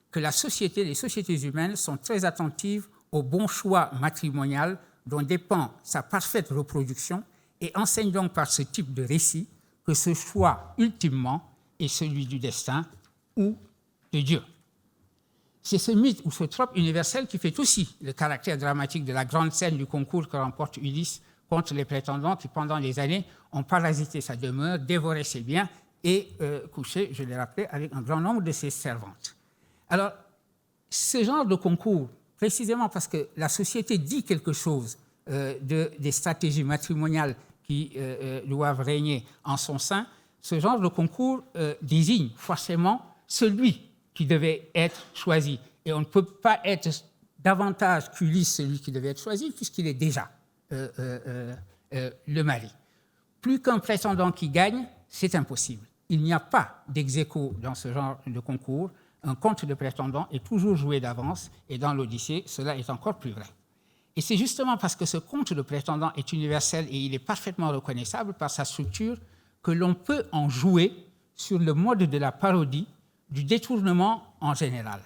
que les sociétés humaines sont très attentives au bon choix matrimonial dont dépend sa parfaite reproduction et enseignent donc par ce type de récit que ce choix, ultimement, est celui du destin ou de Dieu. C'est ce mythe ou ce trope universel qui fait aussi le caractère dramatique de la grande scène du concours que remporte Ulysse contre les prétendants qui, pendant des années, ont parasité sa demeure, dévoré ses biens et couché, je l'ai rappelé, avec un grand nombre de ses servantes. Alors, ce genre de concours, précisément parce que la société dit quelque chose des stratégies matrimoniales qui doivent régner en son sein, ce genre de concours désigne forcément celui qui devait être choisi. Et on ne peut pas être davantage qu'Ulysse celui qui devait être choisi, puisqu'il est déjà le mari. plus qu'un prétendant qui gagne, c'est impossible. Il n'y a pas d'ex-aequo dans ce genre de concours. Un conte de prétendant est toujours joué d'avance, et dans l'Odyssée, cela est encore plus vrai. Et c'est justement parce que ce conte de prétendant est universel et il est parfaitement reconnaissable par sa structure que l'on peut en jouer sur le mode de la parodie, du détournement en général.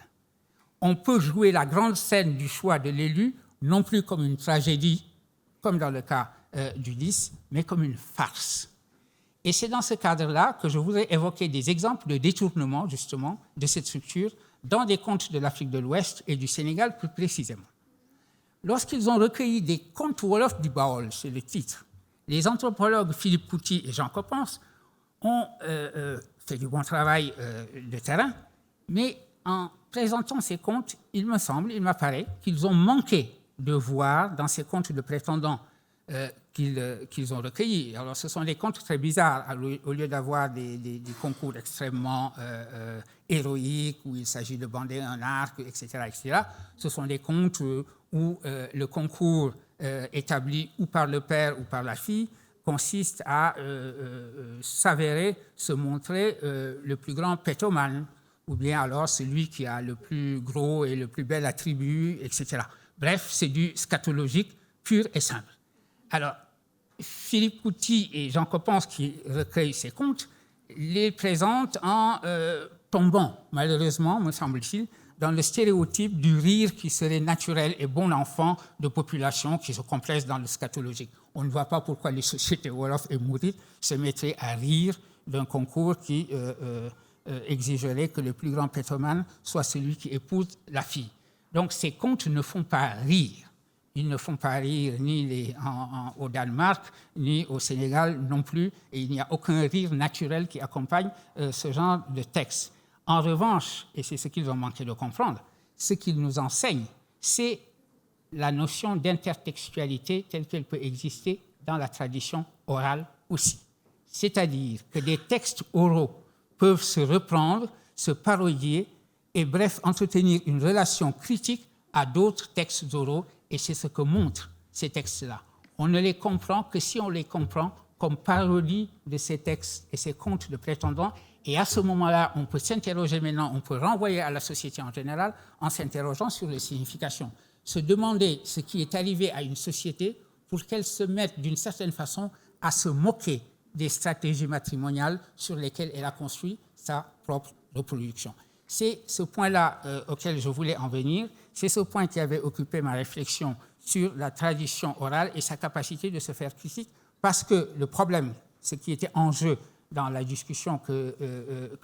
On peut jouer la grande scène du choix de l'élu, non plus comme une tragédie, comme dans le cas d'Ulysse, mais comme une farce. Et c'est dans ce cadre-là que je voudrais évoquer des exemples de détournement, justement, de cette structure dans des contes de l'Afrique de l'Ouest et du Sénégal plus précisément. Lorsqu'ils ont recueilli des contes Wolof du Baol, c'est le titre, les anthropologues Philippe Couty et Jean Coppens ont fait du bon travail de terrain, mais en présentant ces contes, il m'apparaît qu'ils ont manqué de voir dans ces contes de prétendants qu'ils ont recueillis. Alors, ce sont des contes très bizarres. Au lieu d'avoir des concours extrêmement héroïques, où il s'agit de bander un arc, etc., ce sont des contes où le concours établi ou par le père ou par la fille consiste à se montrer le plus grand pétomane, ou bien alors celui qui a le plus gros et le plus bel attribut, etc. Bref, c'est du scatologique pur et simple. Alors, Philippe Couty et Jean Coppens, qui recueillent ces contes, les présentent en tombant, malheureusement, me semble-t-il, dans le stéréotype du rire qui serait naturel et bon enfant de population qui se complaisent dans le scatologique. On ne voit pas pourquoi les sociétés Wolof et Mouride se mettraient à rire d'un concours qui exigerait que le plus grand pétomane soit celui qui épouse la fille. Donc ces contes ne font pas rire. Ils ne font pas rire ni au Danemark, ni au Sénégal non plus, et il n'y a aucun rire naturel qui accompagne ce genre de texte. En revanche, et c'est ce qu'ils ont manqué de comprendre, ce qu'ils nous enseignent, c'est la notion d'intertextualité telle qu'elle peut exister dans la tradition orale aussi. C'est-à-dire que des textes oraux peuvent se reprendre, se parodier, et bref, entretenir une relation critique à d'autres textes oraux, et c'est ce que montrent ces textes-là. On ne les comprend que si on les comprend comme parodie de ces textes et ces contes de prétendants, et à ce moment-là, on peut s'interroger maintenant, on peut renvoyer à la société en général en s'interrogeant sur les significations. Se demander ce qui est arrivé à une société pour qu'elle se mette d'une certaine façon à se moquer des stratégies matrimoniales sur lesquelles elle a construit sa propre reproduction. C'est ce point-là auquel je voulais en venir. C'est ce point qui avait occupé ma réflexion sur la tradition orale et sa capacité de se faire critique, parce que le problème, ce qui était en jeu dans la discussion que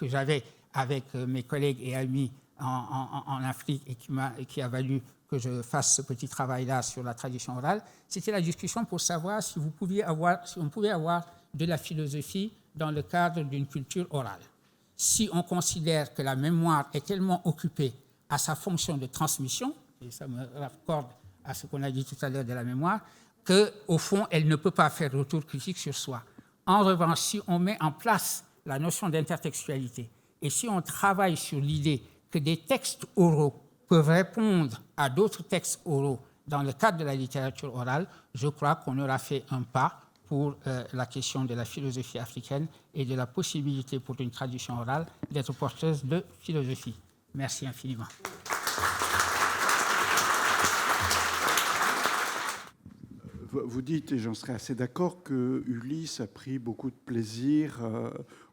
j'avais avec mes collègues et amis en Afrique et qui a valu que je fasse ce petit travail-là sur la tradition orale, c'était la discussion pour savoir si on pouvait avoir de la philosophie dans le cadre d'une culture orale. Si on considère que la mémoire est tellement occupée à sa fonction de transmission, et ça me raccorde à ce qu'on a dit tout à l'heure de la mémoire, qu'au fond, elle ne peut pas faire retour critique sur soi. En revanche, si on met en place la notion d'intertextualité et si on travaille sur l'idée que des textes oraux peuvent répondre à d'autres textes oraux dans le cadre de la littérature orale, je crois qu'on aura fait un pas pour la question de la philosophie africaine et de la possibilité pour une tradition orale d'être porteuse de philosophie. Merci infiniment. Vous dites, et j'en serais assez d'accord, que Ulysse a pris beaucoup de plaisir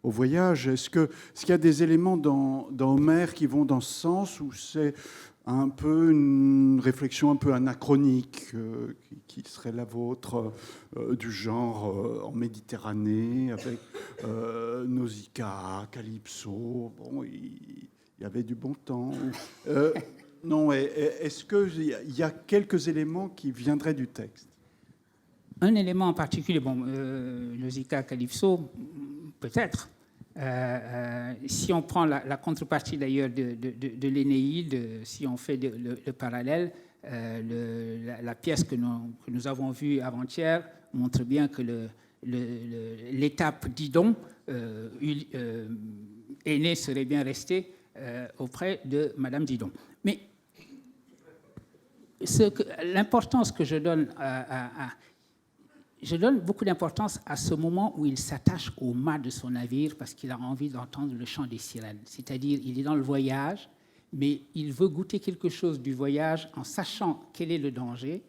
au voyage. Est-ce qu'il y a des éléments dans Homère qui vont dans ce sens, ou c'est un peu une réflexion un peu anachronique qui serait la vôtre, du genre en Méditerranée, avec Nausicaa, Calypso, bon, il y avait du bon temps. Non, est-ce qu'il y a quelques éléments qui viendraient du texte ? Un élément en particulier, Nausicaa, Calypso, peut-être. Si on prend la contrepartie d'ailleurs de l'Énéide, si on fait le parallèle, la pièce que nous avons vue avant-hier montre bien que l'étape Didon, Énée serait bien resté auprès de Madame Didon. Mais l'importance que je donne je donne beaucoup d'importance à ce moment où il s'attache au mât de son navire parce qu'il a envie d'entendre le chant des sirènes. C'est-à-dire, il est dans le voyage, mais il veut goûter quelque chose du voyage en sachant quel est le danger.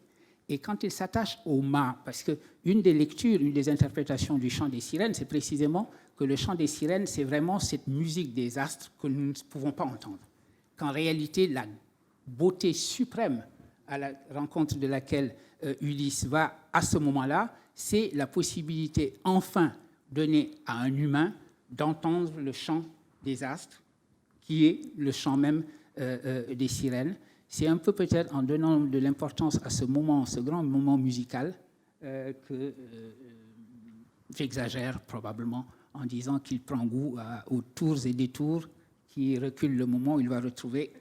Et quand il s'attache au mât, parce qu'une des lectures, une des interprétations du chant des sirènes, c'est précisément que le chant des sirènes, c'est vraiment cette musique des astres que nous ne pouvons pas entendre. Qu'en réalité, la beauté suprême à la rencontre de laquelle Ulysse va à ce moment-là, c'est la possibilité enfin donnée à un humain d'entendre le chant des astres, qui est le chant même des sirènes. C'est un peu peut-être en donnant de l'importance à ce moment, ce grand moment musical, que j'exagère probablement en disant qu'il prend goût aux tours et détours qui reculent le moment où il va retrouver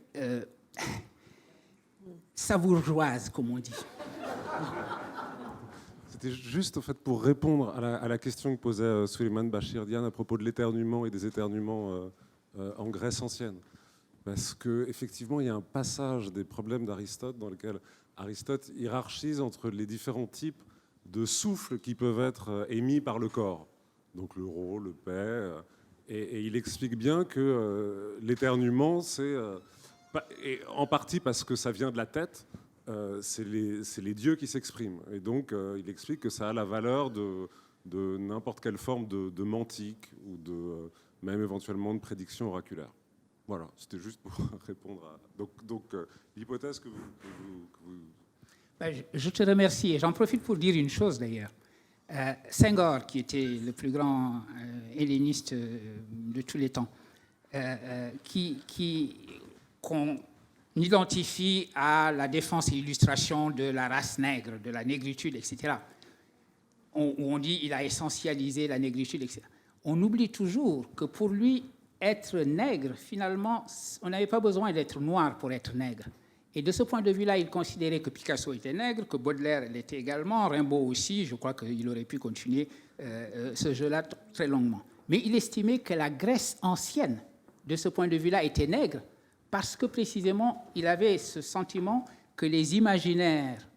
sa bourgeoise, comme on dit. C'était juste en fait pour répondre à la question que posait Souleymane Bachir Diane à propos de l'éternuement et des éternuements en Grèce ancienne. Parce qu'effectivement, il y a un passage des problèmes d'Aristote dans lequel Aristote hiérarchise entre les différents types de souffles qui peuvent être émis par le corps. Donc le rho, le paix. Et il explique bien que l'éternuement, c'est en partie parce que ça vient de la tête, c'est les dieux qui s'expriment. Et donc, il explique que ça a la valeur de n'importe quelle forme de mantique ou même éventuellement de prédiction oraculaire. Voilà, c'était juste pour répondre à... Donc l'hypothèse que vous... Je te remercie et j'en profite pour dire une chose d'ailleurs. Senghor, qui était le plus grand helléniste de tous les temps, qu'on identifie à la défense et illustration de la race nègre, de la négritude, etc., où on dit qu'il a essentialisé la négritude, etc. On oublie toujours que pour lui, être nègre, finalement, on n'avait pas besoin d'être noir pour être nègre. Et de ce point de vue-là, il considérait que Picasso était nègre, que Baudelaire l'était également, Rimbaud aussi. Je crois qu'il aurait pu continuer ce jeu-là très longuement. Mais il estimait que la Grèce ancienne, de ce point de vue-là, était nègre parce que précisément, il avait ce sentiment que les imaginaires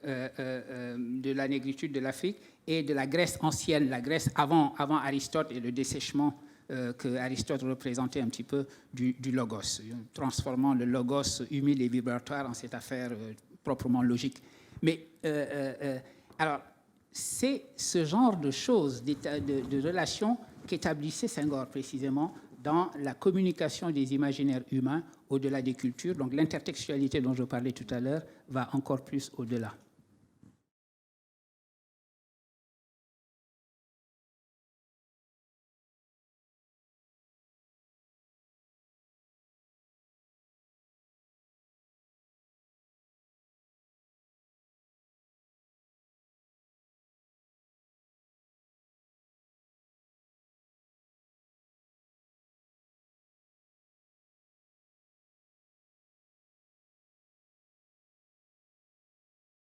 de la négritude de l'Afrique et de la Grèce ancienne, la Grèce avant Aristote et le dessèchement que Aristote représentait un petit peu du logos, transformant le logos humide et vibratoire en cette affaire proprement logique. Mais alors, c'est ce genre de choses, de relations qu'établissait Senghor précisément dans la communication des imaginaires humains au-delà des cultures. Donc l'intertextualité dont je parlais tout à l'heure va encore plus au-delà.